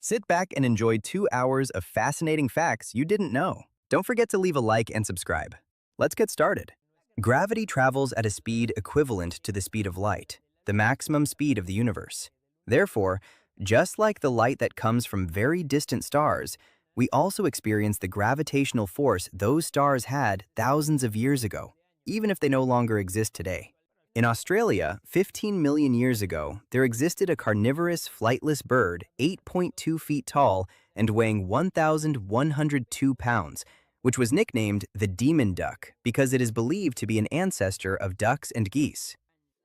Sit back and enjoy 2 hours of fascinating facts you didn't know. Don't forget to leave a like and subscribe. Let's get started. Gravity travels at a speed equivalent to the speed of light, the maximum speed of the universe. Therefore, just like the light that comes from very distant stars, we also experience the gravitational force those stars had thousands of years ago, even if they no longer exist today. In Australia, 15 million years ago, there existed a carnivorous, flightless bird 8.2 feet tall and weighing 1,102 pounds, which was nicknamed the demon duck because it is believed to be an ancestor of ducks and geese.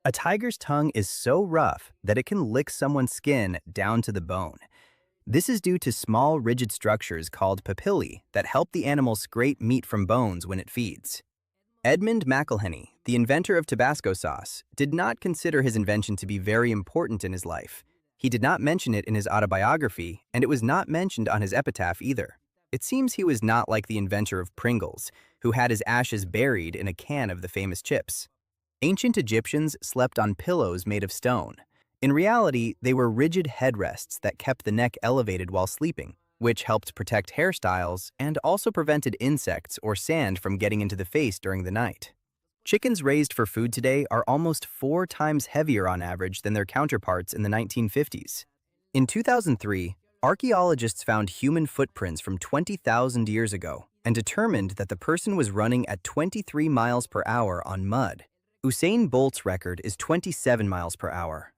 A tiger's tongue is so rough that it can lick someone's skin down to the bone. This is due to small, rigid structures called papillae that help the animal scrape meat from bones when it feeds. Edmund McIlhenny, the inventor of Tabasco sauce, did not consider his invention to be very important in his life. He did not mention it in his autobiography, and it was not mentioned on his epitaph either. It seems he was not like the inventor of Pringles, who had his ashes buried in a can of the famous chips. Ancient Egyptians slept on pillows made of stone. In reality, they were rigid headrests that kept the neck elevated while sleeping, which helped protect hairstyles and also prevented insects or sand from getting into the face during the night. Chickens raised for food today are almost 4 times heavier on average than their counterparts in the 1950s. In 2003, archaeologists found human footprints from 20,000 years ago and determined that the person was running at 23 miles per hour on mud. Usain Bolt's record is 27 miles per hour.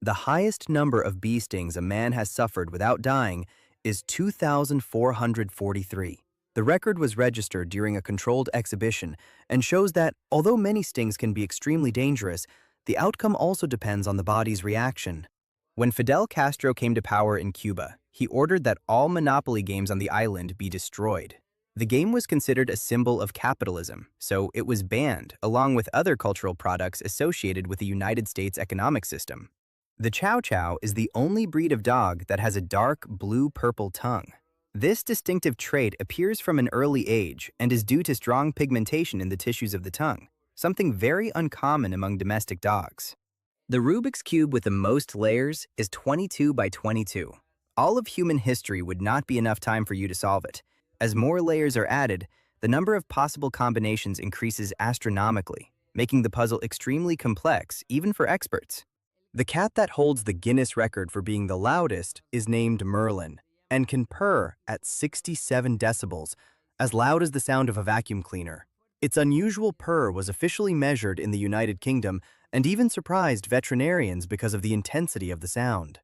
The highest number of bee stings a man has suffered without dying is 2,443. The record was registered during a controlled exhibition and shows that, although many stings can be extremely dangerous, the outcome also depends on the body's reaction. When Fidel Castro came to power in Cuba, he ordered that all Monopoly games on the island be destroyed. The game was considered a symbol of capitalism, so it was banned along with other cultural products associated with the United States economic system. The Chow Chow is the only breed of dog that has a dark blue-purple tongue. This distinctive trait appears from an early age and is due to strong pigmentation in the tissues of the tongue, something very uncommon among domestic dogs. The Rubik's Cube with the most layers is 22 by 22. All of human history would not be enough time for you to solve it. As more layers are added, the number of possible combinations increases astronomically, making the puzzle extremely complex even for experts. The cat that holds the Guinness record for being the loudest is named Merlin and can purr at 67 decibels, as loud as the sound of a vacuum cleaner. Its unusual purr was officially measured in the United Kingdom and even surprised veterinarians because of the intensity of the sound.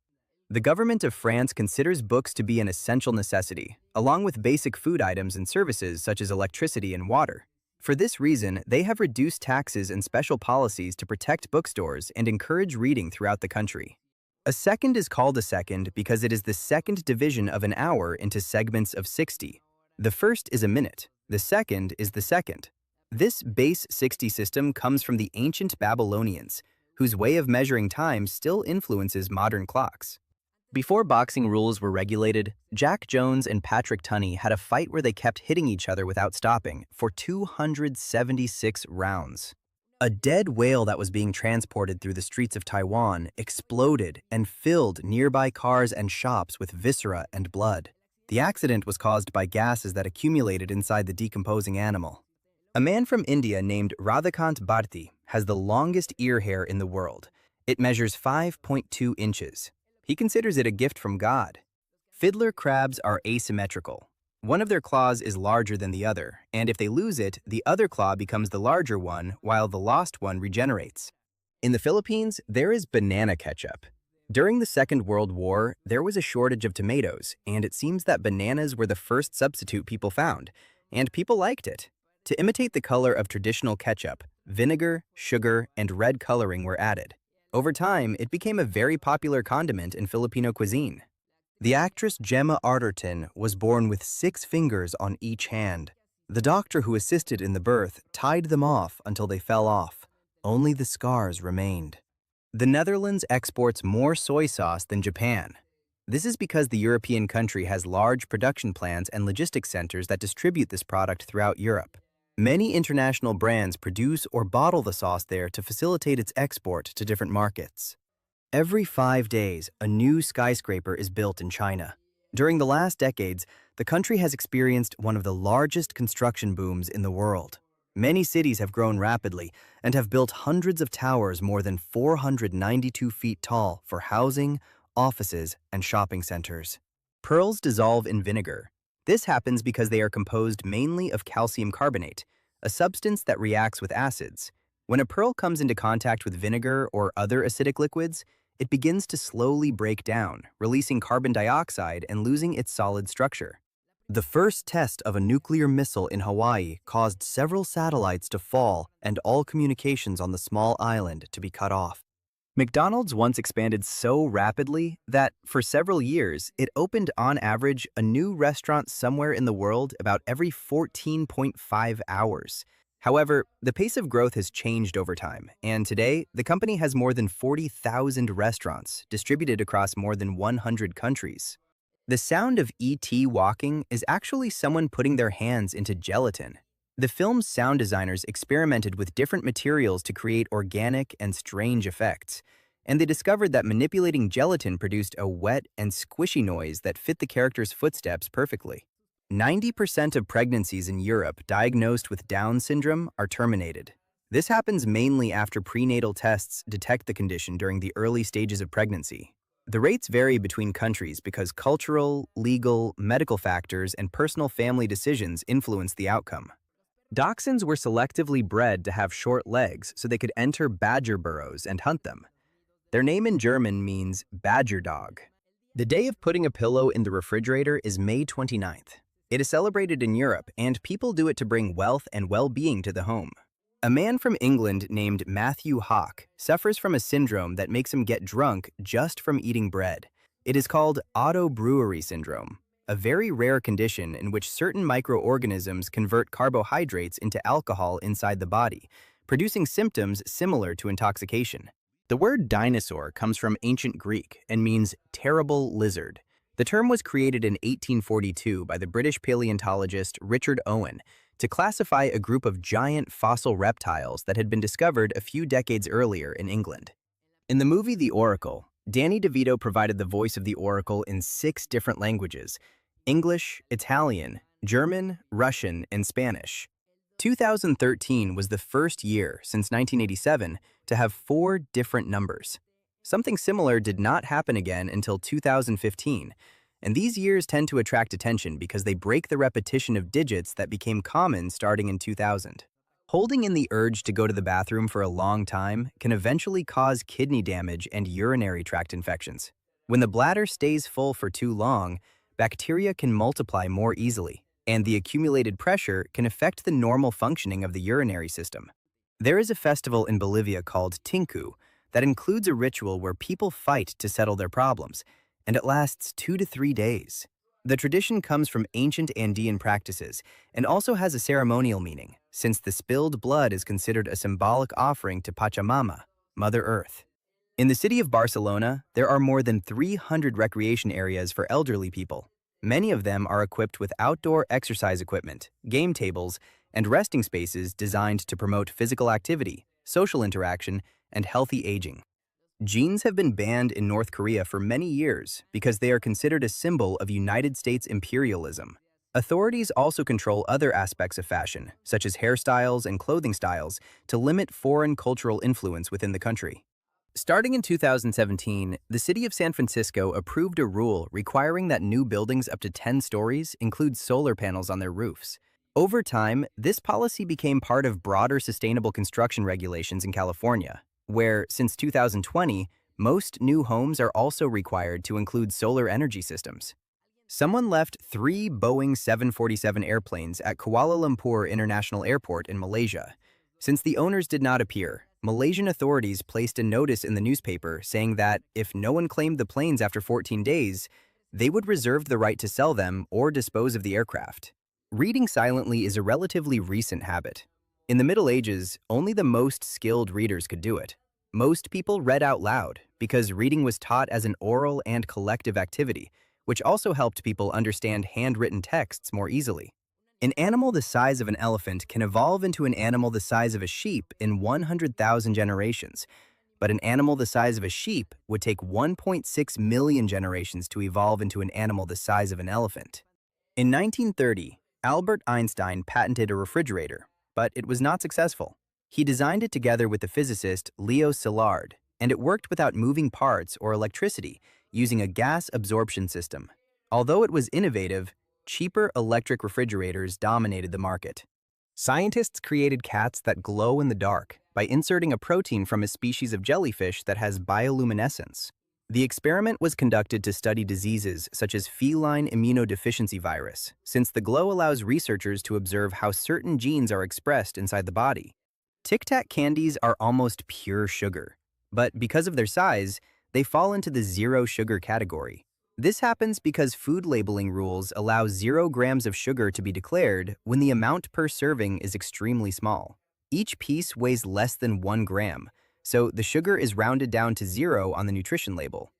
The government of France considers books to be an essential necessity, along with basic food items and services such as electricity and water. For this reason, they have reduced taxes and special policies to protect bookstores and encourage reading throughout the country. A second is called a second because it is the second division of an hour into segments of 60. The first is a minute, the second is the second. This base 60 system comes from the ancient Babylonians, whose way of measuring time still influences modern clocks. Before boxing rules were regulated, Jack Jones and Patrick Tunney had a fight where they kept hitting each other without stopping for 276 rounds. A dead whale that was being transported through the streets of Taiwan exploded and filled nearby cars and shops with viscera and blood. The accident was caused by gases that accumulated inside the decomposing animal. A man from India named Radhakant Bharti has the longest ear hair in the world. It measures 5.2 inches. He considers it a gift from God. Fiddler crabs are asymmetrical. One of their claws is larger than the other, and if they lose it, the other claw becomes the larger one while the lost one regenerates. In the Philippines, there is banana ketchup. During the Second World War, there was a shortage of tomatoes, and it seems that bananas were the first substitute people found, and people liked it. To imitate the color of traditional ketchup, vinegar, sugar, and red coloring were added. Over time, it became a very popular condiment in Filipino cuisine. The actress Gemma Arterton was born with 6 fingers on each hand. The doctor who assisted in the birth tied them off until they fell off. Only the scars remained. The Netherlands exports more soy sauce than Japan. This is because the European country has large production plants and logistics centers that distribute this product throughout Europe. Many international brands produce or bottle the sauce there to facilitate its export to different markets. Every 5 days, a new skyscraper is built in China. During the last decades, the country has experienced one of the largest construction booms in the world. Many cities have grown rapidly and have built hundreds of towers more than 492 feet tall for housing, offices, and shopping centers. Pearls dissolve in vinegar. This happens because they are composed mainly of calcium carbonate, a substance that reacts with acids. When a pearl comes into contact with vinegar or other acidic liquids, it begins to slowly break down, releasing carbon dioxide and losing its solid structure. The first test of a nuclear missile in Hawaii caused several satellites to fall and all communications on the small island to be cut off. McDonald's once expanded so rapidly that, for several years, it opened on average a new restaurant somewhere in the world about every 14.5 hours. However, the pace of growth has changed over time, and today, the company has more than 40,000 restaurants distributed across more than 100 countries. The sound of E.T. walking is actually someone putting their hands into gelatin. The film's sound designers experimented with different materials to create organic and strange effects, and they discovered that manipulating gelatin produced a wet and squishy noise that fit the character's footsteps perfectly. 90% of pregnancies in Europe diagnosed with Down syndrome are terminated. This happens mainly after prenatal tests detect the condition during the early stages of pregnancy. The rates vary between countries because cultural, legal, medical factors, and personal family decisions influence the outcome. Dachshunds were selectively bred to have short legs so they could enter badger burrows and hunt them. Their name in German means badger dog. The day of putting a pillow in the refrigerator is May 29th. It is celebrated in Europe, and people do it to bring wealth and well-being to the home. A man from England named Matthew Hawke suffers from a syndrome that makes him get drunk just from eating bread. It is called auto-brewery syndrome, a very rare condition in which certain microorganisms convert carbohydrates into alcohol inside the body, producing symptoms similar to intoxication. The word dinosaur comes from ancient Greek and means terrible lizard. The term was created in 1842 by the British paleontologist Richard Owen to classify a group of giant fossil reptiles that had been discovered a few decades earlier in England. In the movie The Oracle, Danny DeVito provided the voice of the Oracle in 6 different languages: English, Italian, German, Russian, and Spanish. 2013 was the first year since 1987 to have 4 different numbers. Something similar did not happen again until 2015, and these years tend to attract attention because they break the repetition of digits that became common starting in 2000. Holding in the urge to go to the bathroom for a long time can eventually cause kidney damage and urinary tract infections. When the bladder stays full for too long, bacteria can multiply more easily, and the accumulated pressure can affect the normal functioning of the urinary system. There is a festival in Bolivia called Tinku that includes a ritual where people fight to settle their problems, and it lasts 2 to 3 days. The tradition comes from ancient Andean practices and also has a ceremonial meaning, since the spilled blood is considered a symbolic offering to Pachamama, Mother Earth. In the city of Barcelona, there are more than 300 recreation areas for elderly people. Many of them are equipped with outdoor exercise equipment, game tables, and resting spaces designed to promote physical activity, social interaction, and healthy aging. Jeans have been banned in North Korea for many years because they are considered a symbol of United States imperialism. Authorities also control other aspects of fashion, such as hairstyles and clothing styles, to limit foreign cultural influence within the country. Starting in 2017, the city of San Francisco approved a rule requiring that new buildings up to 10 stories include solar panels on their roofs. Over time, this policy became part of broader sustainable construction regulations in California, where, since 2020, most new homes are also required to include solar energy systems. Someone left 3 Boeing 747 airplanes at Kuala Lumpur International Airport in Malaysia. Since the owners did not appear, Malaysian authorities placed a notice in the newspaper saying that if no one claimed the planes after 14 days, they would reserve the right to sell them or dispose of the aircraft. Reading silently is a relatively recent habit. In the Middle Ages, only the most skilled readers could do it. Most people read out loud because reading was taught as an oral and collective activity, which also helped people understand handwritten texts more easily. An animal the size of an elephant can evolve into an animal the size of a sheep in 100,000 generations, but an animal the size of a sheep would take 1.6 million generations to evolve into an animal the size of an elephant. In 1930, Albert Einstein patented a refrigerator, but it was not successful. He designed it together with the physicist Leo Szilard, and it worked without moving parts or electricity, using a gas absorption system. Although it was innovative, cheaper electric refrigerators dominated the market. Scientists created cats that glow in the dark by inserting a protein from a species of jellyfish that has bioluminescence. The experiment was conducted to study diseases such as feline immunodeficiency virus, since the glow allows researchers to observe how certain genes are expressed inside the body. Tic Tac candies are almost pure sugar, but because of their size, they fall into the zero sugar category. This happens because food labeling rules allow 0 grams of sugar to be declared when the amount per serving is extremely small. Each piece weighs less than 1 gram, so the sugar is rounded down to 0 on the nutrition label.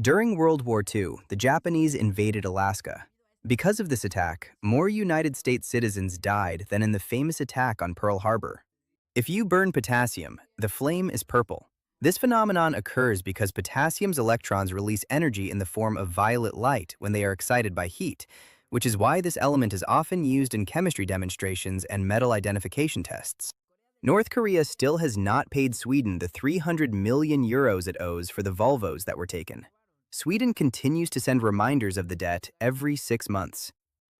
During World War II, the Japanese invaded Alaska. Because of this attack, more United States citizens died than in the famous attack on Pearl Harbor. If you burn potassium, the flame is purple. This phenomenon occurs because potassium's electrons release energy in the form of violet light when they are excited by heat, which is why this element is often used in chemistry demonstrations and metal identification tests. North Korea still has not paid Sweden the 300 million euros it owes for the Volvos that were taken. Sweden continues to send reminders of the debt every 6 months.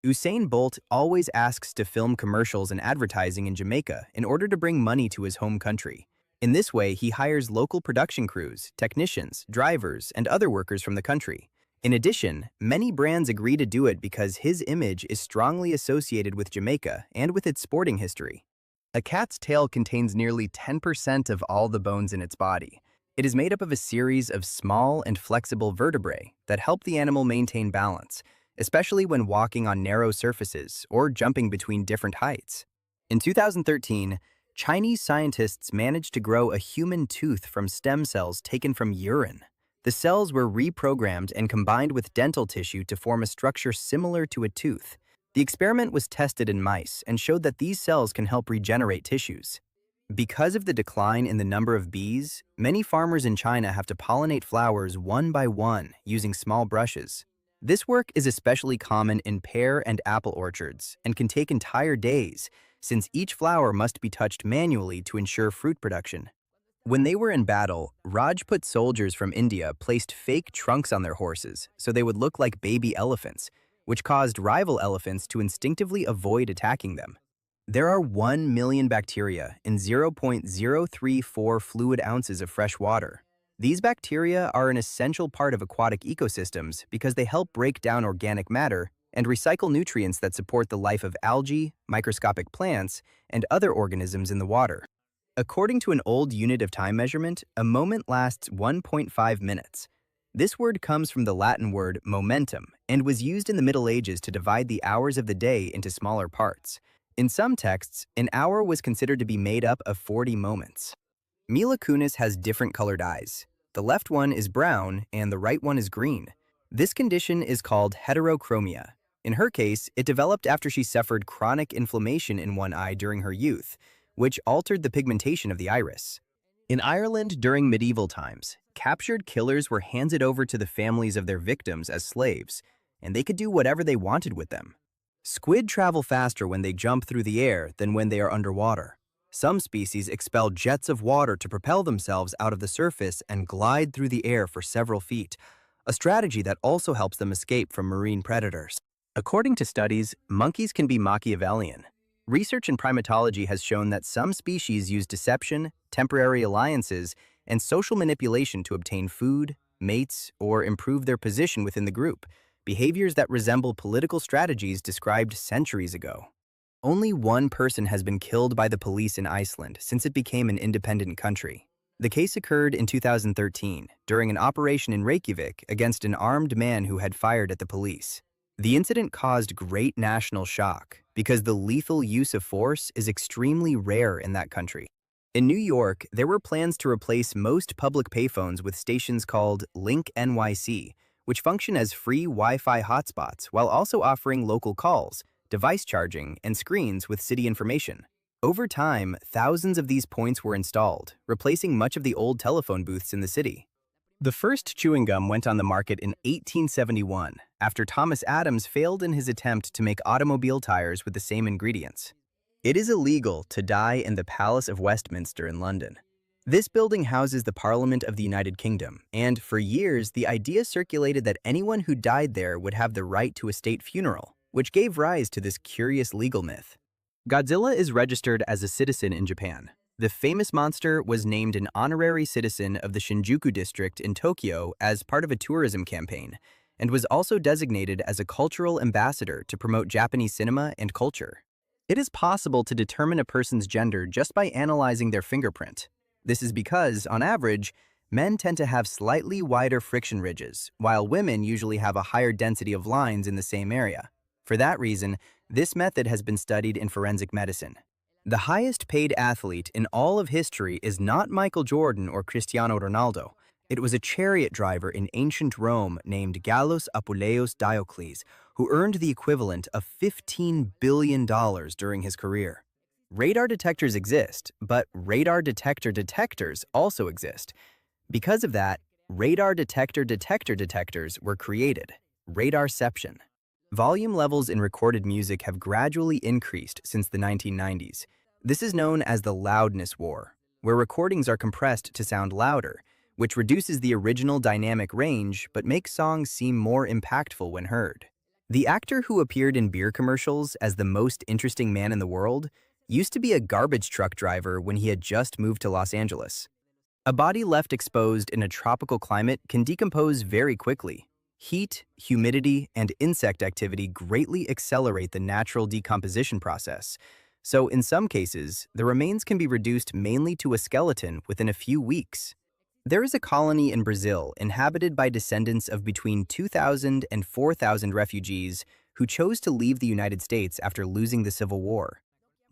Usain Bolt always asks to film commercials and advertising in Jamaica in order to bring money to his home country. In this way, he hires local production crews, technicians, drivers, and other workers from the country. In addition, many brands agree to do it because his image is strongly associated with Jamaica and with its sporting history. A cat's tail contains nearly 10% of all the bones in its body. It is made up of a series of small and flexible vertebrae that help the animal maintain balance, especially when walking on narrow surfaces or jumping between different heights. In 2013, Chinese scientists managed to grow a human tooth from stem cells taken from urine. The cells were reprogrammed and combined with dental tissue to form a structure similar to a tooth. The experiment was tested in mice and showed that these cells can help regenerate tissues. Because of the decline in the number of bees, many farmers in China have to pollinate flowers one by one using small brushes. This work is especially common in pear and apple orchards and can take entire days, since each flower must be touched manually to ensure fruit production. When they were in battle, Rajput soldiers from India placed fake trunks on their horses so they would look like baby elephants, which caused rival elephants to instinctively avoid attacking them. There are 1 million bacteria in 0.034 fluid ounces of fresh water. These bacteria are an essential part of aquatic ecosystems because they help break down organic matter and recycle nutrients that support the life of algae, microscopic plants, and other organisms in the water. According to an old unit of time measurement, a moment lasts 1.5 minutes. This word comes from the Latin word momentum and was used in the Middle Ages to divide the hours of the day into smaller parts. In some texts, an hour was considered to be made up of 40 moments. Mila Kunis has different colored eyes. The left one is brown and the right one is green. This condition is called heterochromia. In her case, it developed after she suffered chronic inflammation in one eye during her youth, which altered the pigmentation of the iris. In Ireland during medieval times, captured killers were handed over to the families of their victims as slaves, and they could do whatever they wanted with them. Squid travel faster when they jump through the air than when they are underwater. Some species expel jets of water to propel themselves out of the surface and glide through the air for several feet, a strategy that also helps them escape from marine predators. According to studies, monkeys can be Machiavellian. Research in primatology has shown that some species use deception, temporary alliances, and social manipulation to obtain food, mates, or improve their position within the group, behaviors that resemble political strategies described centuries ago. Only one person has been killed by the police in Iceland since it became an independent country. The case occurred in 2013 during an operation in Reykjavik against an armed man who had fired at the police. The incident caused great national shock because the lethal use of force is extremely rare in that country. In New York, there were plans to replace most public payphones with stations called Link NYC, which function as free Wi-Fi hotspots while also offering local calls, device charging, and screens with city information. Over time, thousands of these points were installed, replacing much of the old telephone booths in the city. The first chewing gum went on the market in 1871, after Thomas Adams failed in his attempt to make automobile tires with the same ingredients. It is illegal to die in the Palace of Westminster in London. This building houses the Parliament of the United Kingdom, and for years the idea circulated that anyone who died there would have the right to a state funeral, which gave rise to this curious legal myth. Godzilla is registered as a citizen in Japan. The famous monster was named an honorary citizen of the Shinjuku district in Tokyo as part of a tourism campaign, and was also designated as a cultural ambassador to promote Japanese cinema and culture. It is possible to determine a person's gender just by analyzing their fingerprint. This is because, on average, men tend to have slightly wider friction ridges, while women usually have a higher density of lines in the same area. For that reason, this method has been studied in forensic medicine. The highest paid athlete in all of history is not Michael Jordan or Cristiano Ronaldo. It was a chariot driver in ancient Rome named Gallus Apuleius Diocles, who earned the equivalent of $15 billion during his career. Radar detectors exist, but radar detector detectors also exist. Because of that, radar detector detectors were created. Radarception. Volume levels in recorded music have gradually increased since the 1990s. This is known as the loudness war, where recordings are compressed to sound louder, which reduces the original dynamic range but makes songs seem more impactful when heard. The actor who appeared in beer commercials as the most interesting man in the world used to be a garbage truck driver when he had just moved to Los Angeles. A body left exposed in a tropical climate can decompose very quickly. Heat, humidity, and insect activity greatly accelerate the natural decomposition process. So in some cases, the remains can be reduced mainly to a skeleton within a few weeks. There is a colony in Brazil inhabited by descendants of between 2,000 and 4,000 refugees who chose to leave the United States after losing the Civil War.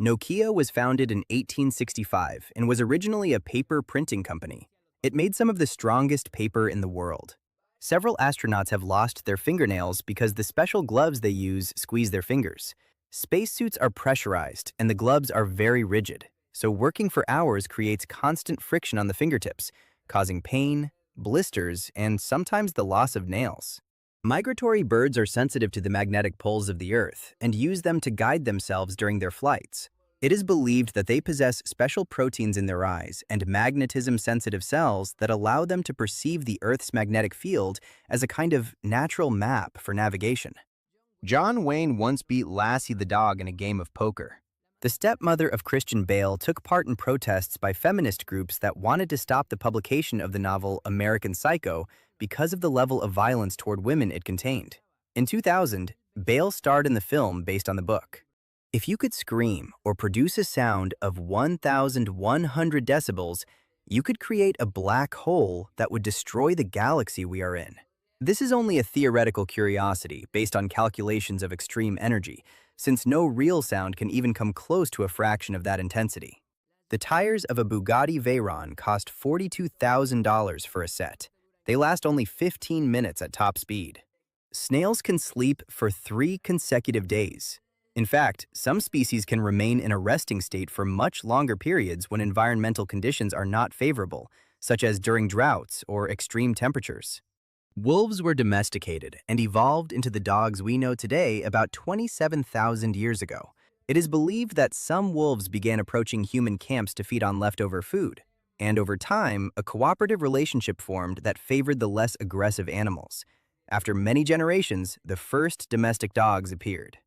Nokia was founded in 1865 and was originally a paper printing company. It made some of the strongest paper in the world. Several astronauts have lost their fingernails because the special gloves they use squeeze their fingers. Spacesuits are pressurized and the gloves are very rigid, so working for hours creates constant friction on the fingertips, causing pain, blisters, and sometimes the loss of nails. Migratory birds are sensitive to the magnetic poles of the Earth and use them to guide themselves during their flights. It is believed that they possess special proteins in their eyes and magnetism-sensitive cells that allow them to perceive the Earth's magnetic field as a kind of natural map for navigation. John Wayne once beat Lassie the dog in a game of poker. The stepmother of Christian Bale took part in protests by feminist groups that wanted to stop the publication of the novel American Psycho because of the level of violence toward women it contained. In 2000, Bale starred in the film based on the book. If you could scream or produce a sound of 1,100 decibels, you could create a black hole that would destroy the galaxy we are in. This is only a theoretical curiosity based on calculations of extreme energy, since no real sound can even come close to a fraction of that intensity. The tires of a Bugatti Veyron cost $42,000 for a set. They last only 15 minutes at top speed. Snails can sleep for 3 consecutive days. In fact, some species can remain in a resting state for much longer periods when environmental conditions are not favorable, such as during droughts or extreme temperatures. Wolves were domesticated and evolved into the dogs we know today about 27,000 years ago. It is believed that some wolves began approaching human camps to feed on leftover food, and over time, a cooperative relationship formed that favored the less aggressive animals. After many generations, the first domestic dogs appeared.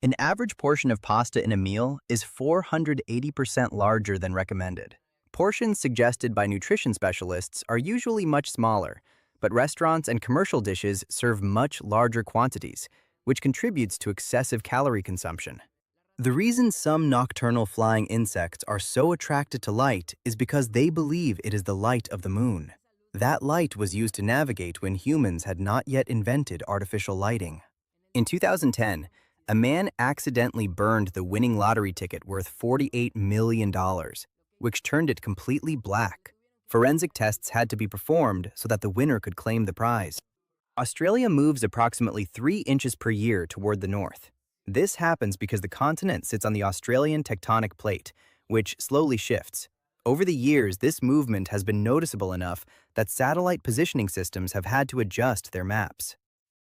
An average portion of pasta in a meal is 480% larger than recommended. Portions suggested by nutrition specialists are usually much smaller, but restaurants and commercial dishes serve much larger quantities, which contributes to excessive calorie consumption. The reason some nocturnal flying insects are so attracted to light is because they believe it is the light of the moon. That light was used to navigate when humans had not yet invented artificial lighting. In 2010, a man accidentally burned the winning lottery ticket worth $48 million, which turned it completely black. Forensic tests had to be performed so that the winner could claim the prize. Australia moves approximately 3 inches per year toward the north. This happens because the continent sits on the Australian tectonic plate, which slowly shifts. Over the years, this movement has been noticeable enough that satellite positioning systems have had to adjust their maps.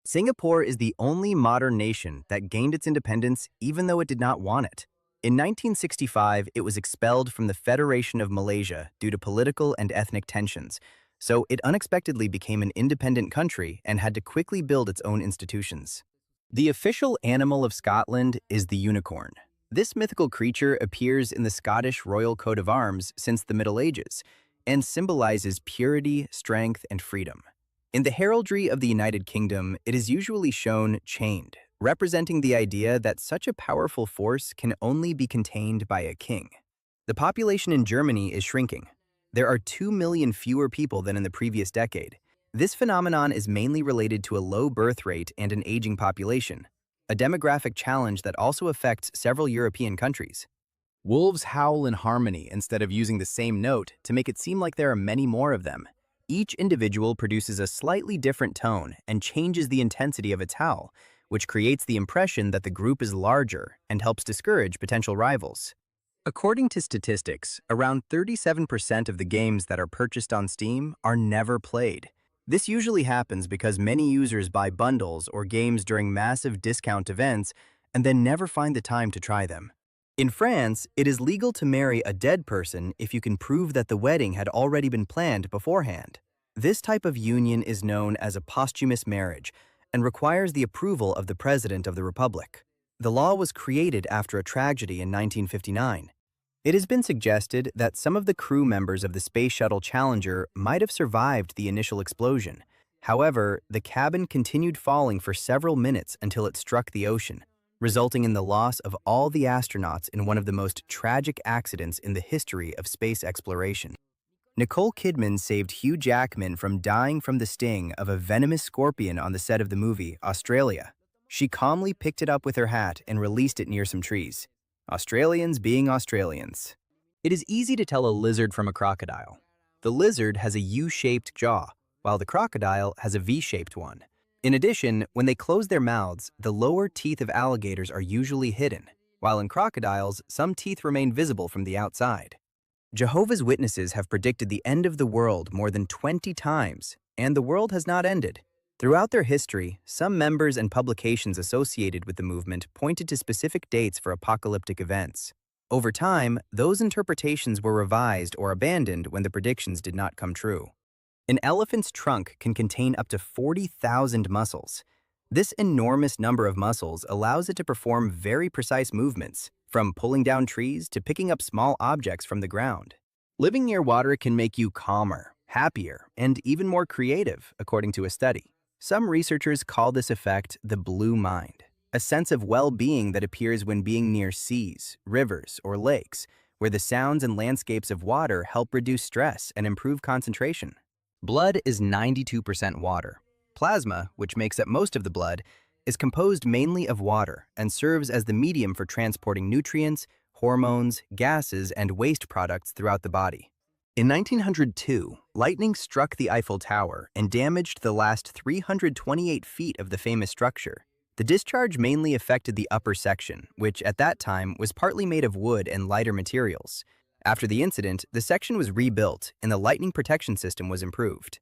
Singapore is the only modern nation that gained its independence even though it did not want it. In 1965, it was expelled from the Federation of Malaysia due to political and ethnic tensions, so it unexpectedly became an independent country and had to quickly build its own institutions. The official animal of Scotland is the unicorn. This mythical creature appears in the Scottish Royal Coat of Arms since the Middle Ages and symbolizes purity, strength, and freedom. In the heraldry of the United Kingdom, it is usually shown chained, representing the idea that such a powerful force can only be contained by a king. The population in Germany is shrinking. There are 2 million fewer people than in the previous decade. This phenomenon is mainly related to a low birth rate and an aging population, a demographic challenge that also affects several European countries. Wolves howl in harmony instead of using the same note to make it seem like there are many more of them. Each individual produces a slightly different tone and changes the intensity of its howl, which creates the impression that the group is larger and helps discourage potential rivals. According to statistics, around 37% of the games that are purchased on Steam are never played. This usually happens because many users buy bundles or games during massive discount events and then never find the time to try them. In France, it is legal to marry a dead person if you can prove that the wedding had already been planned beforehand. This type of union is known as a posthumous marriage and requires the approval of the President of the Republic. The law was created after a tragedy in 1959. It has been suggested that some of the crew members of the Space Shuttle Challenger might have survived the initial explosion. However, the cabin continued falling for several minutes until it struck the ocean, resulting in the loss of all the astronauts in one of the most tragic accidents in the history of space exploration. Nicole Kidman saved Hugh Jackman from dying from the sting of a venomous scorpion on the set of the movie Australia. She calmly picked it up with her hat and released it near some trees. Australians being Australians. It is easy to tell a lizard from a crocodile. The lizard has a U-shaped jaw, while the crocodile has a V-shaped one. In addition, when they close their mouths, the lower teeth of alligators are usually hidden, while in crocodiles, some teeth remain visible from the outside. Jehovah's Witnesses have predicted the end of the world more than 20 times, and the world has not ended. Throughout their history, some members and publications associated with the movement pointed to specific dates for apocalyptic events. Over time, those interpretations were revised or abandoned when the predictions did not come true. An elephant's trunk can contain up to 40,000 muscles. This enormous number of muscles allows it to perform very precise movements, from pulling down trees to picking up small objects from the ground. Living near water can make you calmer, happier, and even more creative, according to a study. Some researchers call this effect the blue mind, a sense of well-being that appears when being near seas, rivers, or lakes, where the sounds and landscapes of water help reduce stress and improve concentration. Blood is 92% water. Plasma, which makes up most of the blood, is composed mainly of water and serves as the medium for transporting nutrients, hormones, gases, and waste products throughout the body. In 1902, lightning struck the Eiffel Tower and damaged the last 328 feet of the famous structure. The discharge mainly affected the upper section, which at that time was partly made of wood and lighter materials. After the incident, the section was rebuilt and the lightning protection system was improved.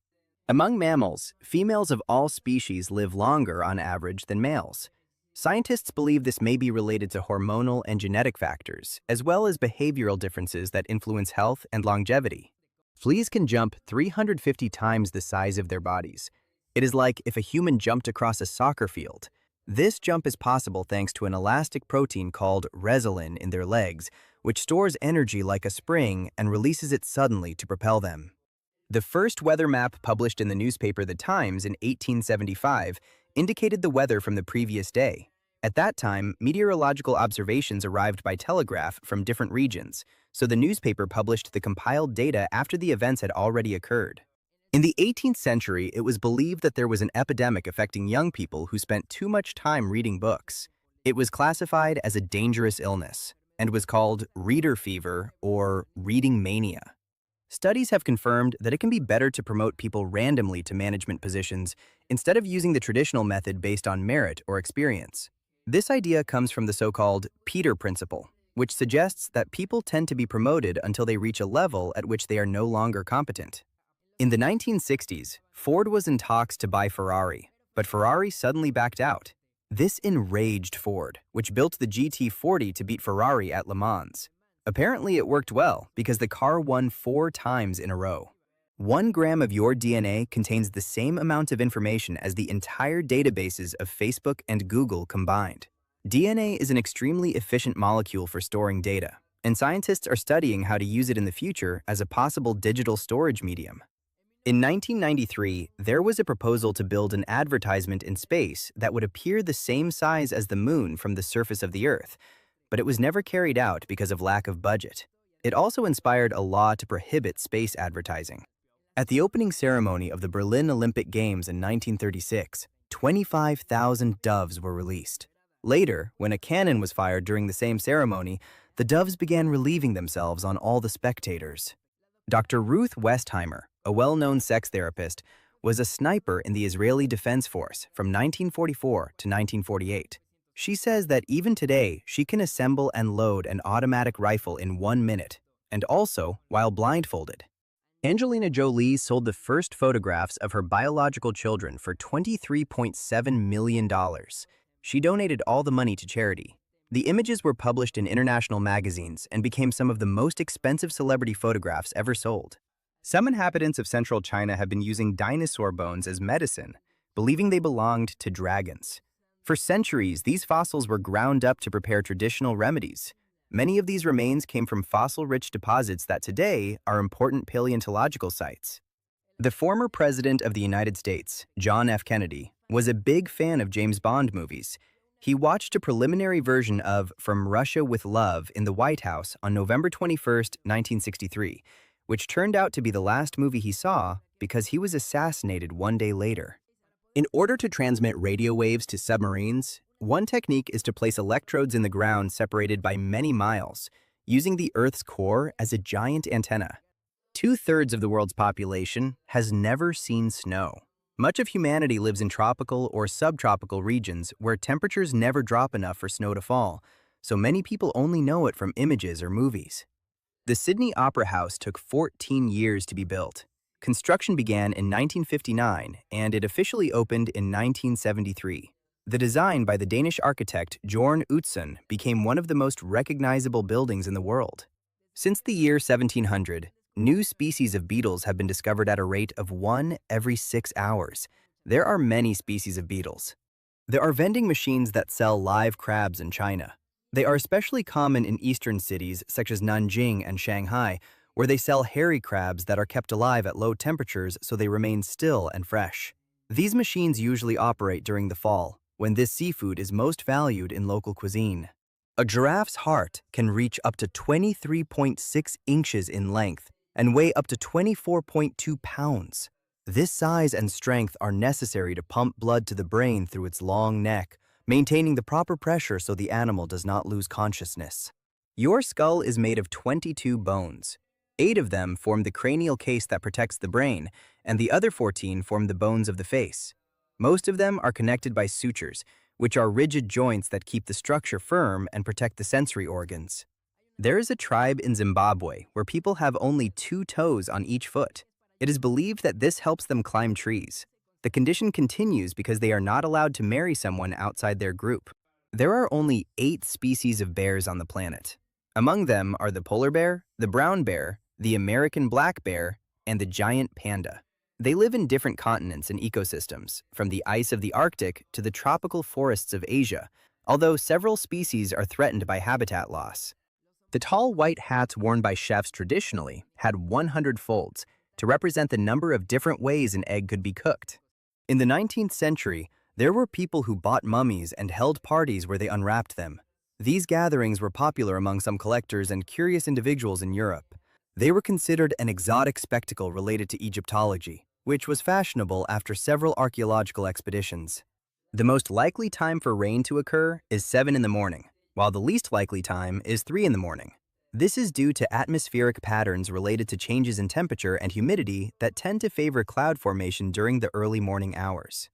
Among mammals, females of all species live longer on average than males. Scientists believe this may be related to hormonal and genetic factors, as well as behavioral differences that influence health and longevity. Fleas can jump 350 times the size of their bodies. It is like if a human jumped across a soccer field. This jump is possible thanks to an elastic protein called resolin in their legs, which stores energy like a spring and releases it suddenly to propel them. The first weather map published in the newspaper The Times in 1875 indicated the weather from the previous day. At that time, meteorological observations arrived by telegraph from different regions, so the newspaper published the compiled data after the events had already occurred. In the 18th century, it was believed that there was an epidemic affecting young people who spent too much time reading books. It was classified as a dangerous illness and was called reader fever or reading mania. Studies have confirmed that it can be better to promote people randomly to management positions instead of using the traditional method based on merit or experience. This idea comes from the so-called Peter principle, which suggests that people tend to be promoted until they reach a level at which they are no longer competent. In the 1960s, Ford was in talks to buy Ferrari, but Ferrari suddenly backed out. This enraged Ford, which built the GT40 to beat Ferrari at Le Mans. Apparently it worked well because the car won 4 times in a row. 1 gram of your DNA contains the same amount of information as the entire databases of Facebook and Google combined. DNA is an extremely efficient molecule for storing data, and scientists are studying how to use it in the future as a possible digital storage medium. In 1993, there was a proposal to build an advertisement in space that would appear the same size as the moon from the surface of the Earth, but it was never carried out because of lack of budget. It also inspired a law to prohibit space advertising. At the opening ceremony of the Berlin Olympic Games in 1936, 25,000 doves were released. Later, when a cannon was fired during the same ceremony, the doves began relieving themselves on all the spectators. Dr. Ruth Westheimer, a well-known sex therapist, was a sniper in the Israeli Defense Force from 1944 to 1948. She says that even today, she can assemble and load an automatic rifle in 1 minute, and also while blindfolded. Angelina Jolie sold the first photographs of her biological children for $23.7 million. She donated all the money to charity. The images were published in international magazines and became some of the most expensive celebrity photographs ever sold. Some inhabitants of central China have been using dinosaur bones as medicine, believing they belonged to dragons. For centuries, these fossils were ground up to prepare traditional remedies. Many of these remains came from fossil-rich deposits that today are important paleontological sites. The former president of the United States, John F. Kennedy, was a big fan of James Bond movies. He watched a preliminary version of From Russia with Love in the White House on November 21, 1963, which turned out to be the last movie he saw because he was assassinated 1 day later. In order to transmit radio waves to submarines, one technique is to place electrodes in the ground separated by many miles, using the Earth's core as a giant antenna. 2/3 of the world's population has never seen snow. Much of humanity lives in tropical or subtropical regions where temperatures never drop enough for snow to fall, so many people only know it from images or movies. The Sydney Opera House took 14 years to be built. Construction began in 1959 and it officially opened in 1973. The design by the Danish architect Jorn Utzon became one of the most recognizable buildings in the world. Since the year 1700, new species of beetles have been discovered at a rate of 1 every 6 hours. There are many species of beetles. There are vending machines that sell live crabs in China. They are especially common in eastern cities such as Nanjing and Shanghai, where they sell hairy crabs that are kept alive at low temperatures so they remain still and fresh. These machines usually operate during the fall, when this seafood is most valued in local cuisine. A giraffe's heart can reach up to 23.6 inches in length and weigh up to 24.2 pounds. This size and strength are necessary to pump blood to the brain through its long neck, maintaining the proper pressure so the animal does not lose consciousness. Your skull is made of 22 bones. 8 of them form the cranial case that protects the brain, and the other 14 form the bones of the face. Most of them are connected by sutures, which are rigid joints that keep the structure firm and protect the sensory organs. There is a tribe in Zimbabwe where people have only 2 toes on each foot. It is believed that this helps them climb trees. The condition continues because they are not allowed to marry someone outside their group. There are only 8 species of bears on the planet. Among them are the polar bear, the brown bear, the American black bear, and the giant panda. They live in different continents and ecosystems, from the ice of the Arctic to the tropical forests of Asia, although several species are threatened by habitat loss. The tall white hats worn by chefs traditionally had 100 folds to represent the number of different ways an egg could be cooked. In the 19th century, there were people who bought mummies and held parties where they unwrapped them. These gatherings were popular among some collectors and curious individuals in Europe. They were considered an exotic spectacle related to Egyptology, which was fashionable after several archaeological expeditions. The most likely time for rain to occur is 7 in the morning, while the least likely time is 3 in the morning. This is due to atmospheric patterns related to changes in temperature and humidity that tend to favor cloud formation during the early morning hours.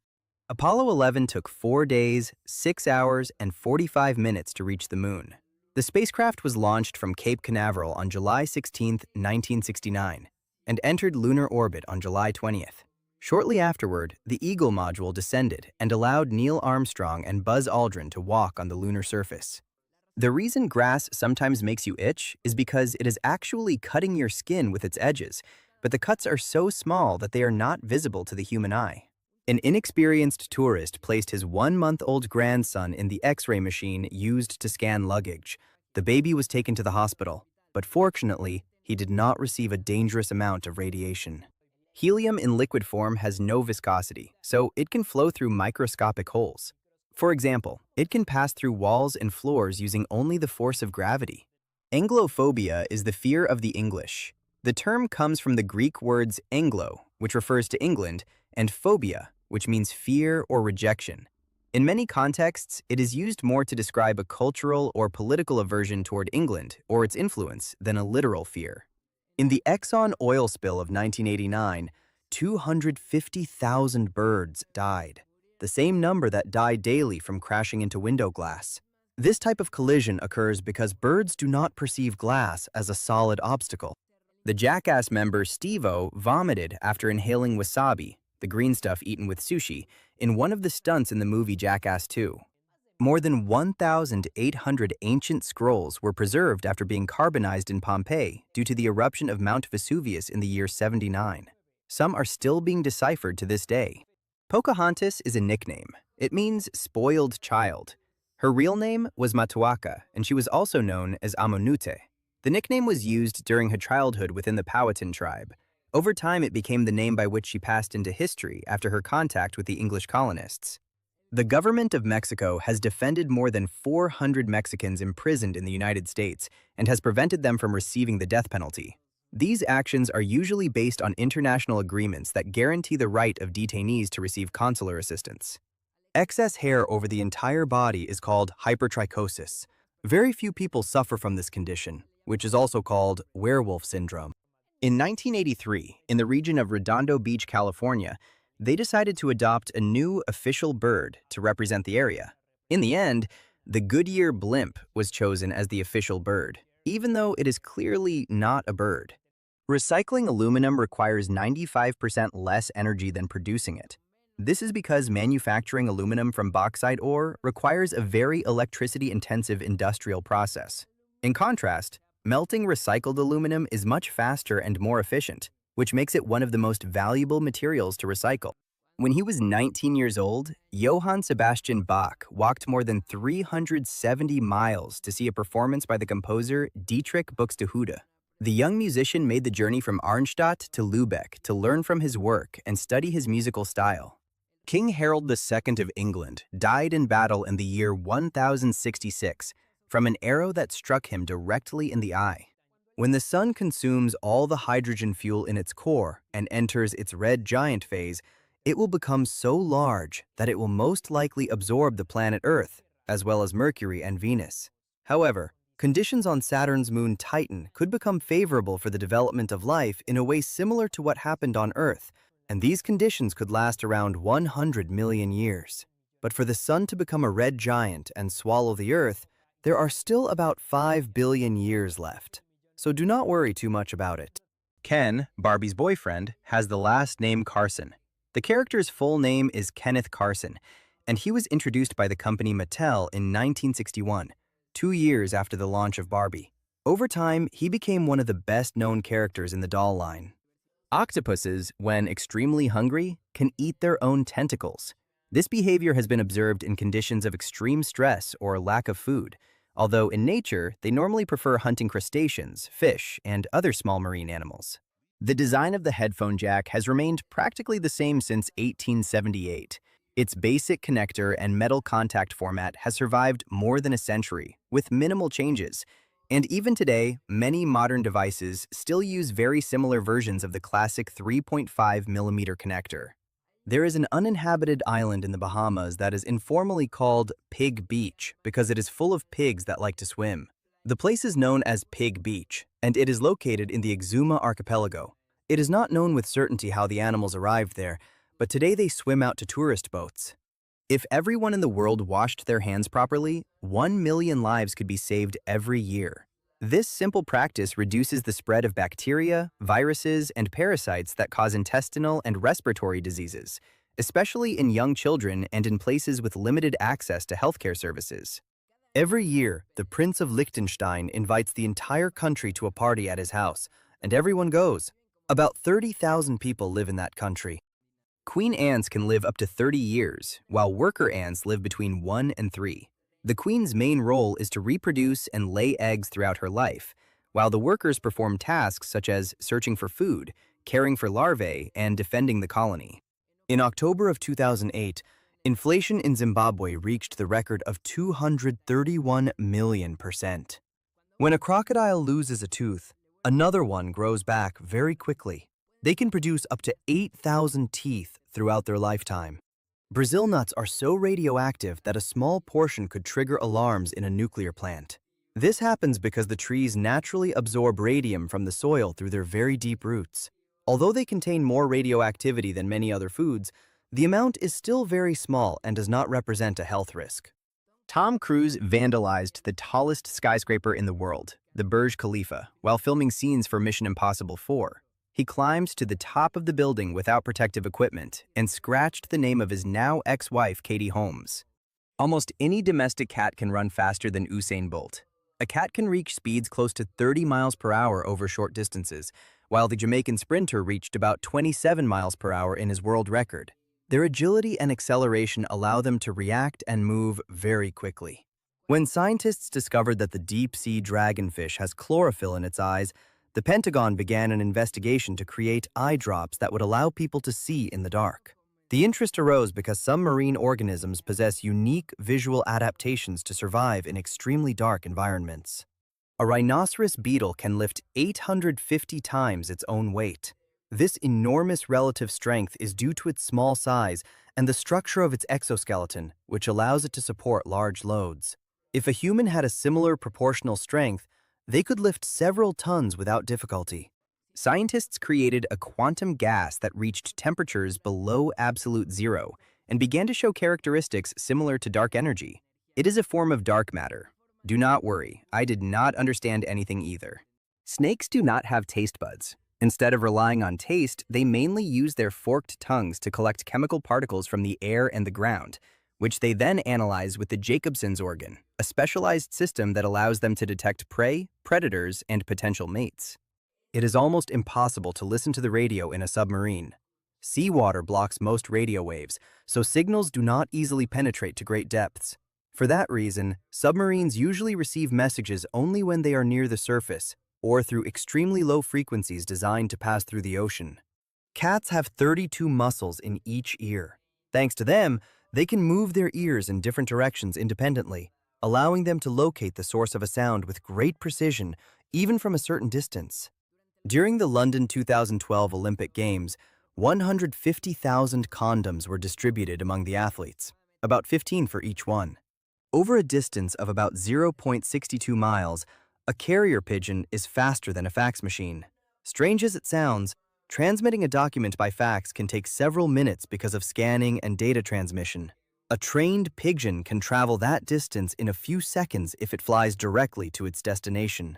Apollo 11 took 4 days, 6 hours, and 45 minutes to reach the moon. The spacecraft was launched from Cape Canaveral on July 16, 1969, and entered lunar orbit on July 20th. Shortly afterward, the Eagle module descended and allowed Neil Armstrong and Buzz Aldrin to walk on the lunar surface. The reason grass sometimes makes you itch is because it is actually cutting your skin with its edges, but the cuts are so small that they are not visible to the human eye. An inexperienced tourist placed his 1-month-old grandson in the X-ray machine used to scan luggage. The baby was taken to the hospital, but fortunately, he did not receive a dangerous amount of radiation. Helium in liquid form has no viscosity, so it can flow through microscopic holes. For example, it can pass through walls and floors using only the force of gravity. Anglophobia is the fear of the English. The term comes from the Greek words Anglo, which refers to England, and phobia, which means fear or rejection. In many contexts, it is used more to describe a cultural or political aversion toward England or its influence than a literal fear. In the Exxon oil spill of 1989, 250,000 birds died, the same number that die daily from crashing into window glass. This type of collision occurs because birds do not perceive glass as a solid obstacle. The Jackass member Steve-O vomited after inhaling wasabi, the green stuff eaten with sushi, in one of the stunts in the movie Jackass 2. More than 1,800 ancient scrolls were preserved after being carbonized in Pompeii due to the eruption of Mount Vesuvius in the year 79. Some are still being deciphered to this day. Pocahontas is a nickname. It means spoiled child. Her real name was Matuaka, and she was also known as Amonute. The nickname was used during her childhood within the Powhatan tribe. Over time, it became the name by which she passed into history after her contact with the English colonists. The government of Mexico has defended more than 400 Mexicans imprisoned in the United States and has prevented them from receiving the death penalty. These actions are usually based on international agreements that guarantee the right of detainees to receive consular assistance. Excess hair over the entire body is called hypertrichosis. Very few people suffer from this condition, which is also called werewolf syndrome. In 1983, in the region of Redondo Beach, California, they decided to adopt a new official bird to represent the area. In the end, the Goodyear blimp was chosen as the official bird, even though it is clearly not a bird. Recycling aluminum requires 95% less energy than producing it. This is because manufacturing aluminum from bauxite ore requires a very electricity-intensive industrial process. In contrast, melting recycled aluminum is much faster and more efficient, which makes it one of the most valuable materials to recycle. When he was 19 years old, Johann Sebastian Bach walked more than 370 miles to see a performance by the composer Dietrich Buxtehude. The young musician made the journey from Arnstadt to Lübeck to learn from his work and study his musical style. King Harold II of England died in battle in the year 1066 from an arrow that struck him directly in the eye. When the sun consumes all the hydrogen fuel in its core and enters its red giant phase, it will become so large that it will most likely absorb the planet Earth, as well as Mercury and Venus. However, conditions on Saturn's moon Titan could become favorable for the development of life in a way similar to what happened on Earth, and these conditions could last around 100 million years. But for the sun to become a red giant and swallow the Earth, there are still about 5 billion years left. So do not worry too much about it. Ken, Barbie's boyfriend, has the last name Carson. The character's full name is Kenneth Carson, and he was introduced by the company Mattel in 1961, 2 years after the launch of Barbie. Over time, he became one of the best-known characters in the doll line. Octopuses, when extremely hungry, can eat their own tentacles. This behavior has been observed in conditions of extreme stress or lack of food, although in nature, they normally prefer hunting crustaceans, fish, and other small marine animals. The design of the headphone jack has remained practically the same since 1878. Its basic connector and metal contact format has survived more than a century, with minimal changes. And even today, many modern devices still use very similar versions of the classic 3.5mm connector. There is an uninhabited island in the Bahamas that is informally called Pig Beach because it is full of pigs that like to swim. The place is known as Pig Beach, and it is located in the Exuma archipelago. It is not known with certainty how the animals arrived there, but today they swim out to tourist boats. If everyone in the world washed their hands properly, 1 million lives could be saved every year. This simple practice reduces the spread of bacteria, viruses, and parasites that cause intestinal and respiratory diseases, especially in young children and in places with limited access to healthcare services. Every year, the Prince of Liechtenstein invites the entire country to a party at his house, and everyone goes. About 30,000 people live in that country. Queen ants can live up to 30 years, while worker ants live between 1 and 3. The queen's main role is to reproduce and lay eggs throughout her life, while the workers perform tasks such as searching for food, caring for larvae, and defending the colony. In October of 2008, inflation in Zimbabwe reached the record of 231 million%. When a crocodile loses a tooth, another one grows back very quickly. They can produce up to 8,000 teeth throughout their lifetime. Brazil nuts are so radioactive that a small portion could trigger alarms in a nuclear plant. This happens because the trees naturally absorb radium from the soil through their very deep roots. Although they contain more radioactivity than many other foods, the amount is still very small and does not represent a health risk. Tom Cruise vandalized the tallest skyscraper in the world, the Burj Khalifa, while filming scenes for Mission Impossible 4. He climbed to the top of the building without protective equipment and scratched the name of his now ex-wife, Katie Holmes. Almost any domestic cat can run faster than Usain Bolt. A cat can reach speeds close to 30 miles per hour over short distances, while the Jamaican sprinter reached about 27 miles per hour in his world record. Their agility and acceleration allow them to react and move very quickly. When scientists discovered that the deep-sea dragonfish has chlorophyll in its eyes, the Pentagon began an investigation to create eye drops that would allow people to see in the dark. The interest arose because some marine organisms possess unique visual adaptations to survive in extremely dark environments. A rhinoceros beetle can lift 850 times its own weight. This enormous relative strength is due to its small size and the structure of its exoskeleton, which allows it to support large loads. If a human had a similar proportional strength, they could lift several tons without difficulty. Scientists created a quantum gas that reached temperatures below absolute zero and began to show characteristics similar to dark energy. It is a form of dark matter. Do not worry, I did not understand anything either. Snakes do not have taste buds. Instead of relying on taste, they mainly use their forked tongues to collect chemical particles from the air and the ground, which they then analyze with the Jacobson's organ, a specialized system that allows them to detect prey, predators, and potential mates. It is almost impossible to listen to the radio in a submarine. Seawater blocks most radio waves, so signals do not easily penetrate to great depths. For that reason, submarines usually receive messages only when they are near the surface, or through extremely low frequencies designed to pass through the ocean. Cats have 32 muscles in each ear. Thanks to them, they can move their ears in different directions independently, allowing them to locate the source of a sound with great precision, even from a certain distance. During the London 2012 Olympic Games, 150,000 condoms were distributed among the athletes, about 15 for each one. Over a distance of about 0.62 miles, a carrier pigeon is faster than a fax machine. Strange as it sounds, transmitting a document by fax can take several minutes because of scanning and data transmission. A trained pigeon can travel that distance in a few seconds if it flies directly to its destination.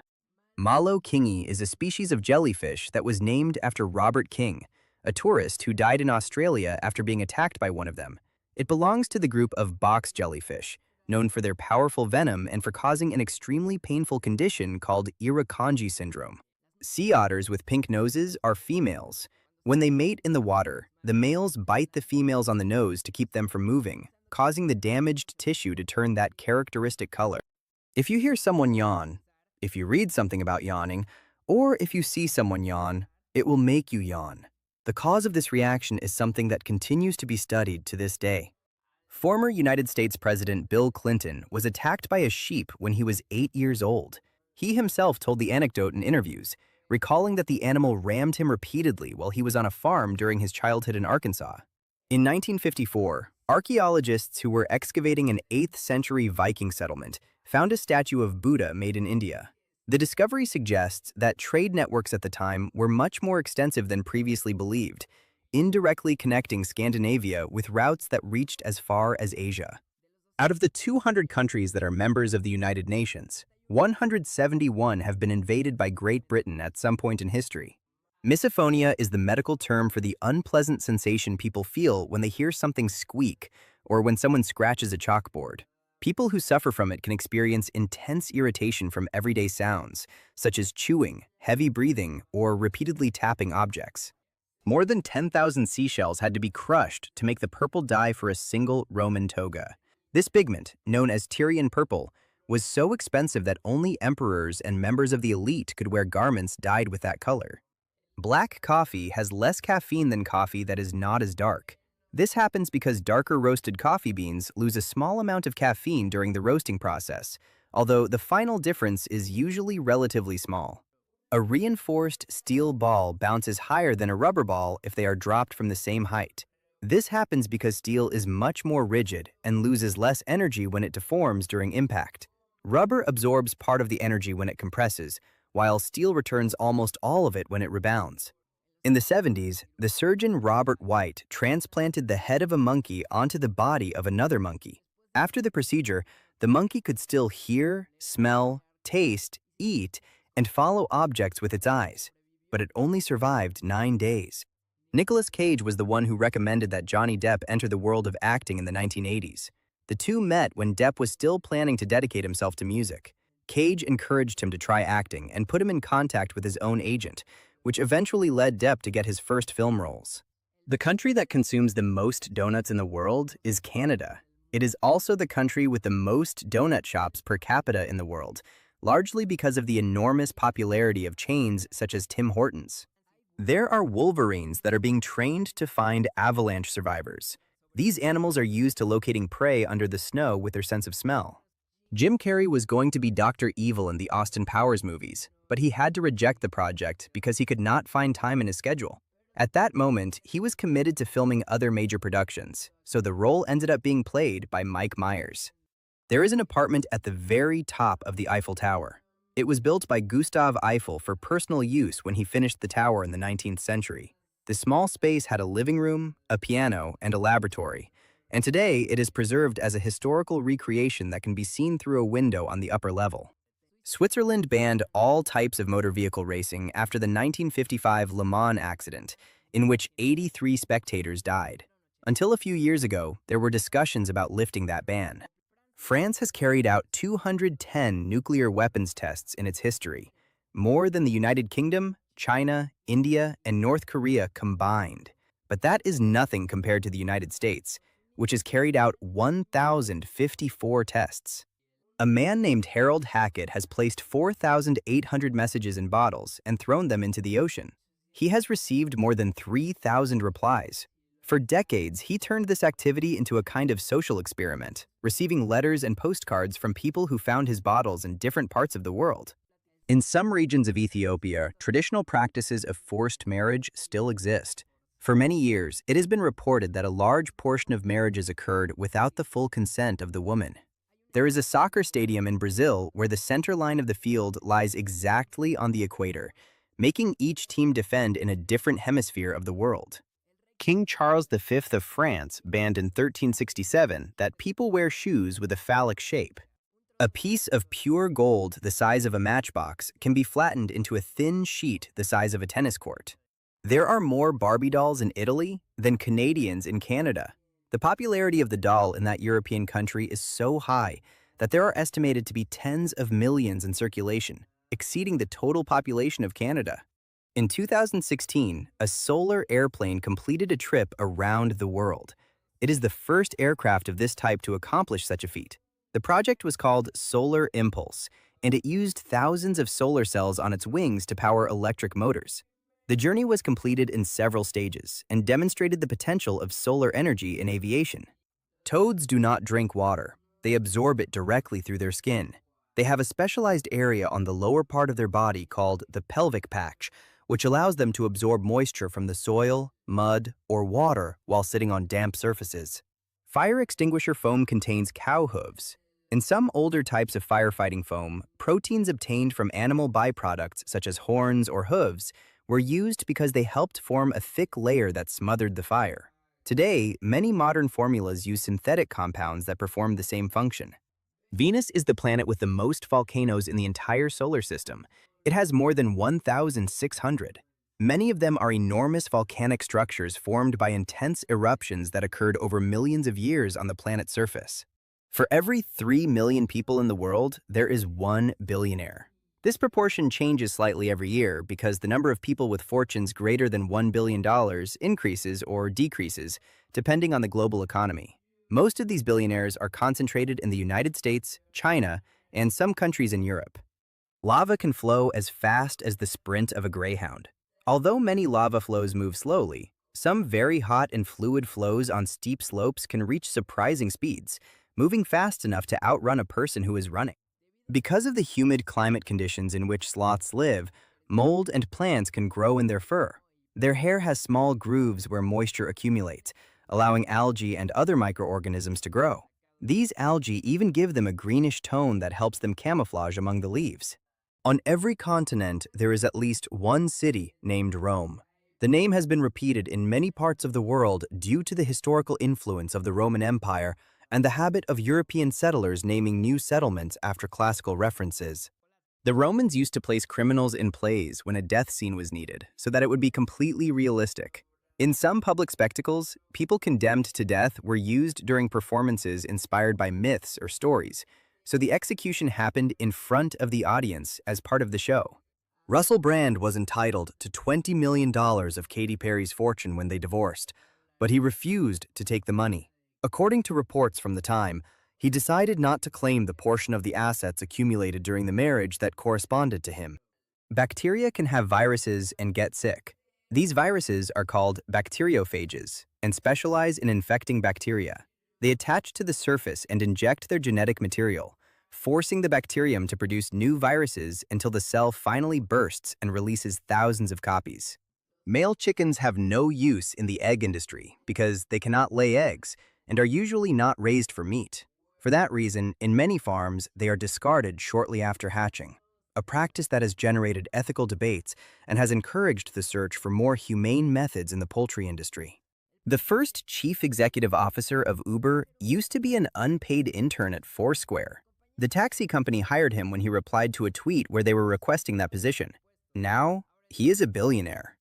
Malo kingi is a species of jellyfish that was named after Robert King, a tourist who died in Australia after being attacked by one of them. It belongs to the group of box jellyfish, known for their powerful venom and for causing an extremely painful condition called Irukandji syndrome. Sea otters with pink noses are females. When they mate in the water, the males bite the females on the nose to keep them from moving, causing the damaged tissue to turn that characteristic color. If you hear someone yawn, if you read something about yawning, or if you see someone yawn, it will make you yawn. The cause of this reaction is something that continues to be studied to this day. Former United States President Bill Clinton was attacked by a sheep when he was 8 years old. He himself told the anecdote in interviews, recalling that the animal rammed him repeatedly while he was on a farm during his childhood in Arkansas. In 1954, archaeologists who were excavating an 8th century Viking settlement found a statue of Buddha made in India. The discovery suggests that trade networks at the time were much more extensive than previously believed. indirectly connecting Scandinavia with routes that reached as far as Asia. Out of the 200 countries that are members of the United Nations, 171 have been invaded by Great Britain at some point in history. Misophonia is the medical term for the unpleasant sensation people feel when they hear something squeak or when someone scratches a chalkboard. People who suffer from it can experience intense irritation from everyday sounds, such as chewing, heavy breathing, or repeatedly tapping objects. More than 10,000 seashells had to be crushed to make the purple dye for a single Roman toga. This pigment, known as Tyrian purple, was so expensive that only emperors and members of the elite could wear garments dyed with that color. Black coffee has less caffeine than coffee that is not as dark. This happens because darker roasted coffee beans lose a small amount of caffeine during the roasting process, although the final difference is usually relatively small. A reinforced steel ball bounces higher than a rubber ball if they are dropped from the same height. This happens because steel is much more rigid and loses less energy when it deforms during impact. Rubber absorbs part of the energy when it compresses, while steel returns almost all of it when it rebounds. In the 70s, the surgeon Robert White transplanted the head of a monkey onto the body of another monkey. After the procedure, the monkey could still hear, smell, taste, eat, and follow objects with its eyes, but it only survived 9 days. Nicolas Cage was the one who recommended that Johnny Depp enter the world of acting in the 1980s. The two met when Depp was still planning to dedicate himself to music. Cage encouraged him to try acting and put him in contact with his own agent, which eventually led Depp to get his first film roles. The country that consumes the most donuts in the world is Canada. It is also the country with the most donut shops per capita in the world, largely because of the enormous popularity of chains such as Tim Hortons. There are wolverines that are being trained to find avalanche survivors. These animals are used to locating prey under the snow with their sense of smell. Jim Carrey was going to be Dr. Evil in the Austin Powers movies, but he had to reject the project because he could not find time in his schedule. At that moment, he was committed to filming other major productions, so the role ended up being played by Mike Myers. There is an apartment at the very top of the Eiffel Tower. It was built by Gustave Eiffel for personal use when he finished the tower in the 19th century. The small space had a living room, a piano, and a laboratory, and today it is preserved as a historical recreation that can be seen through a window on the upper level. Switzerland banned all types of motor vehicle racing after the 1955 Le Mans accident, in which 83 spectators died. Until a few years ago, there were discussions about lifting that ban. France has carried out 210 nuclear weapons tests in its history, more than the United Kingdom, China, India, and North Korea combined. But that is nothing compared to the United States, which has carried out 1,054 tests. A man named Harold Hackett has placed 4,800 messages in bottles and thrown them into the ocean. He has received more than 3,000 replies. For decades, he turned this activity into a kind of social experiment, receiving letters and postcards from people who found his bottles in different parts of the world. In some regions of Ethiopia, traditional practices of forced marriage still exist. For many years, it has been reported that a large portion of marriages occurred without the full consent of the woman. There is a soccer stadium in Brazil where the center line of the field lies exactly on the equator, making each team defend in a different hemisphere of the world. King Charles V of France banned in 1367 that people wear shoes with a phallic shape. A piece of pure gold the size of a matchbox can be flattened into a thin sheet the size of a tennis court. There are more Barbie dolls in Italy than Canadians in Canada. The popularity of the doll in that European country is so high that there are estimated to be tens of millions in circulation, exceeding the total population of Canada. In 2016, a solar airplane completed a trip around the world. It is the first aircraft of this type to accomplish such a feat. The project was called Solar Impulse, and it used thousands of solar cells on its wings to power electric motors. The journey was completed in several stages and demonstrated the potential of solar energy in aviation. Toads do not drink water. They absorb it directly through their skin. They have a specialized area on the lower part of their body called the pelvic patch, which allows them to absorb moisture from the soil, mud, or water while sitting on damp surfaces. Fire extinguisher foam contains cow hooves. In some older types of firefighting foam, proteins obtained from animal byproducts such as horns or hooves were used because they helped form a thick layer that smothered the fire. Today, many modern formulas use synthetic compounds that perform the same function. Venus is the planet with the most volcanoes in the entire solar system. It has more than 1,600. Many of them are enormous volcanic structures formed by intense eruptions that occurred over millions of years on the planet's surface. For every 3 million people in the world, there is one billionaire. This proportion changes slightly every year because the number of people with fortunes greater than $1 billion increases or decreases, depending on the global economy. Most of these billionaires are concentrated in the United States, China, and some countries in Europe. Lava can flow as fast as the sprint of a greyhound. Although many lava flows move slowly, some very hot and fluid flows on steep slopes can reach surprising speeds, moving fast enough to outrun a person who is running. Because of the humid climate conditions in which sloths live, mold and plants can grow in their fur. Their hair has small grooves where moisture accumulates, allowing algae and other microorganisms to grow. These algae even give them a greenish tone that helps them camouflage among the leaves. On every continent, there is at least one city named Rome. The name has been repeated in many parts of the world due to the historical influence of the Roman Empire and the habit of European settlers naming new settlements after classical references. The Romans used to place criminals in plays when a death scene was needed, so that it would be completely realistic. In some public spectacles, people condemned to death were used during performances inspired by myths or stories, so the execution happened in front of the audience as part of the show. Russell Brand was entitled to $20 million of Katy Perry's fortune when they divorced, but he refused to take the money. According to reports from the time, he decided not to claim the portion of the assets accumulated during the marriage that corresponded to him. Bacteria can have viruses and get sick. These viruses are called bacteriophages and specialize in infecting bacteria. They attach to the surface and inject their genetic material, forcing the bacterium to produce new viruses until the cell finally bursts and releases thousands of copies. Male chickens have no use in the egg industry because they cannot lay eggs and are usually not raised for meat. For that reason, in many farms, they are discarded shortly after hatching, a practice that has generated ethical debates and has encouraged the search for more humane methods in the poultry industry. The first chief executive officer of Uber used to be an unpaid intern at Foursquare. The taxi company hired him when he replied to a tweet where they were requesting that position. Now, he is a billionaire.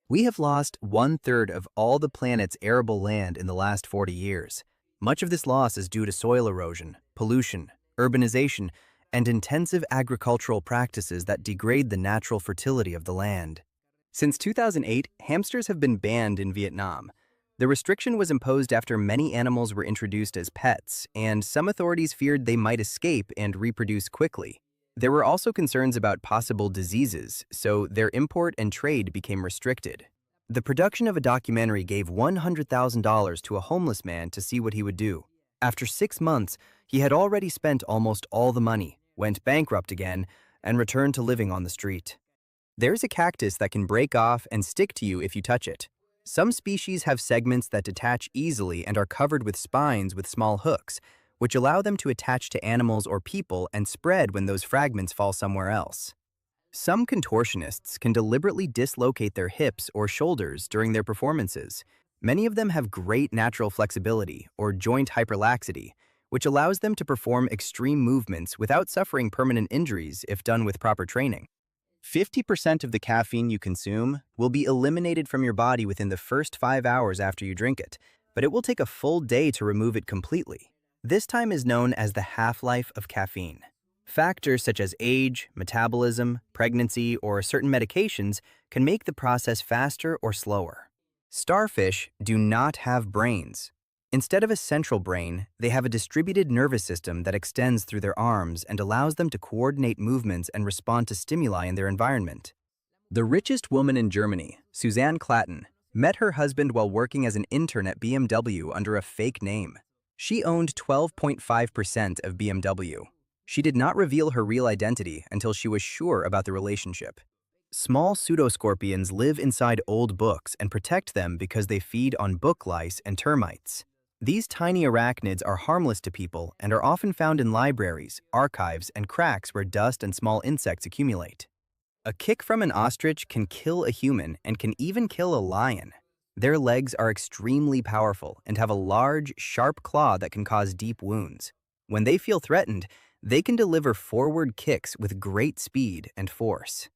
We have lost 1/3 of all the planet's arable land in the last 40 years. Much of this loss is due to soil erosion, pollution, urbanization, and intensive agricultural practices that degrade the natural fertility of the land. Since 2008, hamsters have been banned in Vietnam. The restriction was imposed after many animals were introduced as pets, and some authorities feared they might escape and reproduce quickly. There were also concerns about possible diseases, so their import and trade became restricted. The production of a documentary gave $100,000 to a homeless man to see what he would do. After 6 months, he had already spent almost all the money, went bankrupt again, and returned to living on the street. There's a cactus that can break off and stick to you if you touch it. Some species have segments that detach easily and are covered with spines with small hooks, which allow them to attach to animals or people and spread when those fragments fall somewhere else. Some contortionists can deliberately dislocate their hips or shoulders during their performances. Many of them have great natural flexibility or joint hyperlaxity, which allows them to perform extreme movements without suffering permanent injuries if done with proper training. 50% of the caffeine you consume will be eliminated from your body within the first 5 hours after you drink it, but it will take a full day to remove it completely. This time is known as the half-life of caffeine. Factors such as age, metabolism, pregnancy, or certain medications can make the process faster or slower. Starfish do not have brains. Instead of a central brain, they have a distributed nervous system that extends through their arms and allows them to coordinate movements and respond to stimuli in their environment. The richest woman in Germany, Suzanne Klatten, met her husband while working as an intern at BMW under a fake name. She owned 12.5% of BMW. She did not reveal her real identity until she was sure about the relationship. Small pseudoscorpions live inside old books and protect them because they feed on book lice and termites. These tiny arachnids are harmless to people and are often found in libraries, archives, and cracks where dust and small insects accumulate. A kick from an ostrich can kill a human and can even kill a lion. Their legs are extremely powerful and have a large, sharp claw that can cause deep wounds. When they feel threatened, they can deliver forward kicks with great speed and force.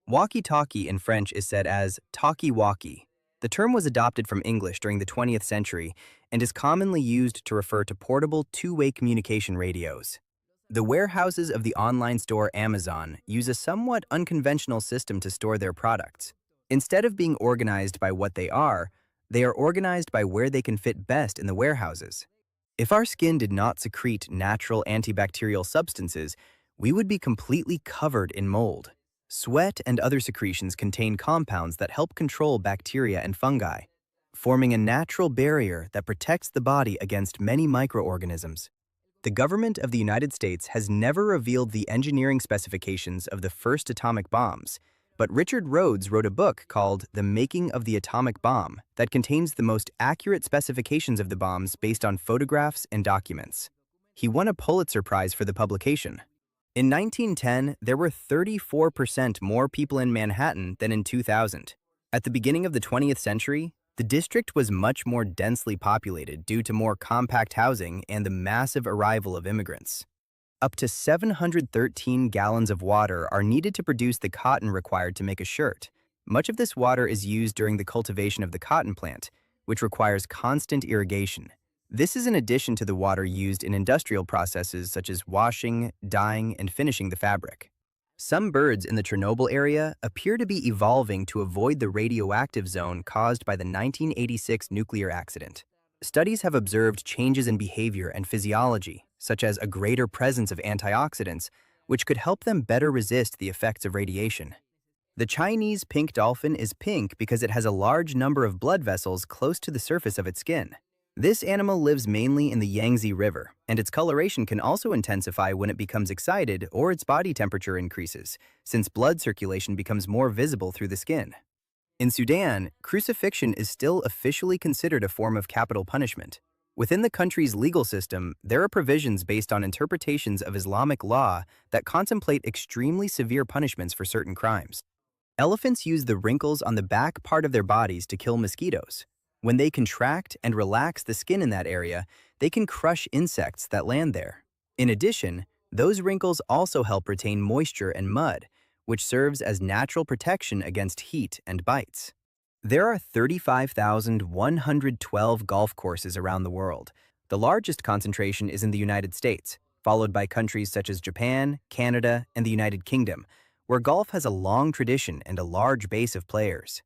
Walkie-talkie in French is said as talkie-walkie. The term was adopted from English during the 20th century and is commonly used to refer to portable two-way communication radios. The warehouses of the online store Amazon use a somewhat unconventional system to store their products. Instead of being organized by what they are organized by where they can fit best in the warehouses. If our skin did not secrete natural antibacterial substances, we would be completely covered in mold. Sweat and other secretions contain compounds that help control bacteria and fungi, forming a natural barrier that protects the body against many microorganisms. The government of the United States has never revealed the engineering specifications of the first atomic bombs, but Richard Rhodes wrote a book called The Making of the Atomic Bomb that contains the most accurate specifications of the bombs based on photographs and documents. He won a Pulitzer Prize for the publication. In 1910, there were 34% more people in Manhattan than in 2000. At the beginning of the 20th century, the district was much more densely populated due to more compact housing and the massive arrival of immigrants. Up to 713 gallons of water are needed to produce the cotton required to make a shirt. Much of this water is used during the cultivation of the cotton plant, which requires constant irrigation. This is in addition to the water used in industrial processes such as washing, dyeing, and finishing the fabric. Some birds in the Chernobyl area appear to be evolving to avoid the radioactive zone caused by the 1986 nuclear accident. Studies have observed changes in behavior and physiology, such as a greater presence of antioxidants, which could help them better resist the effects of radiation. The Chinese pink dolphin is pink because it has a large number of blood vessels close to the surface of its skin. This animal lives mainly in the Yangtze River, and its coloration can also intensify when it becomes excited or its body temperature increases, since blood circulation becomes more visible through the skin. In Sudan, crucifixion is still officially considered a form of capital punishment. Within the country's legal system, there are provisions based on interpretations of Islamic law that contemplate extremely severe punishments for certain crimes. Elephants use the wrinkles on the back part of their bodies to kill mosquitoes. When they contract and relax the skin in that area, they can crush insects that land there. In addition, those wrinkles also help retain moisture and mud, which serves as natural protection against heat and bites. There are 35,112 golf courses around the world. The largest concentration is in the United States, followed by countries such as Japan, Canada, and the United Kingdom, where golf has a long tradition and a large base of players.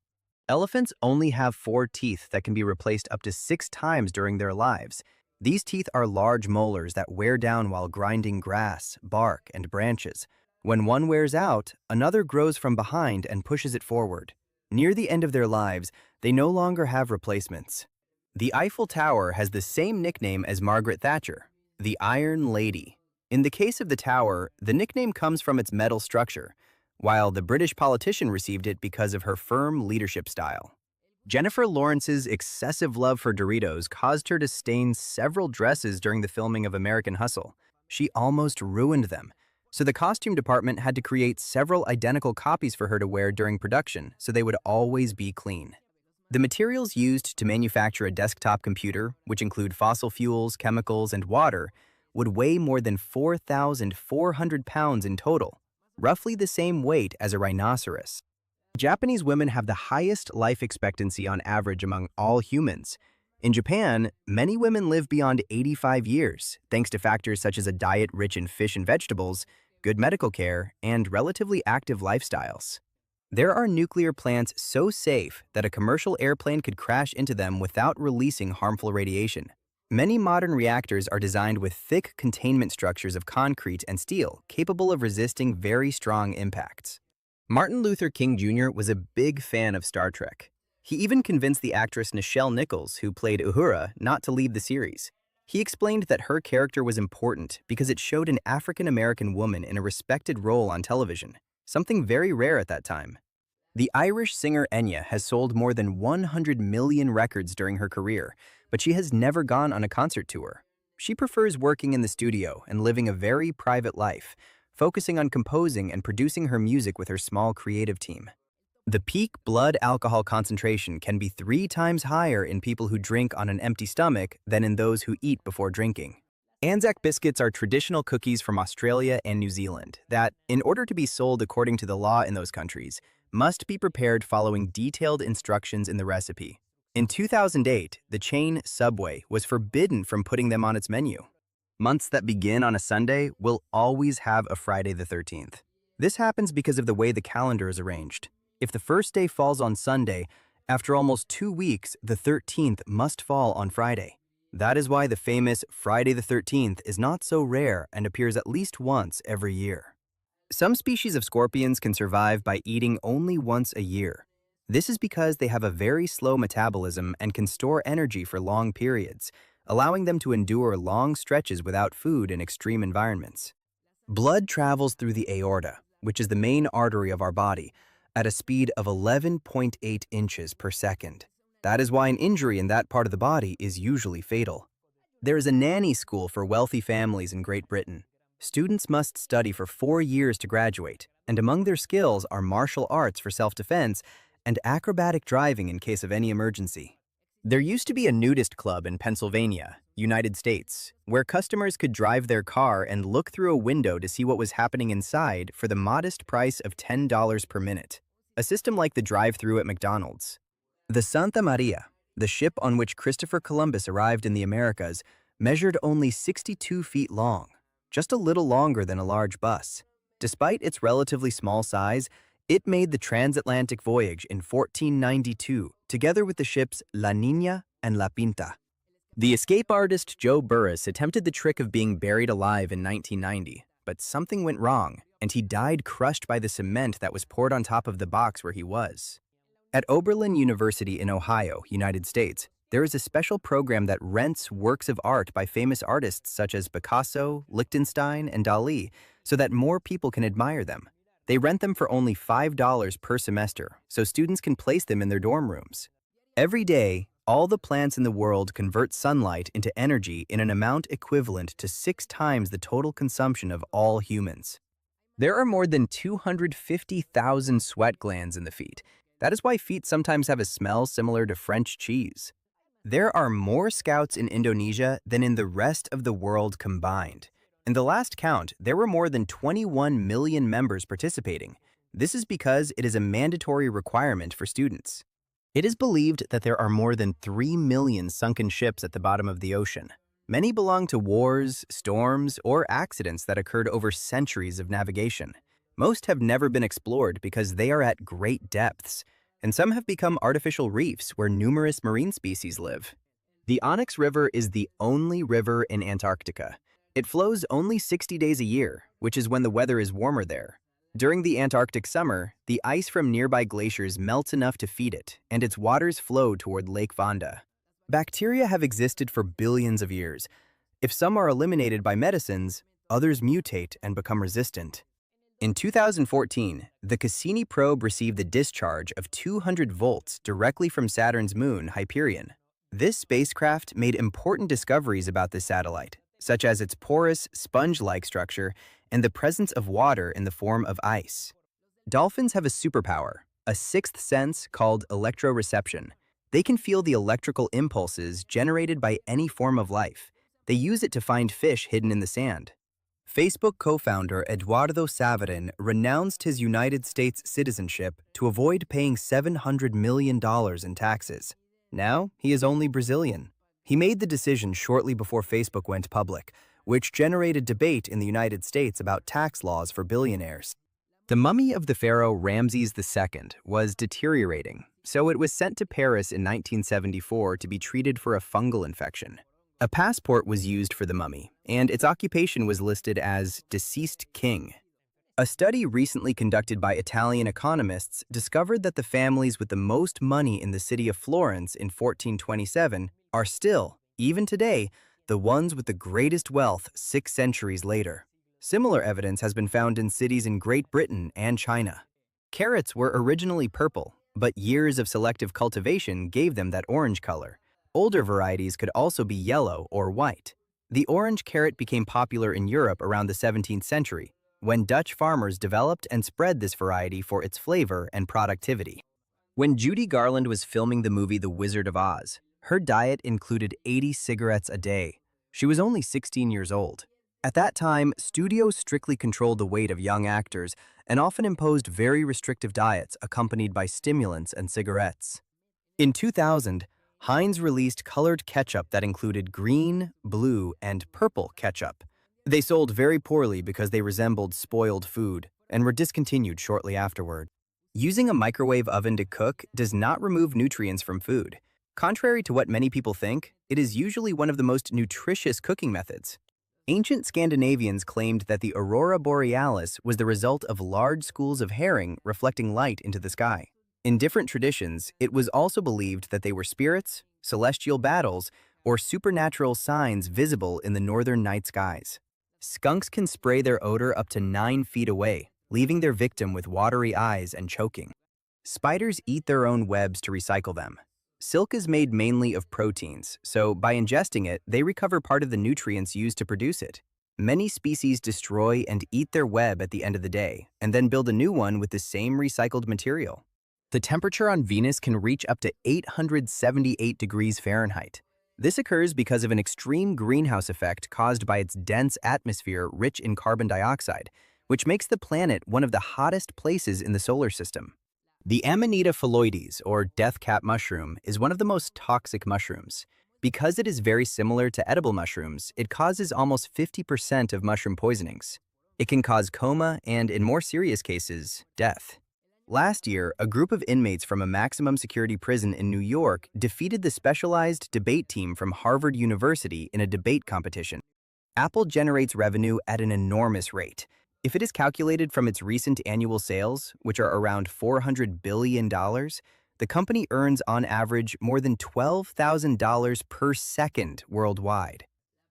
Elephants only have 4 teeth that can be replaced up to 6 times during their lives. These teeth are large molars that wear down while grinding grass, bark, and branches. When one wears out, another grows from behind and pushes it forward. Near the end of their lives, they no longer have replacements. The Eiffel Tower has the same nickname as Margaret Thatcher, the Iron Lady. In the case of the tower, the nickname comes from its metal structure, while the British politician received it because of her firm leadership style. Jennifer Lawrence's excessive love for Doritos caused her to stain several dresses during the filming of American Hustle. She almost ruined them, so the costume department had to create several identical copies for her to wear during production so they would always be clean. The materials used to manufacture a desktop computer, which include fossil fuels, chemicals, and water, would weigh more than 4,400 pounds in total, roughly the same weight as a rhinoceros. Japanese women have the highest life expectancy on average among all humans. In Japan, many women live beyond 85 years, thanks to factors such as a diet rich in fish and vegetables, good medical care, and relatively active lifestyles. There are nuclear plants so safe that a commercial airplane could crash into them without releasing harmful radiation. Many modern reactors are designed with thick containment structures of concrete and steel capable of resisting very strong impacts. Martin Luther King Jr. was a big fan of Star Trek. He even convinced the actress Nichelle Nichols, who played Uhura, not to leave the series. He explained that her character was important because it showed an African-American woman in a respected role on television, something very rare at that time. The Irish singer Enya has sold more than 100 million records during her career, but she has never gone on a concert tour. She prefers working in the studio and living a very private life. focusing on composing and producing her music with her small creative team. The peak blood alcohol concentration can be 3 times higher in people who drink on an empty stomach than in those who eat before drinking. Anzac biscuits are traditional cookies from Australia and New Zealand that, in order to be sold according to the law in those countries, must be prepared following detailed instructions in the recipe. In 2008, the chain Subway was forbidden from putting them on its menu. Months that begin on a Sunday will always have a Friday the 13th. This happens because of the way the calendar is arranged. If the first day falls on Sunday, after almost 2 weeks, the 13th must fall on Friday. That is why the famous Friday the 13th is not so rare and appears at least once every year. Some species of scorpions can survive by eating only once a year. This is because they have a very slow metabolism and can store energy for long periods, allowing them to endure long stretches without food in extreme environments. Blood travels through the aorta, which is the main artery of our body, at a speed of 11.8 inches per second. That is why an injury in that part of the body is usually fatal. There is a nanny school for wealthy families in Great Britain. Students must study for 4 years to graduate, and among their skills are martial arts for self-defense and acrobatic driving in case of any emergency. There used to be a nudist club in Pennsylvania, United States, where customers could drive their car and look through a window to see what was happening inside for the modest price of $10 per minute, a system like the drive-thru at McDonald's. The Santa Maria, the ship on which Christopher Columbus arrived in the Americas, measured only 62 feet long, just a little longer than a large bus. Despite its relatively small size, it made the transatlantic voyage in 1492, together with the ships La Niña and La Pinta. The escape artist Joe Burris attempted the trick of being buried alive in 1990, but something went wrong, and he died crushed by the cement that was poured on top of the box where he was. At Oberlin University in Ohio, United States, there is a special program that rents works of art by famous artists such as Picasso, Lichtenstein, and Dali, so that more people can admire them. They rent them for only $5 per semester, so students can place them in their dorm rooms. Every day, all the plants in the world convert sunlight into energy in an amount equivalent to 6 times the total consumption of all humans. There are more than 250,000 sweat glands in the feet. That is why feet sometimes have a smell similar to French cheese. There are more scouts in Indonesia than in the rest of the world combined. In the last count, there were more than 21 million members participating. This is because it is a mandatory requirement for students. It is believed that there are more than 3 million sunken ships at the bottom of the ocean. Many belong to wars, storms, or accidents that occurred over centuries of navigation. Most have never been explored because they are at great depths, and some have become artificial reefs where numerous marine species live. The Onyx River is the only river in Antarctica. It flows only 60 days a year, which is when the weather is warmer there. During the Antarctic summer, the ice from nearby glaciers melts enough to feed it, and its waters flow toward Lake Vanda. Bacteria have existed for billions of years. If some are eliminated by medicines, others mutate and become resistant. In 2014, the Cassini probe received the discharge of 200 volts directly from Saturn's moon, Hyperion. This spacecraft made important discoveries about this satellite, such as its porous, sponge-like structure and the presence of water in the form of ice. Dolphins have a superpower, a sixth sense called electroreception. They can feel the electrical impulses generated by any form of life. They use it to find fish hidden in the sand. Facebook co-founder Eduardo Saverin renounced his United States citizenship to avoid paying $700 million in taxes. Now, he is only Brazilian. He made the decision shortly before Facebook went public, which generated debate in the United States about tax laws for billionaires. The mummy of the pharaoh Ramses II was deteriorating, so it was sent to Paris in 1974 to be treated for a fungal infection. A passport was used for the mummy, and its occupation was listed as deceased king. A study recently conducted by Italian economists discovered that the families with the most money in the city of Florence in 1427 are still, even today, the ones with the greatest wealth 6 centuries later. Similar evidence has been found in cities in Great Britain and China. Carrots were originally purple, but years of selective cultivation gave them that orange color. Older varieties could also be yellow or white. The orange carrot became popular in Europe around the 17th century, when Dutch farmers developed and spread this variety for its flavor and productivity. When Judy Garland was filming the movie The Wizard of Oz, her diet included 80 cigarettes a day. She was only 16 years old. At that time, studios strictly controlled the weight of young actors and often imposed very restrictive diets accompanied by stimulants and cigarettes. In 2000, Heinz released colored ketchup that included green, blue, and purple ketchup. They sold very poorly because they resembled spoiled food and were discontinued shortly afterward. Using a microwave oven to cook does not remove nutrients from food. Contrary to what many people think, it is usually one of the most nutritious cooking methods. Ancient Scandinavians claimed that the aurora borealis was the result of large schools of herring reflecting light into the sky. In different traditions, it was also believed that they were spirits, celestial battles, or supernatural signs visible in the northern night skies. Skunks can spray their odor up to 9 feet away, leaving their victim with watery eyes and choking. Spiders eat their own webs to recycle them. Silk is made mainly of proteins, so by ingesting it, they recover part of the nutrients used to produce it. Many species destroy and eat their web at the end of the day, and then build a new one with the same recycled material. The temperature on Venus can reach up to 878 degrees Fahrenheit. This occurs because of an extreme greenhouse effect caused by its dense atmosphere rich in carbon dioxide, which makes the planet one of the hottest places in the solar system. The Amanita phalloides, or death cap mushroom, is one of the most toxic mushrooms. Because it is very similar to edible mushrooms, it causes almost 50% of mushroom poisonings. It can cause coma and, in more serious cases, death. Last year, a group of inmates from a maximum security prison in New York defeated the specialized debate team from Harvard University in a debate competition. Apple generates revenue at an enormous rate. If it is calculated from its recent annual sales, which are around $400 billion, the company earns on average more than $12,000 per second worldwide.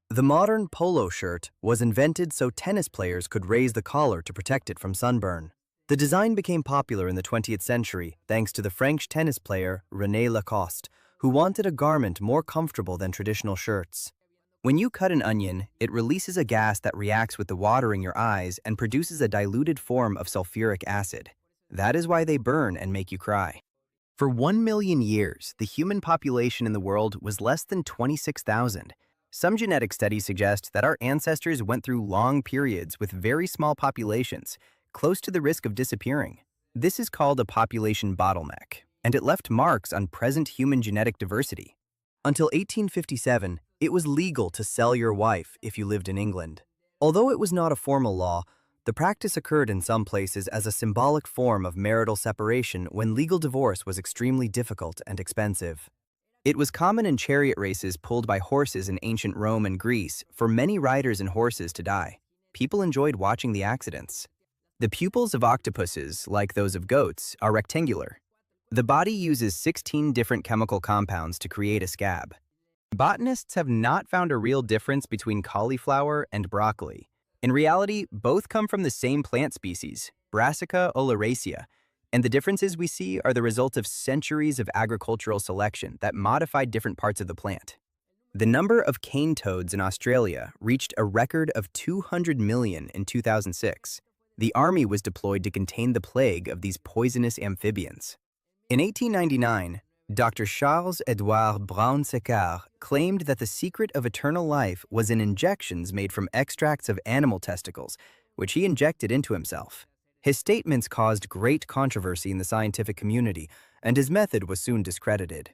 The modern polo shirt was invented so tennis players could raise the collar to protect it from sunburn. The design became popular in the 20th century thanks to the French tennis player René Lacoste, who wanted a garment more comfortable than traditional shirts. When you cut an onion, it releases a gas that reacts with the water in your eyes and produces a diluted form of sulfuric acid. That is why they burn and make you cry. For 1 million years, the human population in the world was less than 26,000. Some genetic studies suggest that our ancestors went through long periods with very small populations, close to the risk of disappearing. This is called a population bottleneck, and it left marks on present human genetic diversity. Until 1857, it was legal to sell your wife if you lived in England. Although it was not a formal law, the practice occurred in some places as a symbolic form of marital separation when legal divorce was extremely difficult and expensive. It was common in chariot races pulled by horses in ancient Rome and Greece for many riders and horses to die. People enjoyed watching the accidents. The pupils of octopuses, like those of goats, are rectangular. The body uses 16 different chemical compounds to create a scab. Botanists have not found a real difference between cauliflower and broccoli. In reality, both come from the same plant species, Brassica oleracea, and the differences we see are the result of centuries of agricultural selection that modified different parts of the plant. The number of cane toads in Australia reached a record of 200 million in 2006. The army was deployed to contain the plague of these poisonous amphibians. In 1899, Dr. Charles-Édouard Brown-Séquard claimed that the secret of eternal life was in injections made from extracts of animal testicles, which he injected into himself. His statements caused great controversy in the scientific community, and his method was soon discredited.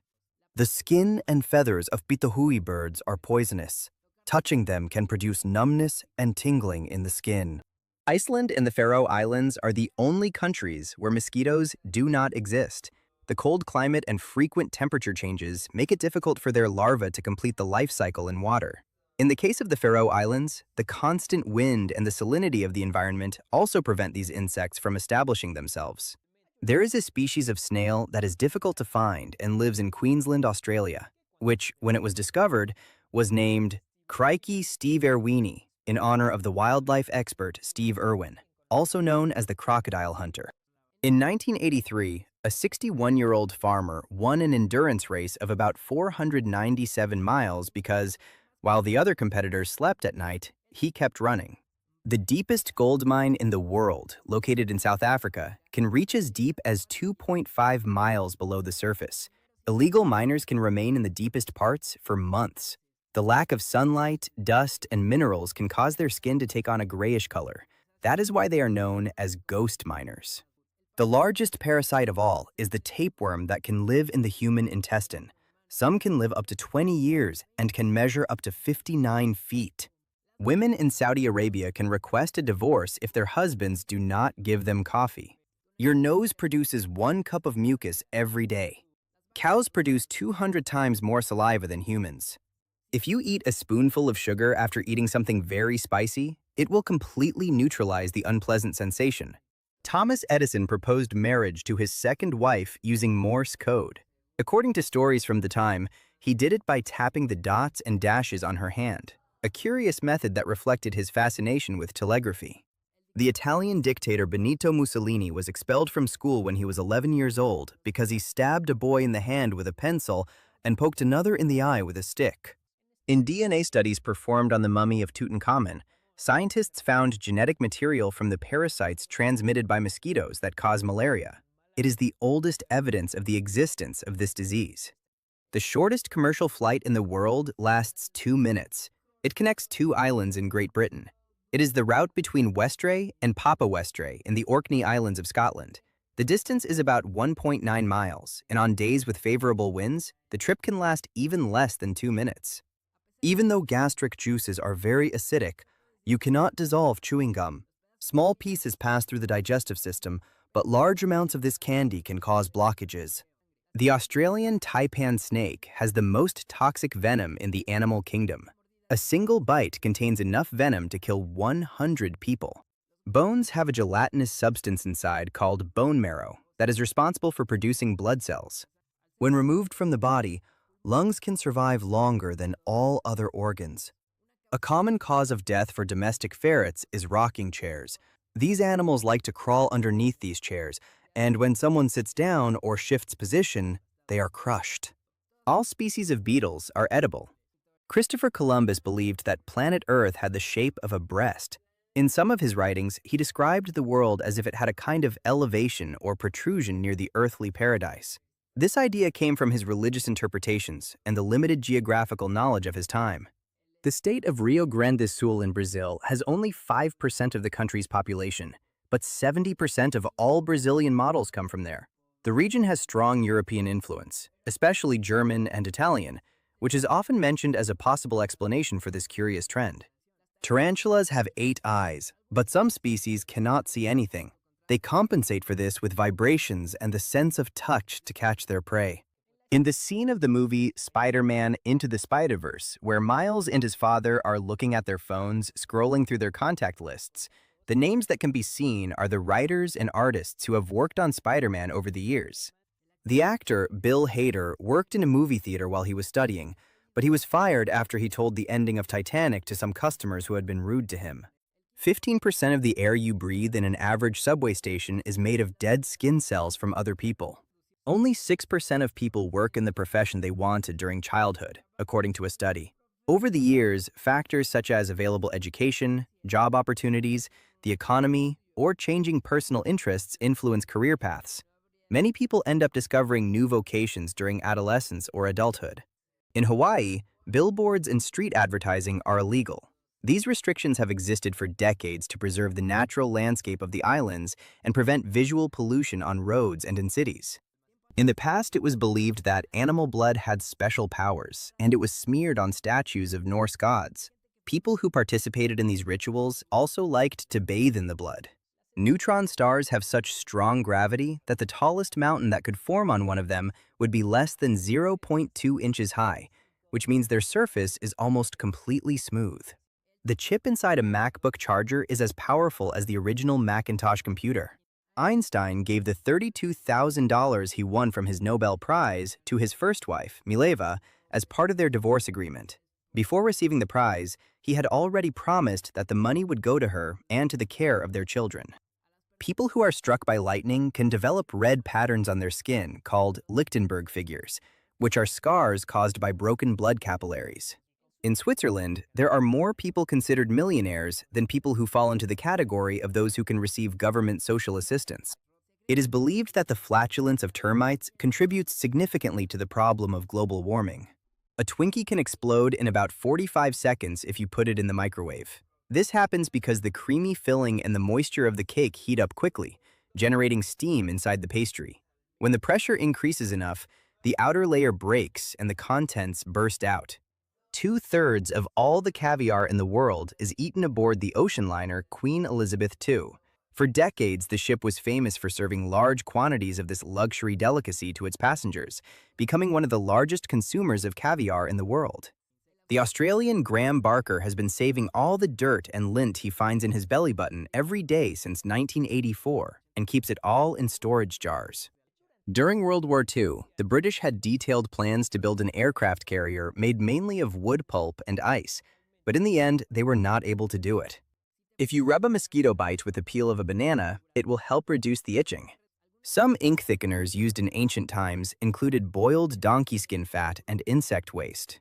The skin and feathers of pituhui birds are poisonous. Touching them can produce numbness and tingling in the skin. Iceland and the Faroe Islands are the only countries where mosquitoes do not exist. The cold climate and frequent temperature changes make it difficult for their larvae to complete the life cycle in water. In the case of the Faroe Islands, the constant wind and the salinity of the environment also prevent these insects from establishing themselves. There is a species of snail that is difficult to find and lives in Queensland, Australia, which, when it was discovered, was named Crikey Steve Irwini in honor of the wildlife expert Steve Irwin, also known as the crocodile hunter. In 1983, a 61-year-old farmer won an endurance race of about 497 miles because, while the other competitors slept at night, he kept running. The deepest gold mine in the world, located in South Africa, can reach as deep as 2.5 miles below the surface. Illegal miners can remain in the deepest parts for months. The lack of sunlight, dust, and minerals can cause their skin to take on a grayish color. That is why they are known as ghost miners. The largest parasite of all is the tapeworm that can live in the human intestine. Some can live up to 20 years and can measure up to 59 feet. Women in Saudi Arabia can request a divorce if their husbands do not give them coffee. Your nose produces 1 cup of mucus every day. Cows produce 200 times more saliva than humans. If you eat a spoonful of sugar after eating something very spicy, it will completely neutralize the unpleasant sensation. Thomas Edison proposed marriage to his second wife using Morse code. According to stories from the time, he did it by tapping the dots and dashes on her hand, a curious method that reflected his fascination with telegraphy. The Italian dictator Benito Mussolini was expelled from school when he was 11 years old because he stabbed a boy in the hand with a pencil and poked another in the eye with a stick. In DNA studies performed on the mummy of Tutankhamun, scientists found genetic material from the parasites transmitted by mosquitoes that cause malaria. It is the oldest evidence of the existence of this disease. The shortest commercial flight in the world lasts 2 minutes. It connects 2 islands in Great Britain. It is the route between Westray and Papa Westray in the Orkney Islands of Scotland. The distance is about 1.9 miles, and on days with favorable winds, the trip can last even less than 2 minutes. Even though gastric juices are very acidic, you cannot dissolve chewing gum. Small pieces pass through the digestive system, but large amounts of this candy can cause blockages. The Australian taipan snake has the most toxic venom in the animal kingdom. A single bite contains enough venom to kill 100 people. Bones have a gelatinous substance inside called bone marrow that is responsible for producing blood cells. When removed from the body, lungs can survive longer than all other organs. A common cause of death for domestic ferrets is rocking chairs. These animals like to crawl underneath these chairs, and when someone sits down or shifts position, they are crushed. All species of beetles are edible. Christopher Columbus believed that planet Earth had the shape of a breast. In some of his writings, he described the world as if it had a kind of elevation or protrusion near the earthly paradise. This idea came from his religious interpretations and the limited geographical knowledge of his time. The state of Rio Grande do Sul in Brazil has only 5% of the country's population, but 70% of all Brazilian models come from there. The region has strong European influence, especially German and Italian, which is often mentioned as a possible explanation for this curious trend. Tarantulas have 8 eyes, but some species cannot see anything. They compensate for this with vibrations and the sense of touch to catch their prey. In the scene of the movie Spider-Man Into the Spider-Verse, where Miles and his father are looking at their phones, scrolling through their contact lists, the names that can be seen are the writers and artists who have worked on Spider-Man over the years. The actor, Bill Hader, worked in a movie theater while he was studying, but he was fired after he told the ending of Titanic to some customers who had been rude to him. 15% of the air you breathe in an average subway station is made of dead skin cells from other people. Only 6% of people work in the profession they wanted during childhood, according to a study. Over the years, factors such as available education, job opportunities, the economy, or changing personal interests influence career paths. Many people end up discovering new vocations during adolescence or adulthood. In Hawaii, billboards and street advertising are illegal. These restrictions have existed for decades to preserve the natural landscape of the islands and prevent visual pollution on roads and in cities. In the past, it was believed that animal blood had special powers, and it was smeared on statues of Norse gods. People who participated in these rituals also liked to bathe in the blood. Neutron stars have such strong gravity that the tallest mountain that could form on one of them would be less than 0.2 inches high, which means their surface is almost completely smooth. The chip inside a MacBook charger is as powerful as the original Macintosh computer. Einstein gave the $32,000 he won from his Nobel Prize to his first wife, Mileva, as part of their divorce agreement. Before receiving the prize, he had already promised that the money would go to her and to the care of their children. People who are struck by lightning can develop red patterns on their skin called Lichtenberg figures, which are scars caused by broken blood capillaries. In Switzerland, there are more people considered millionaires than people who fall into the category of those who can receive government social assistance. It is believed that the flatulence of termites contributes significantly to the problem of global warming. A Twinkie can explode in about 45 seconds if you put it in the microwave. This happens because the creamy filling and the moisture of the cake heat up quickly, generating steam inside the pastry. When the pressure increases enough, the outer layer breaks and the contents burst out. Two-thirds of all the caviar in the world is eaten aboard the ocean liner Queen Elizabeth II. For decades, the ship was famous for serving large quantities of this luxury delicacy to its passengers, becoming one of the largest consumers of caviar in the world. The Australian Graham Barker has been saving all the dirt and lint he finds in his belly button every day since 1984 and keeps it all in storage jars. During World War II, the British had detailed plans to build an aircraft carrier made mainly of wood pulp and ice, but in the end, they were not able to do it. If you rub a mosquito bite with the peel of a banana, it will help reduce the itching. Some ink thickeners used in ancient times included boiled donkey skin fat and insect waste.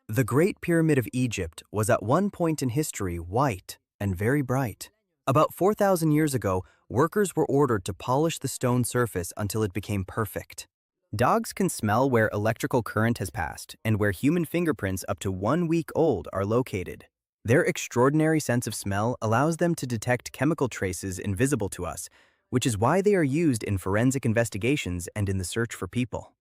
The Great Pyramid of Egypt was at one point in history white and very bright. About 4,000 years ago, workers were ordered to polish the stone surface until it became perfect. Dogs can smell where electrical current has passed and where human fingerprints up to 1 week old are located. Their extraordinary sense of smell allows them to detect chemical traces invisible to us, which is why they are used in forensic investigations and in the search for people.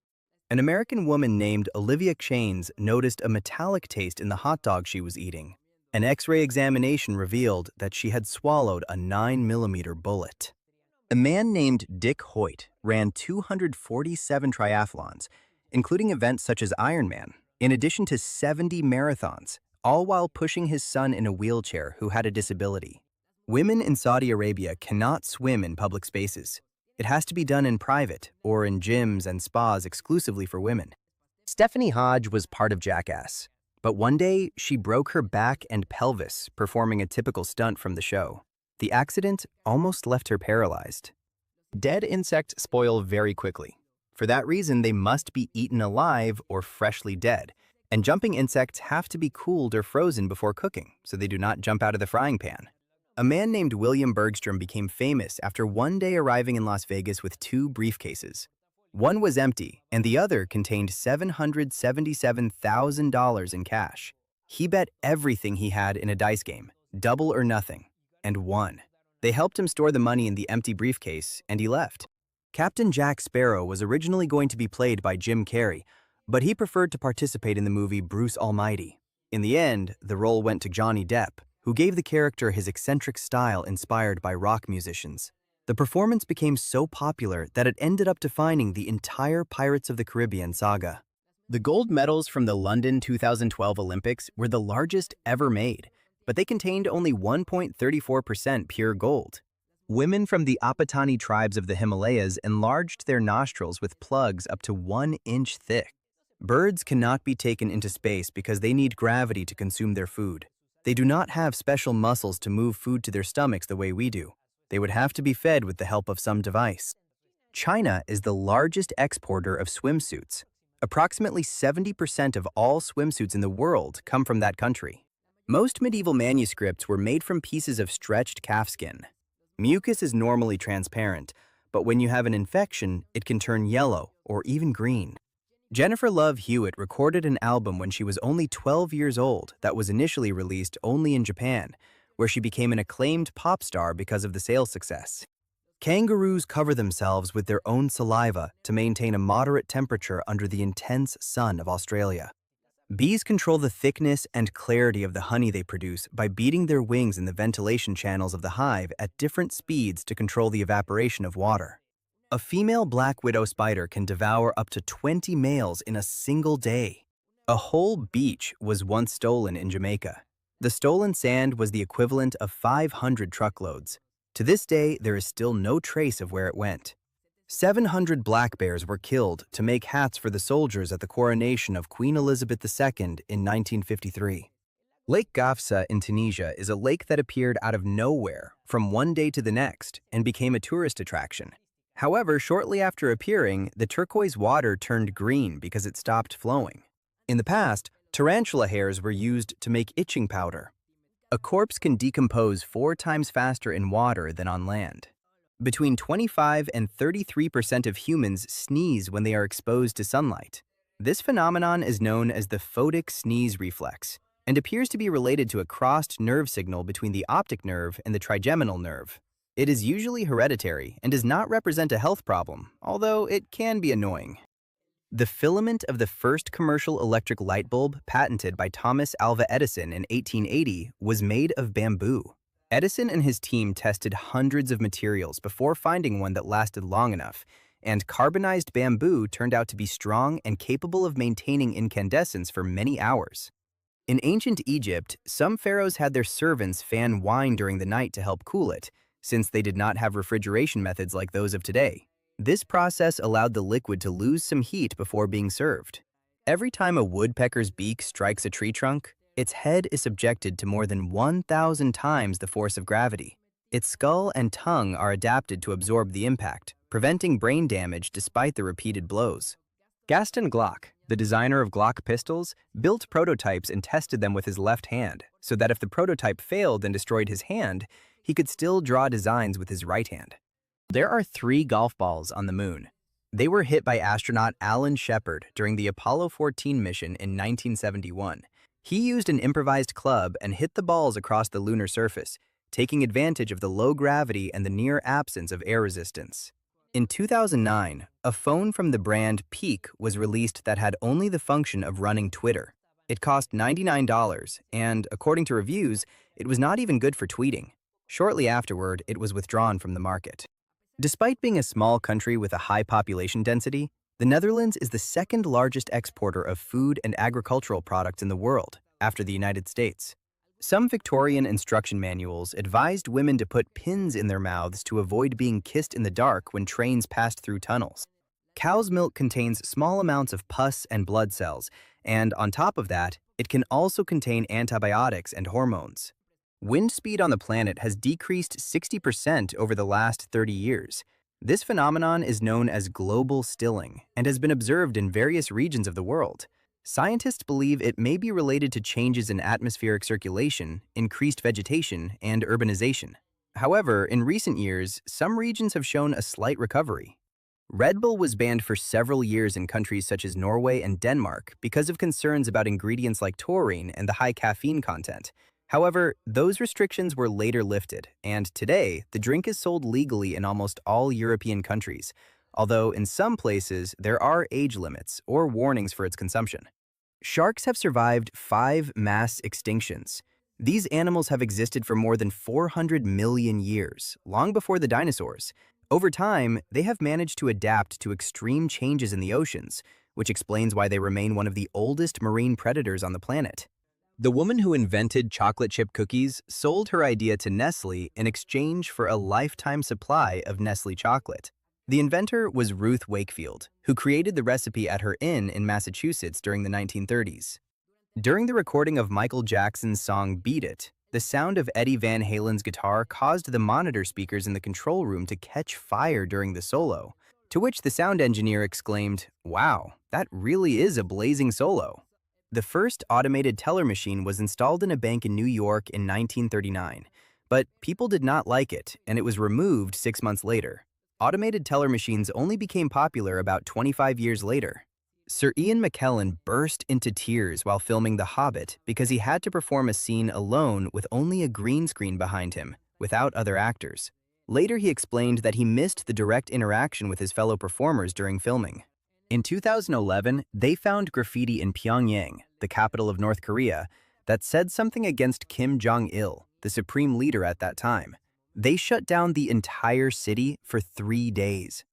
An American woman named Olivia Chains noticed a metallic taste in the hot dog she was eating. An X-ray examination revealed that she had swallowed a 9mm bullet. A man named Dick Hoyt ran 247 triathlons, including events such as Ironman, in addition to 70 marathons, all while pushing his son in a wheelchair who had a disability. Women in Saudi Arabia cannot swim in public spaces. It has to be done in private or in gyms and spas exclusively for women. Stephanie Hodge was part of Jackass, but one day she broke her back and pelvis performing a typical stunt from the show. The accident almost left her paralyzed. Dead insects spoil very quickly. For that reason, they must be eaten alive or freshly dead, and jumping insects have to be cooled or frozen before cooking so they do not jump out of the frying pan. A man named William Bergstrom became famous after one day arriving in Las Vegas with 2 briefcases. One was empty, and the other contained $777,000 in cash. He bet everything he had in a dice game, double or nothing, and won. They helped him store the money in the empty briefcase, and he left. Captain Jack Sparrow was originally going to be played by Jim Carrey, but he preferred to participate in the movie Bruce Almighty. In the end, the role went to Johnny Depp, who gave the character his eccentric style inspired by rock musicians. The performance became so popular that it ended up defining the entire Pirates of the Caribbean saga. The gold medals from the London 2012 Olympics were the largest ever made, but they contained only 1.34% pure gold. Women from the Apatani tribes of the Himalayas enlarged their nostrils with plugs up to 1 inch thick. Birds cannot be taken into space because they need gravity to consume their food. They do not have special muscles to move food to their stomachs the way we do. They would have to be fed with the help of some device. China is the largest exporter of swimsuits. Approximately 70% of all swimsuits in the world come from that country. Most medieval manuscripts were made from pieces of stretched calfskin. Mucus is normally transparent, but when you have an infection, it can turn yellow or even green. Jennifer Love Hewitt recorded an album when she was only 12 years old that was initially released only in Japan, where she became an acclaimed pop star because of the sales success. Kangaroos cover themselves with their own saliva to maintain a moderate temperature under the intense sun of Australia. Bees control the thickness and clarity of the honey they produce by beating their wings in the ventilation channels of the hive at different speeds to control the evaporation of water. A female black widow spider can devour up to 20 males in a single day. A whole beach was once stolen in Jamaica. The stolen sand was the equivalent of 500 truckloads. To this day, there is still no trace of where it went. 700 black bears were killed to make hats for the soldiers at the coronation of Queen Elizabeth II in 1953. Lake Gafsa in Tunisia is a lake that appeared out of nowhere from one day to the next and became a tourist attraction. However, shortly after appearing, the turquoise water turned green because it stopped flowing. In the past, Tarantula hairs were used to make itching powder. A corpse can decompose 4 times faster in water than on land. Between 25 and 33% of humans sneeze when they are exposed to sunlight. This phenomenon is known as the photic sneeze reflex and appears to be related to a crossed nerve signal between the optic nerve and the trigeminal nerve. It is usually hereditary and does not represent a health problem, although it can be annoying. The filament of the first commercial electric light bulb, patented by Thomas Alva Edison in 1880, was made of bamboo. Edison and his team tested hundreds of materials before finding one that lasted long enough, and carbonized bamboo turned out to be strong and capable of maintaining incandescence for many hours. In ancient Egypt, some pharaohs had their servants fan wine during the night to help cool it, since they did not have refrigeration methods like those of today. This process allowed the liquid to lose some heat before being served. Every time a woodpecker's beak strikes a tree trunk, its head is subjected to more than 1,000 times the force of gravity. Its skull and tongue are adapted to absorb the impact, preventing brain damage despite the repeated blows. Gaston Glock, the designer of Glock pistols, built prototypes and tested them with his left hand, so that if the prototype failed and destroyed his hand, he could still draw designs with his right hand. There are 3 golf balls on the moon. They were hit by astronaut Alan Shepard during the Apollo 14 mission in 1971. He used an improvised club and hit the balls across the lunar surface, taking advantage of the low gravity and the near absence of air resistance. In 2009, a phone from the brand Peak was released that had only the function of running Twitter. It cost $99, and according to reviews, it was not even good for tweeting. Shortly afterward, it was withdrawn from the market. Despite being a small country with a high population density, the Netherlands is the second largest exporter of food and agricultural products in the world, after the United States. Some Victorian instruction manuals advised women to put pins in their mouths to avoid being kissed in the dark when trains passed through tunnels. Cow's milk contains small amounts of pus and blood cells, and on top of that, it can also contain antibiotics and hormones. Wind speed on the planet has decreased 60% over the last 30 years. This phenomenon is known as global stilling and has been observed in various regions of the world. Scientists believe it may be related to changes in atmospheric circulation, increased vegetation, and urbanization. However, in recent years, some regions have shown a slight recovery. Red Bull was banned for several years in countries such as Norway and Denmark because of concerns about ingredients like taurine and the high caffeine content. However, those restrictions were later lifted, and today, the drink is sold legally in almost all European countries, although in some places there are age limits or warnings for its consumption. Sharks have survived 5 mass extinctions. These animals have existed for more than 400 million years, long before the dinosaurs. Over time, they have managed to adapt to extreme changes in the oceans, which explains why they remain one of the oldest marine predators on the planet. The woman who invented chocolate chip cookies sold her idea to Nestle in exchange for a lifetime supply of Nestle chocolate. The inventor was Ruth Wakefield, who created the recipe at her inn in Massachusetts during the 1930s. During the recording of Michael Jackson's song Beat It, the sound of Eddie Van Halen's guitar caused the monitor speakers in the control room to catch fire during the solo, to which the sound engineer exclaimed, "Wow, that really is a blazing solo." The first automated teller machine was installed in a bank in New York in 1939, but people did not like it, and it was removed 6 months later. Automated teller machines only became popular about 25 years later. Sir Ian McKellen burst into tears while filming The Hobbit because he had to perform a scene alone with only a green screen behind him, without other actors. Later, he explained that he missed the direct interaction with his fellow performers during filming. In 2011, they found graffiti in Pyongyang, the capital of North Korea, that said something against Kim Jong-il, the supreme leader at that time. They shut down the entire city for 3 days.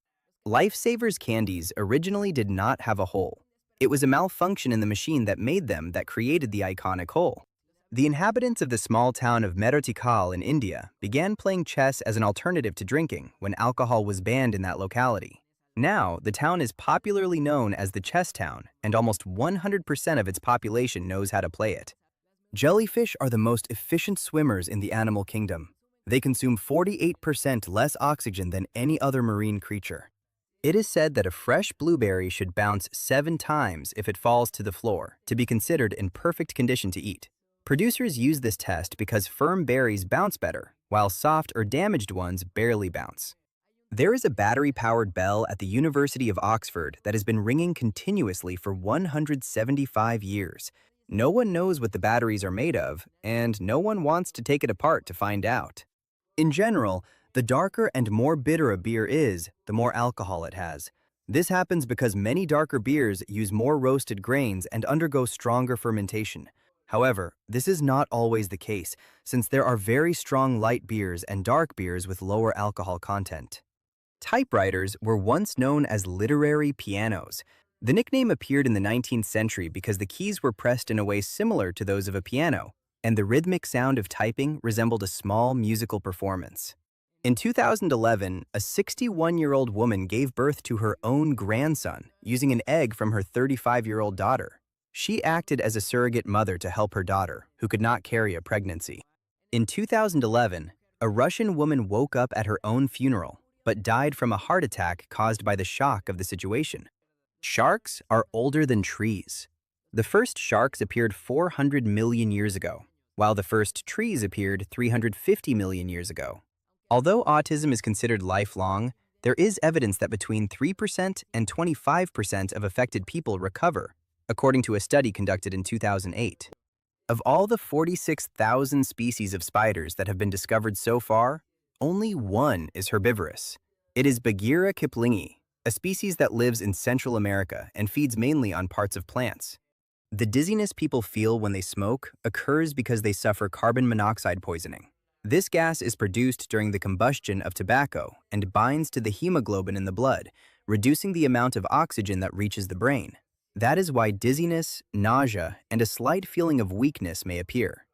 Lifesavers candies originally did not have a hole. It was a malfunction in the machine that made them that created the iconic hole. The inhabitants of the small town of Merotikal in India began playing chess as an alternative to drinking when alcohol was banned in that locality. Now, the town is popularly known as the Chess Town, and almost 100% of its population knows how to play it. Jellyfish are the most efficient swimmers in the animal kingdom. They consume 48% less oxygen than any other marine creature. It is said that a fresh blueberry should bounce 7 times if it falls to the floor to be considered in perfect condition to eat. Producers use this test because firm berries bounce better, while soft or damaged ones barely bounce. There is a battery-powered bell at the University of Oxford that has been ringing continuously for 175 years. No one knows what the batteries are made of, and no one wants to take it apart to find out. In general, the darker and more bitter a beer is, the more alcohol it has. This happens because many darker beers use more roasted grains and undergo stronger fermentation. However, this is not always the case, since there are very strong light beers and dark beers with lower alcohol content. Typewriters were once known as literary pianos. The nickname appeared in the 19th century because the keys were pressed in a way similar to those of a piano, and the rhythmic sound of typing resembled a small musical performance. In 2011, a 61-year-old woman gave birth to her own grandson using an egg from her 35-year-old daughter. She acted as a surrogate mother to help her daughter, who could not carry a pregnancy. In 2011, a Russian woman woke up at her own funeral, but died from a heart attack caused by the shock of the situation. Sharks are older than trees. The first sharks appeared 400 million years ago, while the first trees appeared 350 million years ago. Although autism is considered lifelong, there is evidence that between 3% and 25% of affected people recover, according to a study conducted in 2008. Of all the 46,000 species of spiders that have been discovered so far, only one is herbivorous. It is Bagheera kiplingi, a species that lives in Central America and feeds mainly on parts of plants. The dizziness people feel when they smoke occurs because they suffer carbon monoxide poisoning. This gas is produced during the combustion of tobacco and binds to the hemoglobin in the blood, reducing the amount of oxygen that reaches the brain. That is why dizziness, nausea, and a slight feeling of weakness may appear.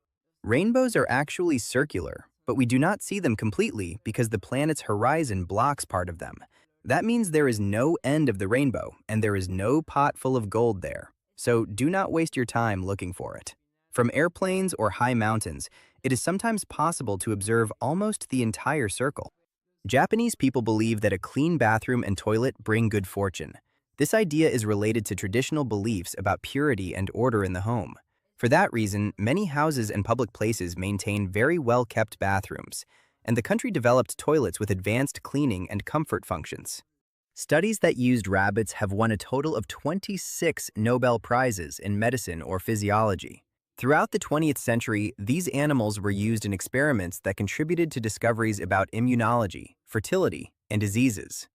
Rainbows are actually circular, but we do not see them completely because the planet's horizon blocks part of them. That means there is no end of the rainbow, and there is no pot full of gold there. So do not waste your time looking for it. From airplanes or high mountains, it is sometimes possible to observe almost the entire circle. Japanese people believe that a clean bathroom and toilet bring good fortune. This idea is related to traditional beliefs about purity and order in the home. For that reason, many houses and public places maintain very well-kept bathrooms, and the country developed toilets with advanced cleaning and comfort functions. Studies that used rabbits have won a total of 26 Nobel Prizes in medicine or physiology. Throughout the 20th century, these animals were used in experiments that contributed to discoveries about immunology, fertility, and diseases.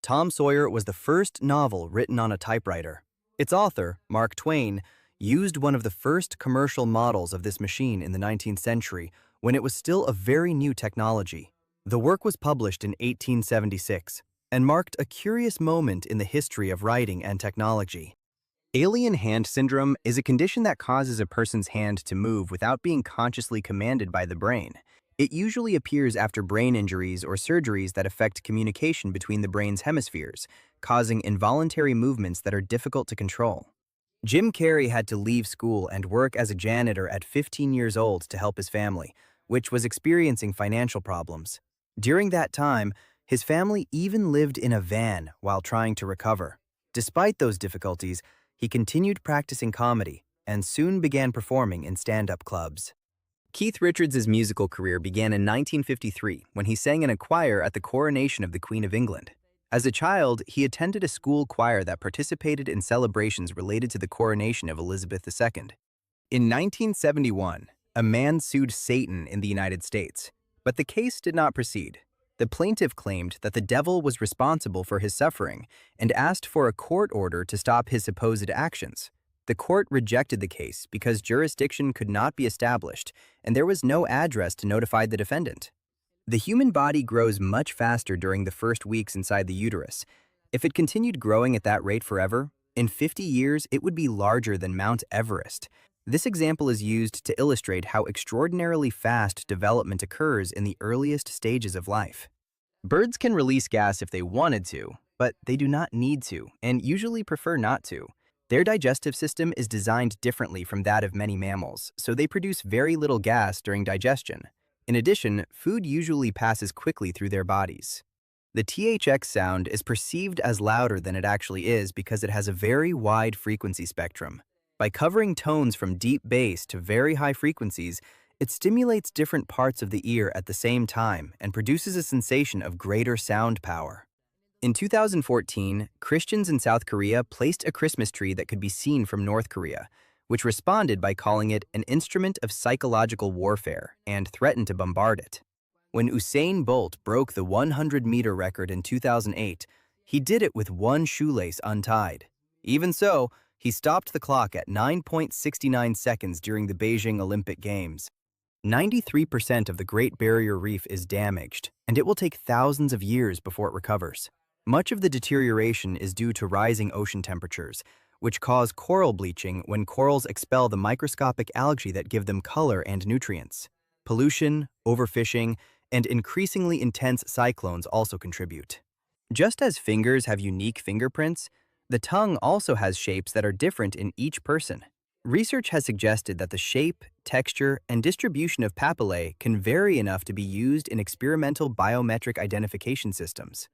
Tom Sawyer was the first novel written on a typewriter. Its author, Mark Twain, used one of the first commercial models of this machine in the 19th century when it was still a very new technology. The work was published in 1876 and marked a curious moment in the history of writing and technology. Alien hand syndrome is a condition that causes a person's hand to move without being consciously commanded by the brain. It usually appears after brain injuries or surgeries that affect communication between the brain's hemispheres, causing involuntary movements that are difficult to control. Jim Carrey had to leave school and work as a janitor at 15 years old to help his family, which was experiencing financial problems. During that time, his family even lived in a van while trying to recover. Despite those difficulties, he continued practicing comedy and soon began performing in stand-up clubs. Keith Richards' musical career began in 1953 when he sang in a choir at the coronation of the Queen of England. As a child, he attended a school choir that participated in celebrations related to the coronation of Elizabeth II. In 1971, a man sued Satan in the United States, but the case did not proceed. The plaintiff claimed that the devil was responsible for his suffering and asked for a court order to stop his supposed actions. The court rejected the case because jurisdiction could not be established and there was no address to notify the defendant. The human body grows much faster during the first weeks inside the uterus. If it continued growing at that rate forever, in 50 years it would be larger than Mount Everest. This example is used to illustrate how extraordinarily fast development occurs in the earliest stages of life. Birds can release gas if they wanted to, but they do not need to, and usually prefer not to. Their digestive system is designed differently from that of many mammals, so they produce very little gas during digestion. In addition, food usually passes quickly through their bodies. The THX sound is perceived as louder than it actually is because it has a very wide frequency spectrum. By covering tones from deep bass to very high frequencies, it stimulates different parts of the ear at the same time and produces a sensation of greater sound power. In 2014, Christians in South Korea placed a Christmas tree that could be seen from North Korea, which responded by calling it an instrument of psychological warfare and threatened to bombard it. When Usain Bolt broke the 100-meter record in 2008, he did it with one shoelace untied. Even so, he stopped the clock at 9.69 seconds during the Beijing Olympic Games. 93% of the Great Barrier Reef is damaged, and it will take thousands of years before it recovers. Much of the deterioration is due to rising ocean temperatures, which cause coral bleaching when corals expel the microscopic algae that give them color and nutrients. Pollution, overfishing, and increasingly intense cyclones also contribute. Just as fingers have unique fingerprints, the tongue also has shapes that are different in each person. Research has suggested that the shape, texture, and distribution of papillae can vary enough to be used in experimental biometric identification systems.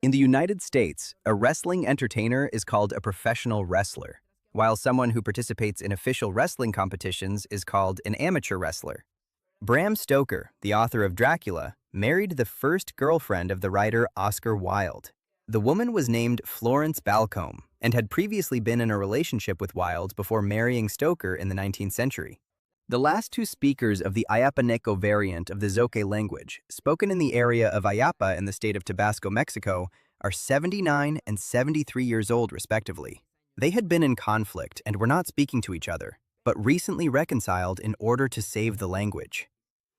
In the United States, a wrestling entertainer is called a professional wrestler, while someone who participates in official wrestling competitions is called an amateur wrestler. Bram Stoker, the author of Dracula, married the first girlfriend of the writer Oscar Wilde. The woman was named Florence Balcombe and had previously been in a relationship with Wilde before marrying Stoker in the 19th century. The last two speakers of the Ayapaneco variant of the Zoque language, spoken in the area of Ayapa in the state of Tabasco, Mexico, are 79 and 73 years old respectively. They had been in conflict and were not speaking to each other, but recently reconciled in order to save the language.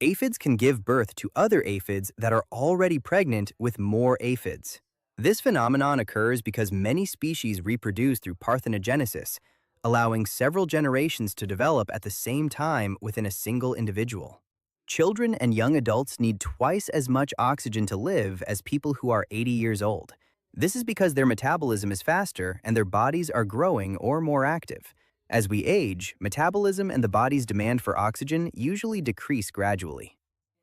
Aphids can give birth to other aphids that are already pregnant with more aphids. This phenomenon occurs because many species reproduce through parthenogenesis, allowing several generations to develop at the same time within a single individual. Children and young adults need twice as much oxygen to live as people who are 80 years old. This is because their metabolism is faster and their bodies are growing or more active. As we age, metabolism and the body's demand for oxygen usually decrease gradually.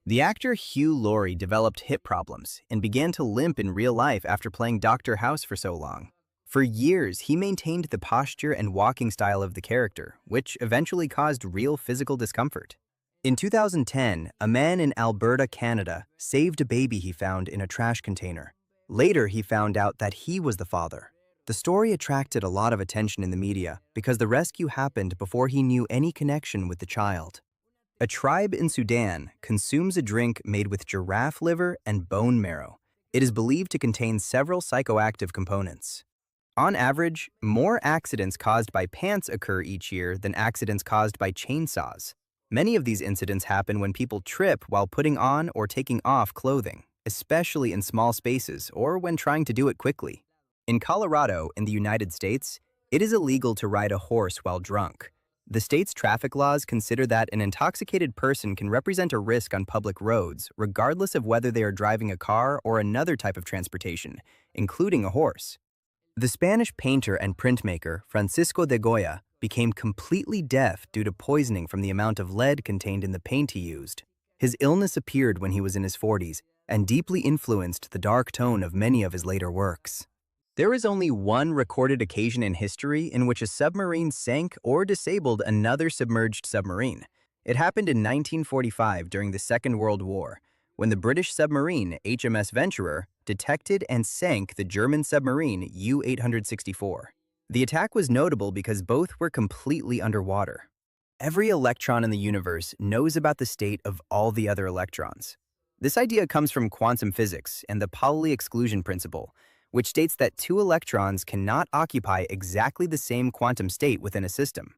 The actor Hugh Laurie developed hip problems and began to limp in real life after playing Dr. House for so long. For years, he maintained the posture and walking style of the character, which eventually caused real physical discomfort. In 2010, a man in Alberta, Canada, saved a baby he found in a trash container. Later, he found out that he was the father. The story attracted a lot of attention in the media because the rescue happened before he knew any connection with the child. A tribe in Sudan consumes a drink made with giraffe liver and bone marrow. It is believed to contain several psychoactive components. On average, more accidents caused by pants occur each year than accidents caused by chainsaws. Many of these incidents happen when people trip while putting on or taking off clothing, especially in small spaces or when trying to do it quickly. In Colorado, in the United States, it is illegal to ride a horse while drunk. The state's traffic laws consider that an intoxicated person can represent a risk on public roads, regardless of whether they are driving a car or another type of transportation, including a horse. The Spanish painter and printmaker Francisco de Goya became completely deaf due to poisoning from the amount of lead contained in the paint he used. His illness appeared when he was in his 40s and deeply influenced the dark tone of many of his later works. There is only one recorded occasion in history in which a submarine sank or disabled another submerged submarine. It happened in 1945 during the Second World War, when the British submarine HMS Venturer detected and sank the German submarine U-864. The attack was notable because both were completely underwater. Every electron in the universe knows about the state of all the other electrons. This idea comes from quantum physics and the Pauli exclusion principle, which states that two electrons cannot occupy exactly the same quantum state within a system.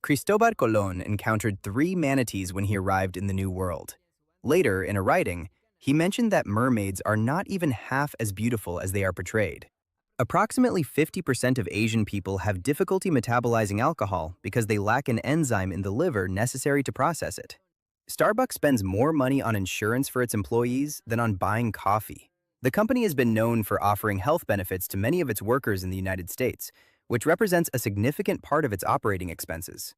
Cristobal Colón encountered 3 manatees when he arrived in the New World. Later, in a writing, he mentioned that mermaids are not even half as beautiful as they are portrayed. Approximately 50% of Asian people have difficulty metabolizing alcohol because they lack an enzyme in the liver necessary to process it. Starbucks spends more money on insurance for its employees than on buying coffee. The company has been known for offering health benefits to many of its workers in the United States, which represents a significant part of its operating expenses.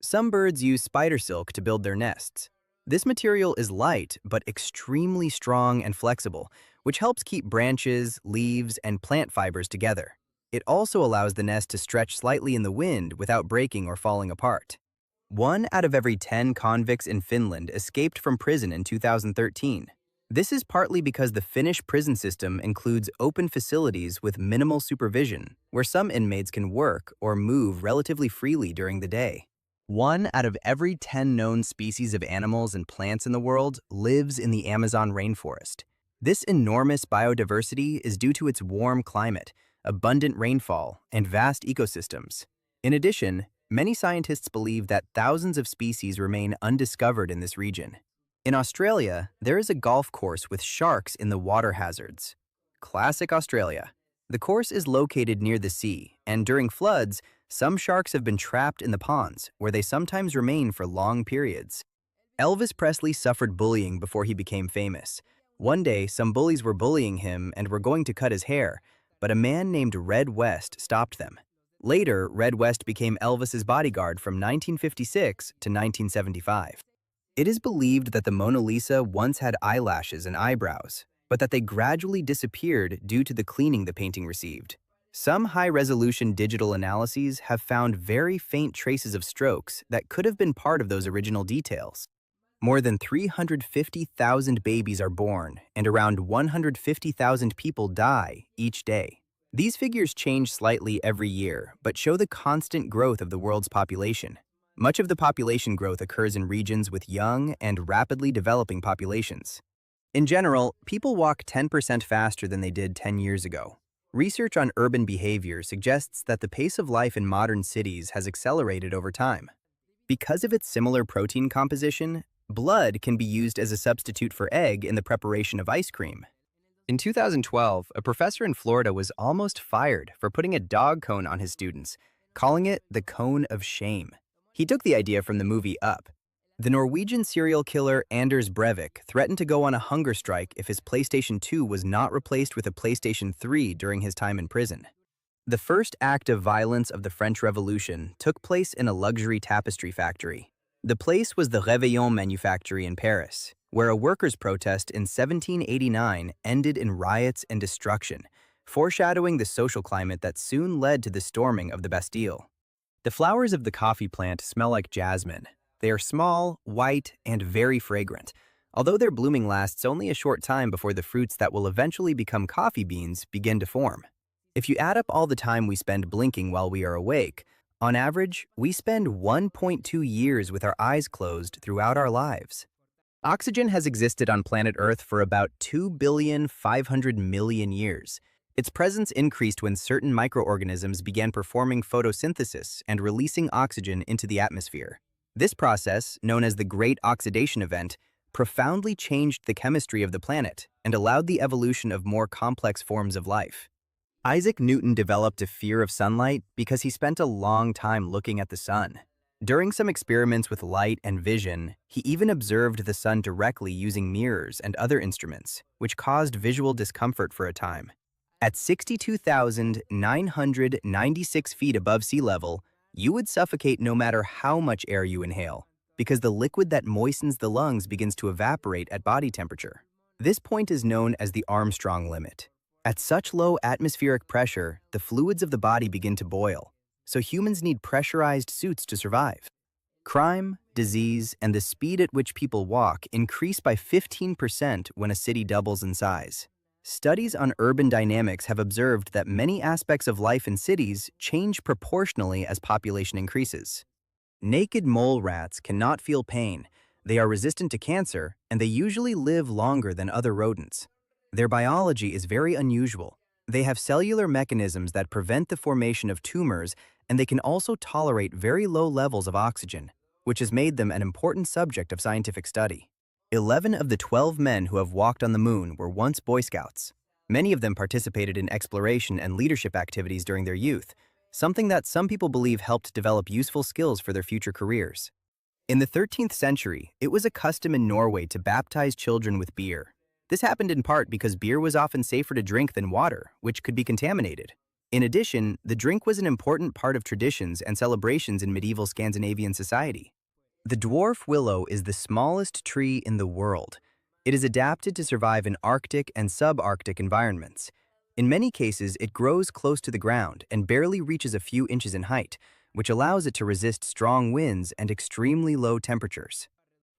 Some birds use spider silk to build their nests. This material is light but extremely strong and flexible, which helps keep branches, leaves, and plant fibers together. It also allows the nest to stretch slightly in the wind without breaking or falling apart. 1 out of every 10 convicts in Finland escaped from prison in 2013. This is partly because the Finnish prison system includes open facilities with minimal supervision, where some inmates can work or move relatively freely during the day. 1 out of every 10 known species of animals and plants in the world lives in the Amazon rainforest. This enormous biodiversity is due to its warm climate, abundant rainfall, and vast ecosystems. In addition, many scientists believe that thousands of species remain undiscovered in this region. In Australia, there is a golf course with sharks in the water hazards. Classic Australia. The course is located near the sea, and during floods, some sharks have been trapped in the ponds, where they sometimes remain for long periods. Elvis Presley suffered bullying before he became famous. One day, some bullies were bullying him and were going to cut his hair, but a man named Red West stopped them. Later, Red West became Elvis's bodyguard from 1956 to 1975. It is believed that the Mona Lisa once had eyelashes and eyebrows, but that they gradually disappeared due to the cleaning the painting received. Some high-resolution digital analyses have found very faint traces of strokes that could have been part of those original details. More than 350,000 babies are born, and around 150,000 people die each day. These figures change slightly every year, but show the constant growth of the world's population. Much of the population growth occurs in regions with young and rapidly developing populations. In general, people walk 10% faster than they did 10 years ago. Research on urban behavior suggests that the pace of life in modern cities has accelerated over time. Because of its similar protein composition, blood can be used as a substitute for egg in the preparation of ice cream. In 2012, a professor in Florida was almost fired for putting a dog cone on his students, calling it the cone of shame. He took the idea from the movie Up. The Norwegian serial killer Anders Breivik threatened to go on a hunger strike if his PlayStation 2 was not replaced with a PlayStation 3 during his time in prison. The first act of violence of the French Revolution took place in a luxury tapestry factory. The place was the Réveillon Manufactory in Paris, where a workers' protest in 1789 ended in riots and destruction, foreshadowing the social climate that soon led to the storming of the Bastille. The flowers of the coffee plant smell like jasmine. They are small, white, and very fragrant, although their blooming lasts only a short time before the fruits that will eventually become coffee beans begin to form. If you add up all the time we spend blinking while we are awake, on average, we spend 1.2 years with our eyes closed throughout our lives. Oxygen has existed on planet Earth for about 2,500,000,000 years. Its presence increased when certain microorganisms began performing photosynthesis and releasing oxygen into the atmosphere. This process, known as the Great Oxidation Event, profoundly changed the chemistry of the planet and allowed the evolution of more complex forms of life. Isaac Newton developed a fear of sunlight because he spent a long time looking at the sun. During some experiments with light and vision, he even observed the sun directly using mirrors and other instruments, which caused visual discomfort for a time. At 62,996 feet above sea level, you would suffocate no matter how much air you inhale, because the liquid that moistens the lungs begins to evaporate at body temperature. This point is known as the Armstrong limit. At such low atmospheric pressure, the fluids of the body begin to boil, so humans need pressurized suits to survive. Crime, disease, and the speed at which people walk increase by 15% when a city doubles in size. Studies on urban dynamics have observed that many aspects of life in cities change proportionally as population increases. Naked mole rats cannot feel pain, they are resistant to cancer, and they usually live longer than other rodents. Their biology is very unusual. They have cellular mechanisms that prevent the formation of tumors, and they can also tolerate very low levels of oxygen, which has made them an important subject of scientific study. 11 of the 12 men who have walked on the moon were once Boy Scouts. Many of them participated in exploration and leadership activities during their youth, something that some people believe helped develop useful skills for their future careers. In the 13th century, it was a custom in Norway to baptize children with beer. This happened in part because beer was often safer to drink than water, which could be contaminated. In addition, the drink was an important part of traditions and celebrations in medieval Scandinavian society. The dwarf willow is the smallest tree in the world. It is adapted to survive in Arctic and subarctic environments. In many cases, it grows close to the ground and barely reaches a few inches in height, which allows it to resist strong winds and extremely low temperatures.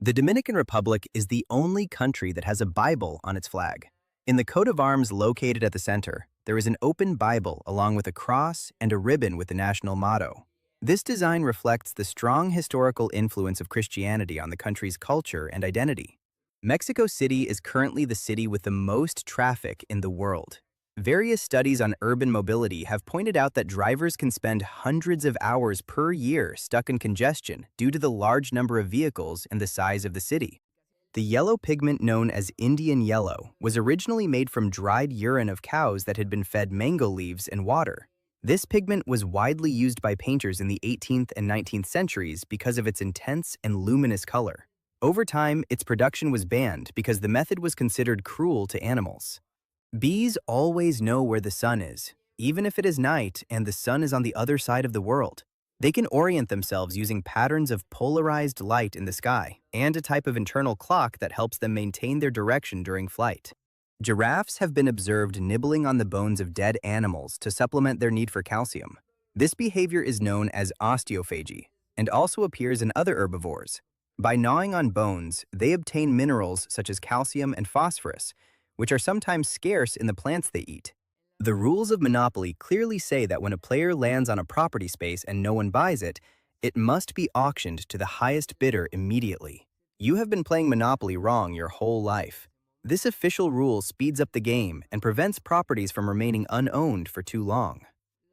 The Dominican Republic is the only country that has a Bible on its flag. In the coat of arms located at the center, there is an open Bible along with a cross and a ribbon with the national motto. This design reflects the strong historical influence of Christianity on the country's culture and identity. Mexico City is currently the city with the most traffic in the world. Various studies on urban mobility have pointed out that drivers can spend hundreds of hours per year stuck in congestion due to the large number of vehicles and the size of the city. The yellow pigment known as Indian yellow was originally made from dried urine of cows that had been fed mango leaves and water. This pigment was widely used by painters in the 18th and 19th centuries because of its intense and luminous color. Over time, its production was banned because the method was considered cruel to animals. Bees always know where the sun is, even if it is night and the sun is on the other side of the world. They can orient themselves using patterns of polarized light in the sky and a type of internal clock that helps them maintain their direction during flight. Giraffes have been observed nibbling on the bones of dead animals to supplement their need for calcium. This behavior is known as osteophagy and also appears in other herbivores. By gnawing on bones, they obtain minerals such as calcium and phosphorus, which are sometimes scarce in the plants they eat. The rules of Monopoly clearly say that when a player lands on a property space and no one buys it, it must be auctioned to the highest bidder immediately. You have been playing Monopoly wrong your whole life. This official rule speeds up the game and prevents properties from remaining unowned for too long.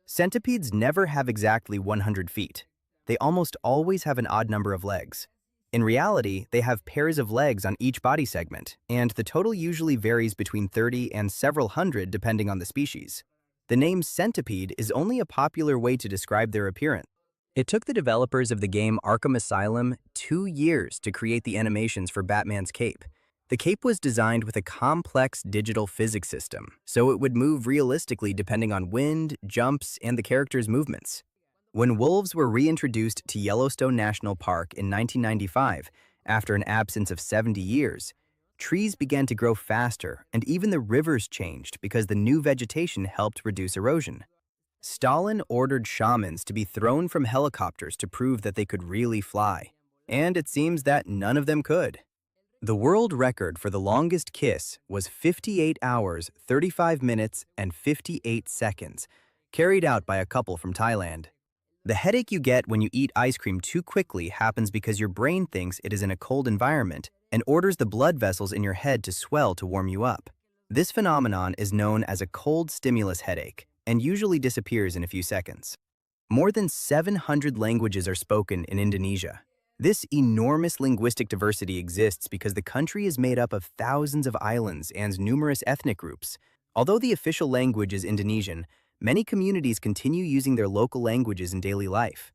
Centipedes never have exactly 100 feet. They almost always have an odd number of legs. In reality, they have pairs of legs on each body segment, and the total usually varies between 30 and several hundred depending on the species. The name centipede is only a popular way to describe their appearance. It took the developers of the game Arkham Asylum 2 years to create the animations for Batman's cape. The cape was designed with a complex digital physics system, so it would move realistically depending on wind, jumps, and the character's movements. When wolves were reintroduced to Yellowstone National Park in 1995, after an absence of 70 years, trees began to grow faster and even the rivers changed because the new vegetation helped reduce erosion. Stalin ordered shamans to be thrown from helicopters to prove that they could really fly, and it seems that none of them could. The world record for the longest kiss was 58 hours, 35 minutes, and 58 seconds, carried out by a couple from Thailand. The headache you get when you eat ice cream too quickly happens because your brain thinks it is in a cold environment and orders the blood vessels in your head to swell to warm you up. This phenomenon is known as a cold stimulus headache and usually disappears in a few seconds. More than 700 languages are spoken in Indonesia. This enormous linguistic diversity exists because the country is made up of thousands of islands and numerous ethnic groups. Although the official language is Indonesian, many communities continue using their local languages in daily life.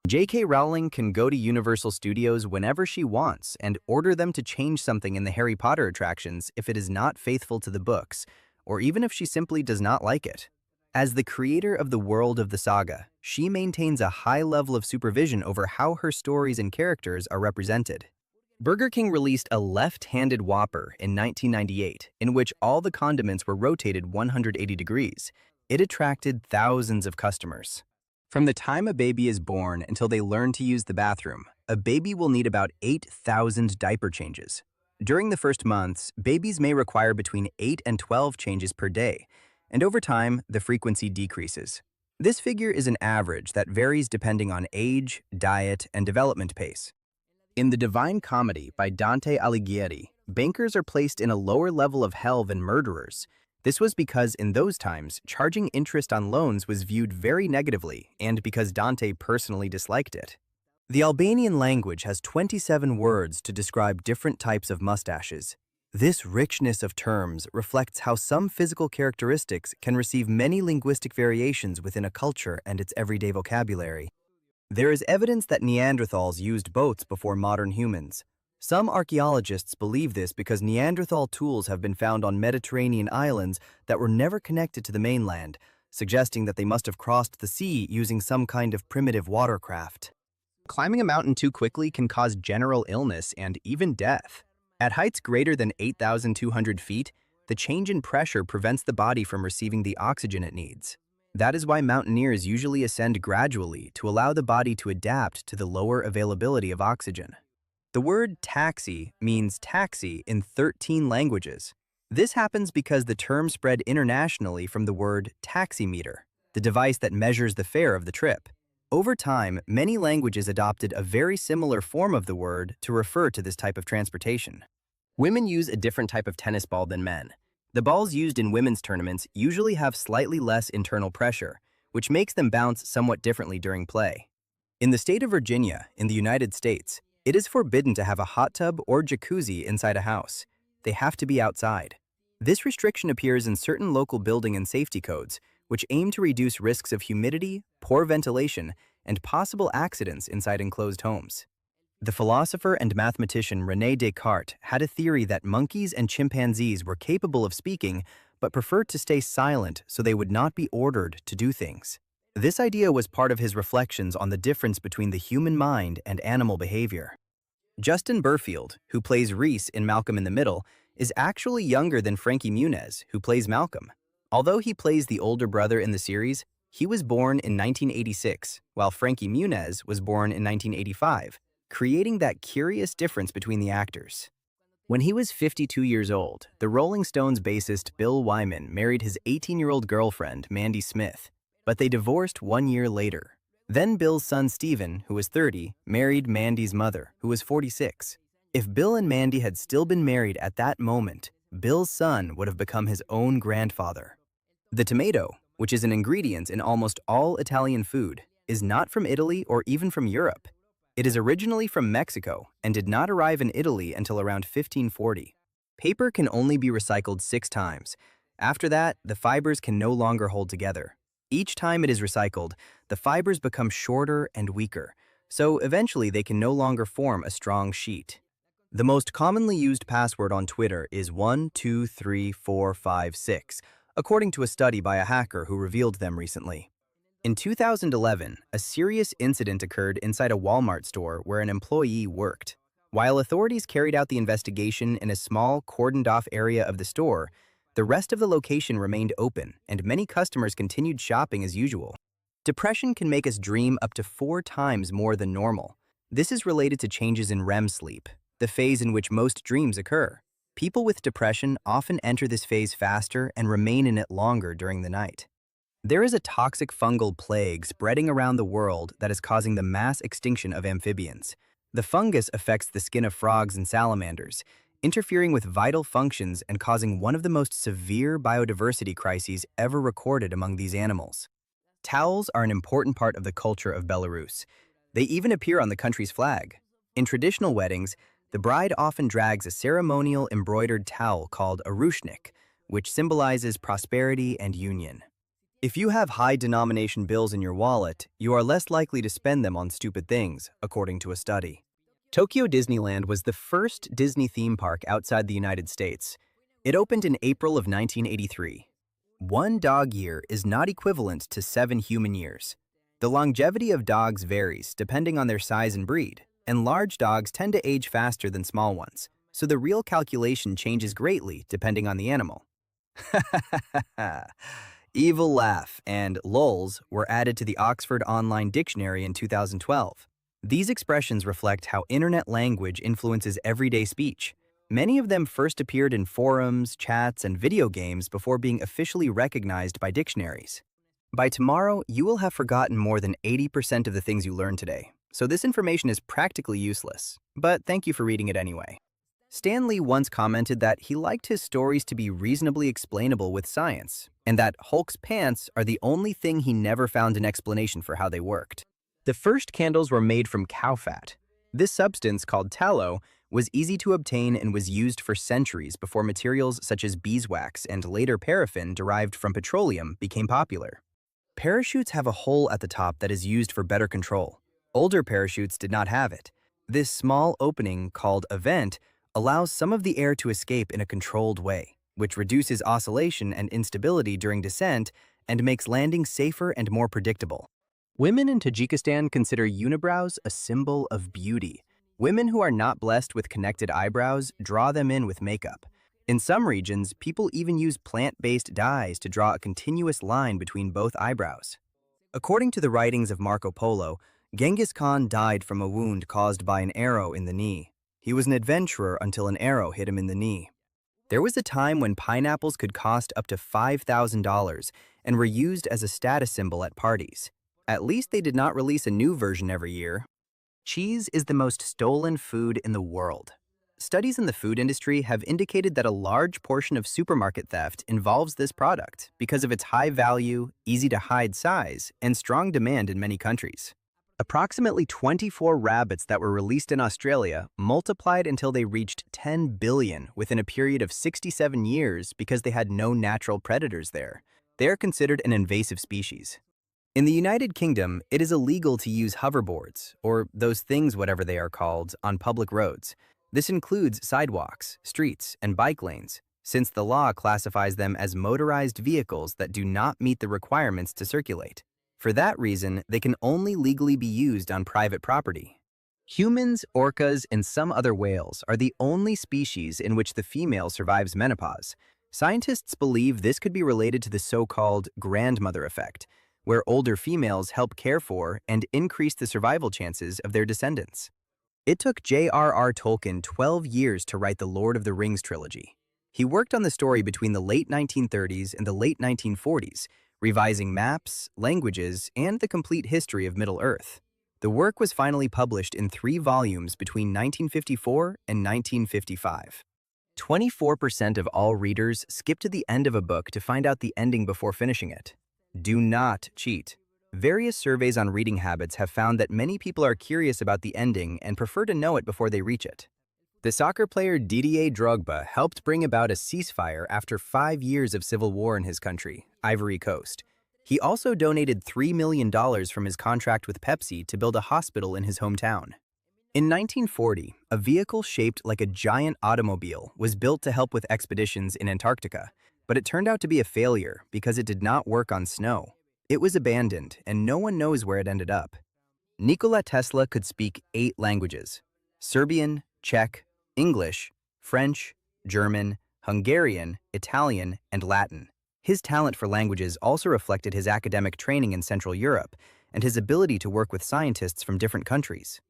J.K. Rowling can go to Universal Studios whenever she wants and order them to change something in the Harry Potter attractions if it is not faithful to the books, or even if she simply does not like it. As the creator of the world of the saga, she maintains a high level of supervision over how her stories and characters are represented. Burger King released a left-handed Whopper in 1998, in which all the condiments were rotated 180 degrees. It attracted thousands of customers. From the time a baby is born until they learn to use the bathroom, a baby will need about 8,000 diaper changes. During the first months, babies may require between 8 and 12 changes per day, and over time, the frequency decreases. This figure is an average that varies depending on age, diet, and development pace. In The Divine Comedy by Dante Alighieri, bankers are placed in a lower level of hell than murderers. This was because in those times, charging interest on loans was viewed very negatively and because Dante personally disliked it. The Albanian language has 27 words to describe different types of mustaches. This richness of terms reflects how some physical characteristics can receive many linguistic variations within a culture and its everyday vocabulary. There is evidence that Neanderthals used boats before modern humans. Some archaeologists believe this because Neanderthal tools have been found on Mediterranean islands that were never connected to the mainland, suggesting that they must have crossed the sea using some kind of primitive watercraft. Climbing a mountain too quickly can cause general illness and even death. At heights greater than 8,200 feet, the change in pressure prevents the body from receiving the oxygen it needs. That is why mountaineers usually ascend gradually to allow the body to adapt to the lower availability of oxygen. The word taxi means taxi in 13 languages. This happens because the term spread internationally from the word taximeter, the device that measures the fare of the trip. Over time, many languages adopted a very similar form of the word to refer to this type of transportation. Women use a different type of tennis ball than men. The balls used in women's tournaments usually have slightly less internal pressure, which makes them bounce somewhat differently during play. In the state of Virginia, in the United States, it is forbidden to have a hot tub or jacuzzi inside a house. They have to be outside. This restriction appears in certain local building and safety codes, which aim to reduce risks of humidity, poor ventilation, and possible accidents inside enclosed homes. The philosopher and mathematician René Descartes had a theory that monkeys and chimpanzees were capable of speaking, but preferred to stay silent so they would not be ordered to do things. This idea was part of his reflections on the difference between the human mind and animal behavior. Justin Burfield, who plays Reese in Malcolm in the Middle, is actually younger than Frankie Muniz, who plays Malcolm. Although he plays the older brother in the series, he was born in 1986, while Frankie Muniz was born in 1985, creating that curious difference between the actors. When he was 52 years old, the Rolling Stones bassist Bill Wyman married his 18-year-old girlfriend, Mandy Smith, but they divorced 1 year later. Then Bill's son Steven, who was 30, married Mandy's mother, who was 46. If Bill and Mandy had still been married at that moment, Bill's son would have become his own grandfather. The tomato, which is an ingredient in almost all Italian food, is not from Italy or even from Europe. It is originally from Mexico and did not arrive in Italy until around 1540. Paper can only be recycled 6 times. After that, the fibers can no longer hold together. Each time it is recycled, the fibers become shorter and weaker, so eventually they can no longer form a strong sheet. The most commonly used password on Twitter is 123456, according to a study by a hacker who revealed them recently. In 2011, a serious incident occurred inside a Walmart store where an employee worked. While authorities carried out the investigation in a small, cordoned-off area of the store, the rest of the location remained open, and many customers continued shopping as usual. Depression can make us dream up to 4 times more than normal. This is related to changes in REM sleep, the phase in which most dreams occur. People with depression often enter this phase faster and remain in it longer during the night. There is a toxic fungal plague spreading around the world that is causing the mass extinction of amphibians. The fungus affects the skin of frogs and salamanders, interfering with vital functions and causing one of the most severe biodiversity crises ever recorded among these animals. Towels are an important part of the culture of Belarus. They even appear on the country's flag. In traditional weddings, the bride often drags a ceremonial embroidered towel called a ruchnik, which symbolizes prosperity and union. If you have high-denomination bills in your wallet, you are less likely to spend them on stupid things, according to a study. Tokyo Disneyland was the first Disney theme park outside the United States. It opened in April of 1983. 1 dog year is not equivalent to 7 human years. The longevity of dogs varies depending on their size and breed, and large dogs tend to age faster than small ones, so the real calculation changes greatly depending on the animal. Evil laugh and lols were added to the Oxford Online Dictionary in 2012. These expressions reflect how internet language influences everyday speech. Many of them first appeared in forums, chats, and video games before being officially recognized by dictionaries. By tomorrow, you will have forgotten more than 80% of the things you learned today, so this information is practically useless, but thank you for reading it anyway. Stan Lee once commented that he liked his stories to be reasonably explainable with science, and that Hulk's pants are the only thing he never found an explanation for how they worked. The first candles were made from cow fat. This substance, called tallow, was easy to obtain and was used for centuries before materials such as beeswax and later paraffin derived from petroleum became popular. Parachutes have a hole at the top that is used for better control. Older parachutes did not have it. This small opening, called a vent, allows some of the air to escape in a controlled way, which reduces oscillation and instability during descent and makes landing safer and more predictable. Women in Tajikistan consider unibrows a symbol of beauty. Women who are not blessed with connected eyebrows draw them in with makeup. In some regions, people even use plant-based dyes to draw a continuous line between both eyebrows. According to the writings of Marco Polo, Genghis Khan died from a wound caused by an arrow in the knee. He was an adventurer until an arrow hit him in the knee. There was a time when pineapples could cost up to $5,000 and were used as a status symbol at parties. At least they did not release a new version every year. Cheese is the most stolen food in the world. Studies in the food industry have indicated that a large portion of supermarket theft involves this product because of its high value, easy-to-hide size, and strong demand in many countries. Approximately 24 rabbits that were released in Australia multiplied until they reached 10 billion within a period of 67 years because they had no natural predators there. They are considered an invasive species. In the United Kingdom, it is illegal to use hoverboards, or those things whatever they are called, on public roads. This includes sidewalks, streets, and bike lanes, since the law classifies them as motorized vehicles that do not meet the requirements to circulate. For that reason, they can only legally be used on private property. Humans, orcas, and some other whales are the only species in which the female survives menopause. Scientists believe this could be related to the so-called grandmother effect, where older females help care for and increase the survival chances of their descendants. It took J.R.R. Tolkien 12 years to write the Lord of the Rings trilogy. He worked on the story between the late 1930s and the late 1940s, revising maps, languages, and the complete history of Middle-earth. The work was finally published in 3 volumes between 1954 and 1955. 24% of all readers skip to the end of a book to find out the ending before finishing it. Do not cheat. Various surveys on reading habits have found that many people are curious about the ending and prefer to know it before they reach it. The soccer player Didier Drogba helped bring about a ceasefire after 5 years of civil war in his country, Ivory Coast. He also donated $3 million from his contract with Pepsi to build a hospital in his hometown. In 1940, a vehicle shaped like a giant automobile was built to help with expeditions in Antarctica, but it turned out to be a failure because it did not work on snow. It was abandoned, and no one knows where it ended up. Nikola Tesla could speak 8 languages: Serbian, Czech, English, French, German, Hungarian, Italian, and Latin. His talent for languages also reflected his academic training in Central Europe and his ability to work with scientists from different countries.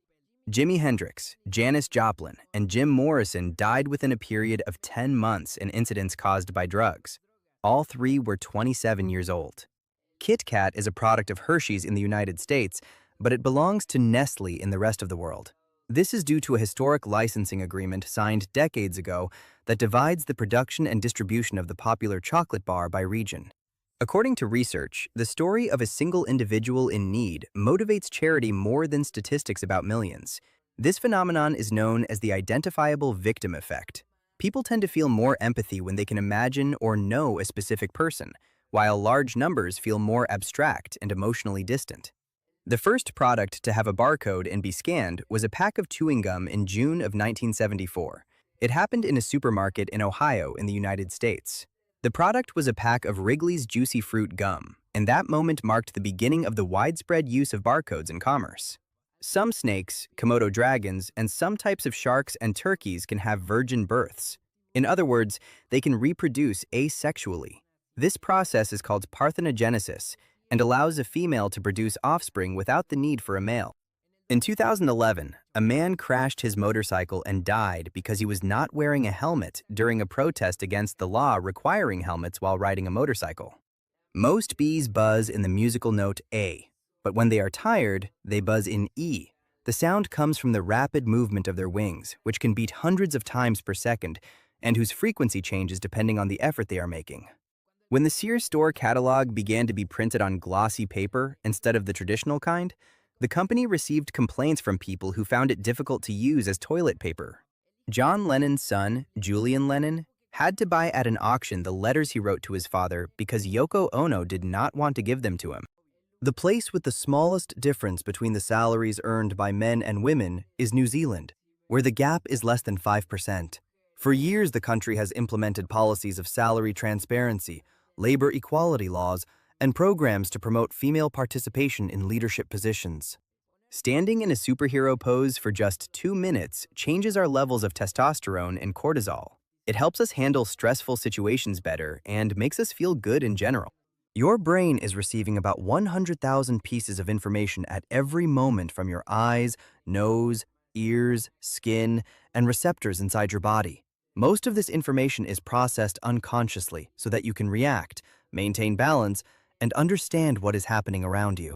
Jimi Hendrix, Janis Joplin, and Jim Morrison died within a period of 10 months in incidents caused by drugs. All 3 were 27 years old. Kit Kat is a product of Hershey's in the United States, but it belongs to Nestle in the rest of the world. This is due to a historic licensing agreement signed decades ago that divides the production and distribution of the popular chocolate bar by region. According to research, the story of a single individual in need motivates charity more than statistics about millions. This phenomenon is known as the identifiable victim effect. People tend to feel more empathy when they can imagine or know a specific person, while large numbers feel more abstract and emotionally distant. The first product to have a barcode and be scanned was a pack of chewing gum in June of 1974. It happened in a supermarket in Ohio in the United States. The product was a pack of Wrigley's Juicy Fruit gum, and that moment marked the beginning of the widespread use of barcodes in commerce. Some snakes, Komodo dragons, and some types of sharks and turkeys can have virgin births. In other words, they can reproduce asexually. This process is called parthenogenesis and allows a female to produce offspring without the need for a male. In 2011, a man crashed his motorcycle and died because he was not wearing a helmet during a protest against the law requiring helmets while riding a motorcycle. Most bees buzz in the musical note A, but when they are tired, they buzz in E. The sound comes from the rapid movement of their wings, which can beat hundreds of times per second, and whose frequency changes depending on the effort they are making. When the Sears store catalog began to be printed on glossy paper instead of the traditional kind, the company received complaints from people who found it difficult to use as toilet paper. John Lennon's son, Julian Lennon, had to buy at an auction the letters he wrote to his father because Yoko Ono did not want to give them to him. The place with the smallest difference between the salaries earned by men and women is New Zealand, where the gap is less than 5%. For years, the country has implemented policies of salary transparency, labor equality laws, and programs to promote female participation in leadership positions. Standing in a superhero pose for just 2 minutes changes our levels of testosterone and cortisol. It helps us handle stressful situations better and makes us feel good in general. Your brain is receiving about 100,000 pieces of information at every moment from your eyes, nose, ears, skin, and receptors inside your body. Most of this information is processed unconsciously so that you can react, maintain balance, and understand what is happening around you.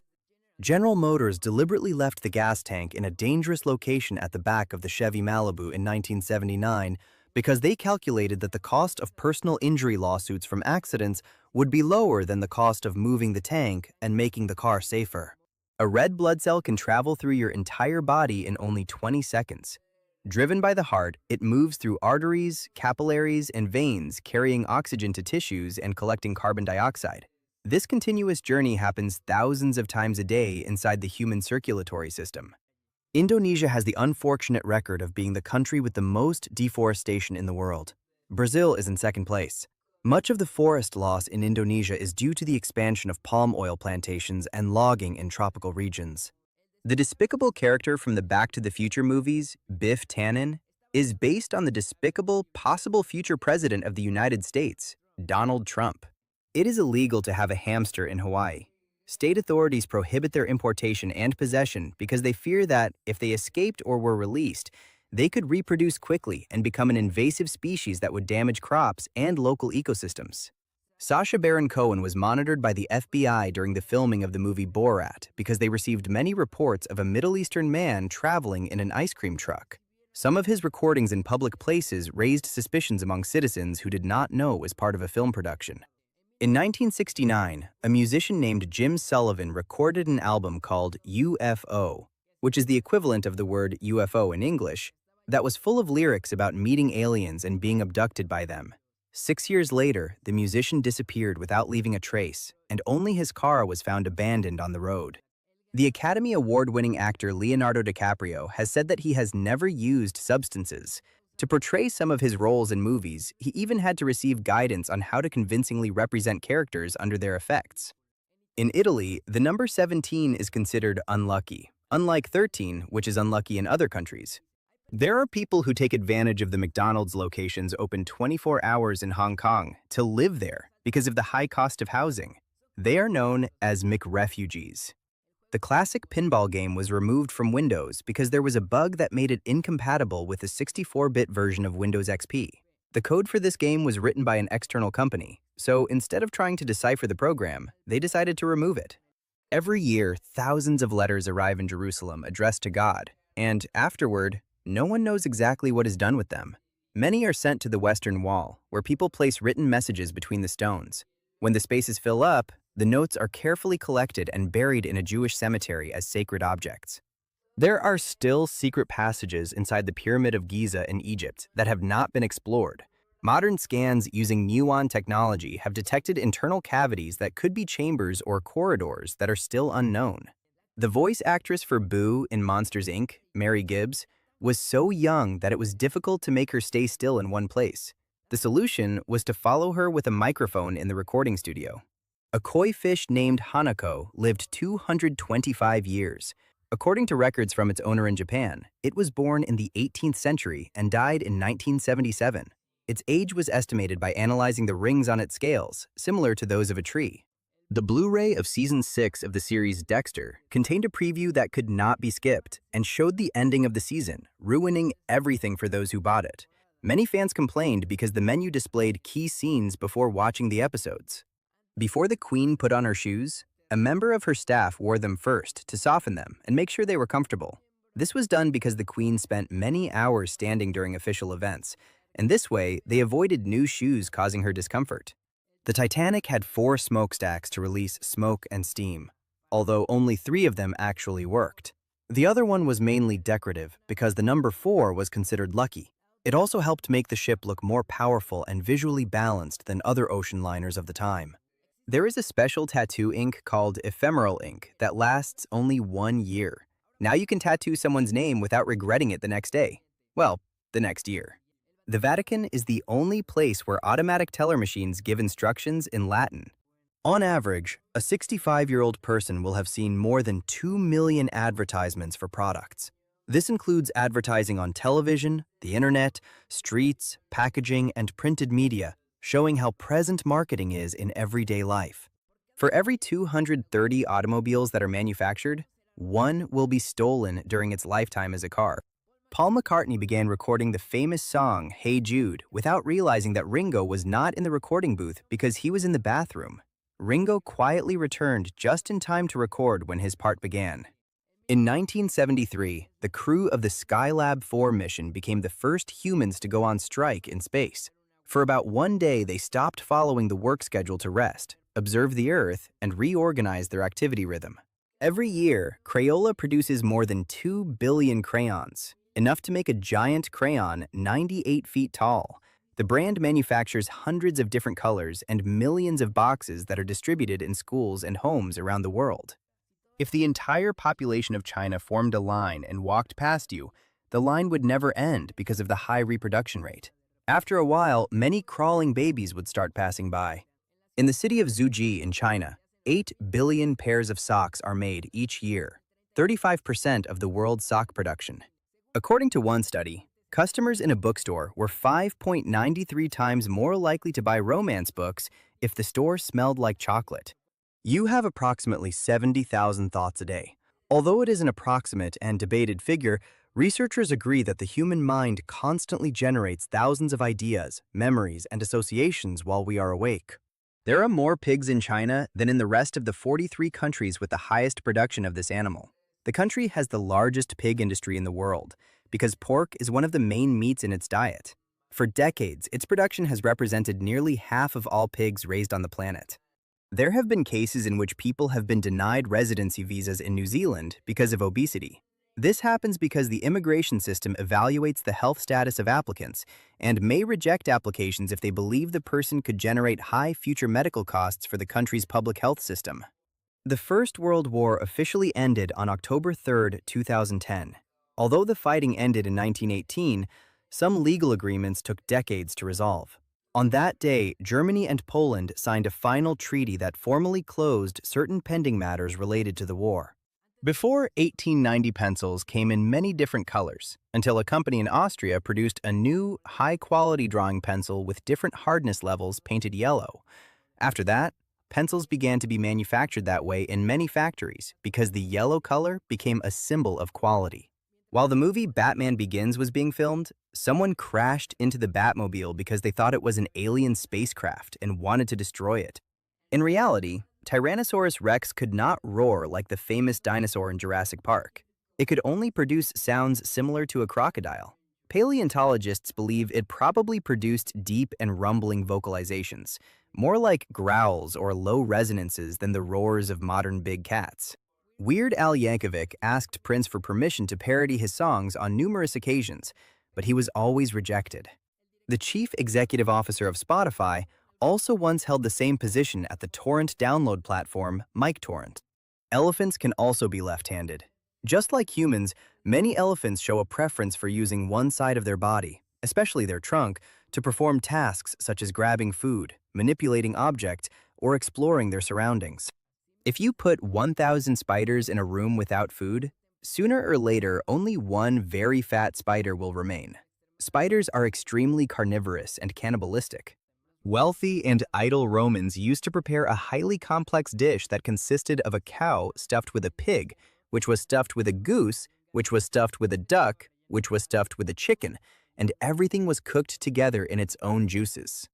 General Motors deliberately left the gas tank in a dangerous location at the back of the Chevy Malibu in 1979 because they calculated that the cost of personal injury lawsuits from accidents would be lower than the cost of moving the tank and making the car safer. A red blood cell can travel through your entire body in only 20 seconds. Driven by the heart, it moves through arteries, capillaries, and veins, carrying oxygen to tissues and collecting carbon dioxide. This continuous journey happens thousands of times a day inside the human circulatory system. Indonesia has the unfortunate record of being the country with the most deforestation in the world. Brazil is in second place. Much of the forest loss in Indonesia is due to the expansion of palm oil plantations and logging in tropical regions. The despicable character from the Back to the Future movies, Biff Tannen, is based on the despicable possible future president of the United States, Donald Trump. It is illegal to have a hamster in Hawaii. State authorities prohibit their importation and possession because they fear that, if they escaped or were released, they could reproduce quickly and become an invasive species that would damage crops and local ecosystems. Sacha Baron Cohen was monitored by the FBI during the filming of the movie Borat because they received many reports of a Middle Eastern man traveling in an ice cream truck. Some of his recordings in public places raised suspicions among citizens who did not know it was part of a film production. In 1969, a musician named Jim Sullivan recorded an album called UFO, which is the equivalent of the word UFO in English, that was full of lyrics about meeting aliens and being abducted by them. 6 years later, the musician disappeared without leaving a trace, and only his car was found abandoned on the road. The Academy Award-winning actor Leonardo DiCaprio has said that he has never used substances. To portray some of his roles in movies, he even had to receive guidance on how to convincingly represent characters under their effects. In Italy, the number 17 is considered unlucky, unlike 13, which is unlucky in other countries. There are people who take advantage of the McDonald's locations open 24 hours in Hong Kong to live there because of the high cost of housing. They are known as McRefugees. The classic pinball game was removed from Windows because there was a bug that made it incompatible with the 64-bit version of Windows XP. The code for this game was written by an external company, so instead of trying to decipher the program, they decided to remove it. Every year, thousands of letters arrive in Jerusalem addressed to God, and afterward, no one knows exactly what is done with them. Many are sent to the Western Wall, where people place written messages between the stones. When the spaces fill up, the notes are carefully collected and buried in a Jewish cemetery as sacred objects. There are still secret passages inside the Pyramid of Giza in Egypt that have not been explored. Modern scans using muon technology have detected internal cavities that could be chambers or corridors that are still unknown. The voice actress for Boo in Monsters, Inc., Mary Gibbs, was so young that it was difficult to make her stay still in one place. The solution was to follow her with a microphone in the recording studio. A koi fish named Hanako lived 225 years. According to records from its owner in Japan, it was born in the 18th century and died in 1977. Its age was estimated by analyzing the rings on its scales, similar to those of a tree. The Blu-ray of Season 6 of the series Dexter contained a preview that could not be skipped and showed the ending of the season, ruining everything for those who bought it. Many fans complained because the menu displayed key scenes before watching the episodes. Before the Queen put on her shoes, a member of her staff wore them first to soften them and make sure they were comfortable. This was done because the Queen spent many hours standing during official events, and this way they avoided new shoes causing her discomfort. The Titanic had 4 smokestacks to release smoke and steam, although only 3 of them actually worked. The other one was mainly decorative because the number 4 was considered lucky. It also helped make the ship look more powerful and visually balanced than other ocean liners of the time. There is a special tattoo ink called ephemeral ink that lasts only 1 year. Now you can tattoo someone's name without regretting it the next day. Well, the next year. The Vatican is the only place where automatic teller machines give instructions in Latin. On average, a 65-year-old person will have seen more than 2 million advertisements for products. This includes advertising on television, the internet, streets, packaging, and printed media, showing how present marketing is in everyday life. For every 230 automobiles that are manufactured, one will be stolen during its lifetime as a car. Paul McCartney began recording the famous song Hey Jude without realizing that Ringo was not in the recording booth because he was in the bathroom. Ringo quietly returned just in time to record when his part began. In 1973, the crew of the Skylab 4 mission became the first humans to go on strike in space. For about one day, they stopped following the work schedule to rest, observe the Earth, and reorganize their activity rhythm. Every year, Crayola produces more than 2 billion crayons, enough to make a giant crayon 98 feet tall. The brand manufactures hundreds of different colors and millions of boxes that are distributed in schools and homes around the world. If the entire population of China formed a line and walked past you, the line would never end because of the high reproduction rate. After a while, many crawling babies would start passing by. In the city of Zhuji in China, 8 billion pairs of socks are made each year, 35% of the world's sock production. According to one study, customers in a bookstore were 5.93 times more likely to buy romance books if the store smelled like chocolate. You have approximately 70,000 thoughts a day. Although it is an approximate and debated figure, researchers agree that the human mind constantly generates thousands of ideas, memories, and associations while we are awake. There are more pigs in China than in the rest of the 43 countries with the highest production of this animal. The country has the largest pig industry in the world because pork is one of the main meats in its diet. For decades, its production has represented nearly half of all pigs raised on the planet. There have been cases in which people have been denied residency visas in New Zealand because of obesity. This happens because the immigration system evaluates the health status of applicants and may reject applications if they believe the person could generate high future medical costs for the country's public health system. The First World War officially ended on October 3, 2010. Although the fighting ended in 1918, some legal agreements took decades to resolve. On that day, Germany and Poland signed a final treaty that formally closed certain pending matters related to the war. Before 1890 pencils came in many different colors, until a company in Austria produced a new, high-quality drawing pencil with different hardness levels painted yellow. After that, pencils began to be manufactured that way in many factories because the yellow color became a symbol of quality. While the movie Batman Begins was being filmed, someone crashed into the Batmobile because they thought it was an alien spacecraft and wanted to destroy it. In reality, Tyrannosaurus Rex could not roar like the famous dinosaur in Jurassic Park. It could only produce sounds similar to a crocodile. Paleontologists believe it probably produced deep and rumbling vocalizations, more like growls or low resonances than the roars of modern big cats. Weird Al Yankovic asked Prince for permission to parody his songs on numerous occasions, but he was always rejected. The chief executive officer of Spotify also once held the same position at the torrent download platform MicTorrent. Elephants can also be left-handed. Just like humans, many elephants show a preference for using one side of their body, especially their trunk, to perform tasks such as grabbing food, manipulating objects, or exploring their surroundings. If you put 1,000 spiders in a room without food, sooner or later only one very fat spider will remain. Spiders are extremely carnivorous and cannibalistic. Wealthy and idle Romans used to prepare a highly complex dish that consisted of a cow stuffed with a pig, which was stuffed with a goose, which was stuffed with a duck, which was stuffed with a chicken, and everything was cooked together in its own juices.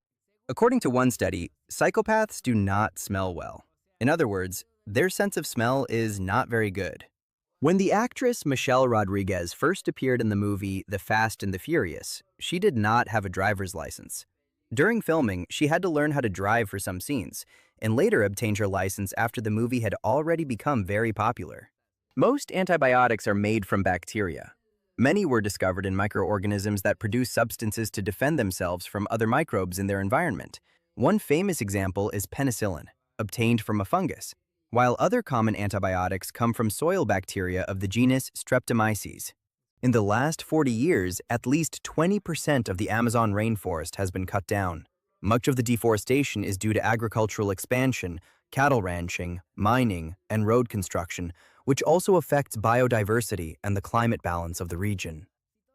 According to one study, psychopaths do not smell well. In other words, their sense of smell is not very good. When the actress Michelle Rodriguez first appeared in the movie The Fast and the Furious, she did not have a driver's license. During filming, she had to learn how to drive for some scenes, and later obtained her license after the movie had already become very popular. Most antibiotics are made from bacteria. Many were discovered in microorganisms that produce substances to defend themselves from other microbes in their environment. One famous example is penicillin, obtained from a fungus, while other common antibiotics come from soil bacteria of the genus Streptomyces. In the last 40 years, at least 20% of the Amazon rainforest has been cut down. Much of the deforestation is due to agricultural expansion, cattle ranching, mining, and road construction, which also affects biodiversity and the climate balance of the region.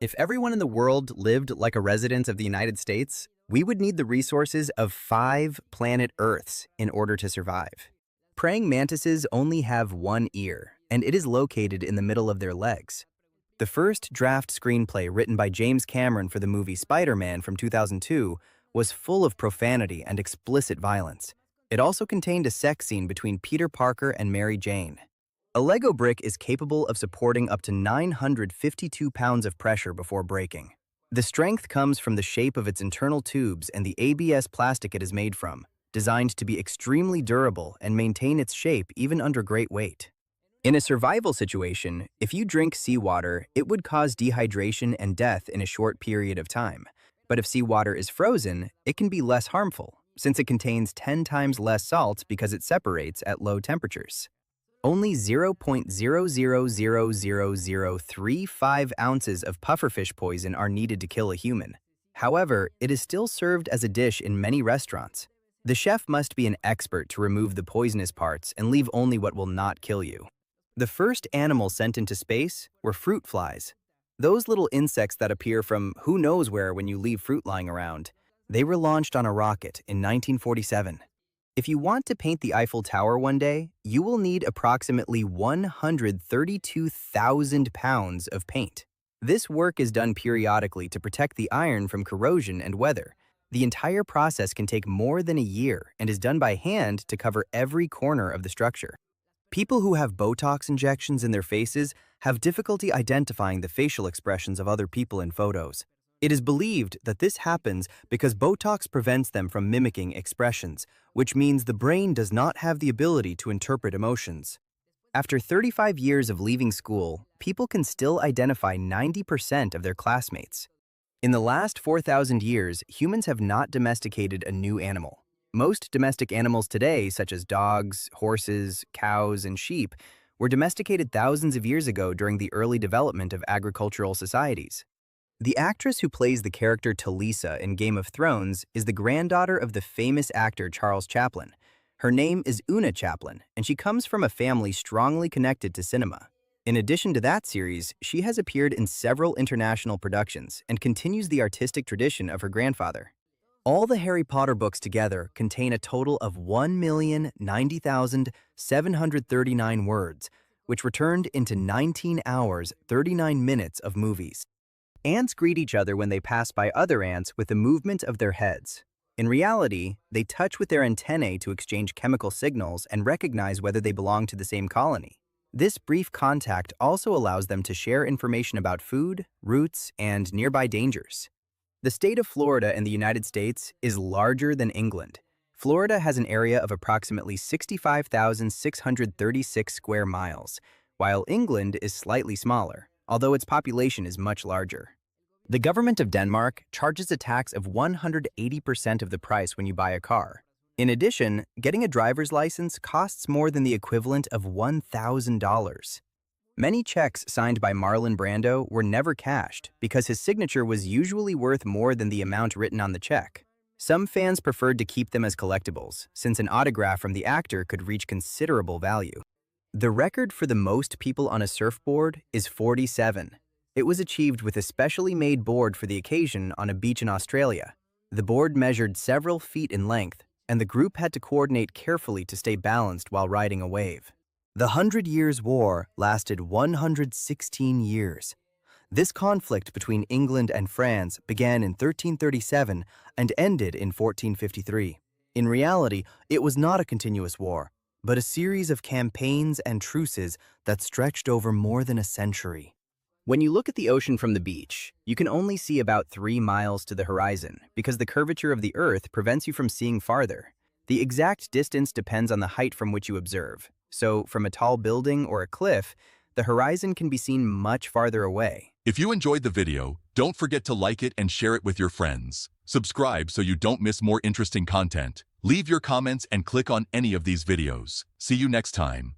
If everyone in the world lived like a resident of the United States, we would need the resources of 5 planet Earths in order to survive. Praying mantises only have one ear, and it is located in the middle of their legs. The first draft screenplay written by James Cameron for the movie Spider-Man from 2002 was full of profanity and explicit violence. It also contained a sex scene between Peter Parker and Mary Jane. A Lego brick is capable of supporting up to 952 pounds of pressure before breaking. The strength comes from the shape of its internal tubes and the ABS plastic it is made from, designed to be extremely durable and maintain its shape even under great weight. In a survival situation, if you drink seawater, it would cause dehydration and death in a short period of time. But if seawater is frozen, it can be less harmful, since it contains 10 times less salt because it separates at low temperatures. Only 0.0000035 ounces of pufferfish poison are needed to kill a human. However, it is still served as a dish in many restaurants. The chef must be an expert to remove the poisonous parts and leave only what will not kill you. The first animals sent into space were fruit flies. Those little insects that appear from who knows where when you leave fruit lying around. They were launched on a rocket in 1947. If you want to paint the Eiffel Tower one day, you will need approximately 132,000 pounds of paint. This work is done periodically to protect the iron from corrosion and weather. The entire process can take more than a year and is done by hand to cover every corner of the structure. People who have Botox injections in their faces have difficulty identifying the facial expressions of other people in photos. It is believed that this happens because Botox prevents them from mimicking expressions, which means the brain does not have the ability to interpret emotions. After 35 years of leaving school, people can still identify 90% of their classmates. In the last 4,000 years, humans have not domesticated a new animal. Most domestic animals today, such as dogs, horses, cows, and sheep, were domesticated thousands of years ago during the early development of agricultural societies. The actress who plays the character Talisa in Game of Thrones is the granddaughter of the famous actor Charles Chaplin. Her name is Una Chaplin, and she comes from a family strongly connected to cinema. In addition to that series, she has appeared in several international productions and continues the artistic tradition of her grandfather. All the Harry Potter books together contain a total of 1,090,739 words, which were turned into 19 hours, 39 minutes of movies. Ants greet each other when they pass by other ants with the movement of their heads. In reality, they touch with their antennae to exchange chemical signals and recognize whether they belong to the same colony. This brief contact also allows them to share information about food, routes, and nearby dangers. The state of Florida in the United States is larger than England. Florida has an area of approximately 65,636 square miles, while England is slightly smaller, although its population is much larger. The government of Denmark charges a tax of 180% of the price when you buy a car. In addition, getting a driver's license costs more than the equivalent of $1,000. Many checks signed by Marlon Brando were never cashed because his signature was usually worth more than the amount written on the check. Some fans preferred to keep them as collectibles, since an autograph from the actor could reach considerable value. The record for the most people on a surfboard is 47. It was achieved with a specially made board for the occasion on a beach in Australia. The board measured several feet in length, and the group had to coordinate carefully to stay balanced while riding a wave. The 100 Years' War lasted 116 years. This conflict between England and France began in 1337 and ended in 1453. In reality, it was not a continuous war, but a series of campaigns and truces that stretched over more than a century. When you look at the ocean from the beach, you can only see about 3 miles to the horizon because the curvature of the Earth prevents you from seeing farther. The exact distance depends on the height from which you observe. So, from a tall building or a cliff, the horizon can be seen much farther away. If you enjoyed the video, don't forget to like it and share it with your friends. Subscribe so you don't miss more interesting content. Leave your comments and click on any of these videos. See you next time.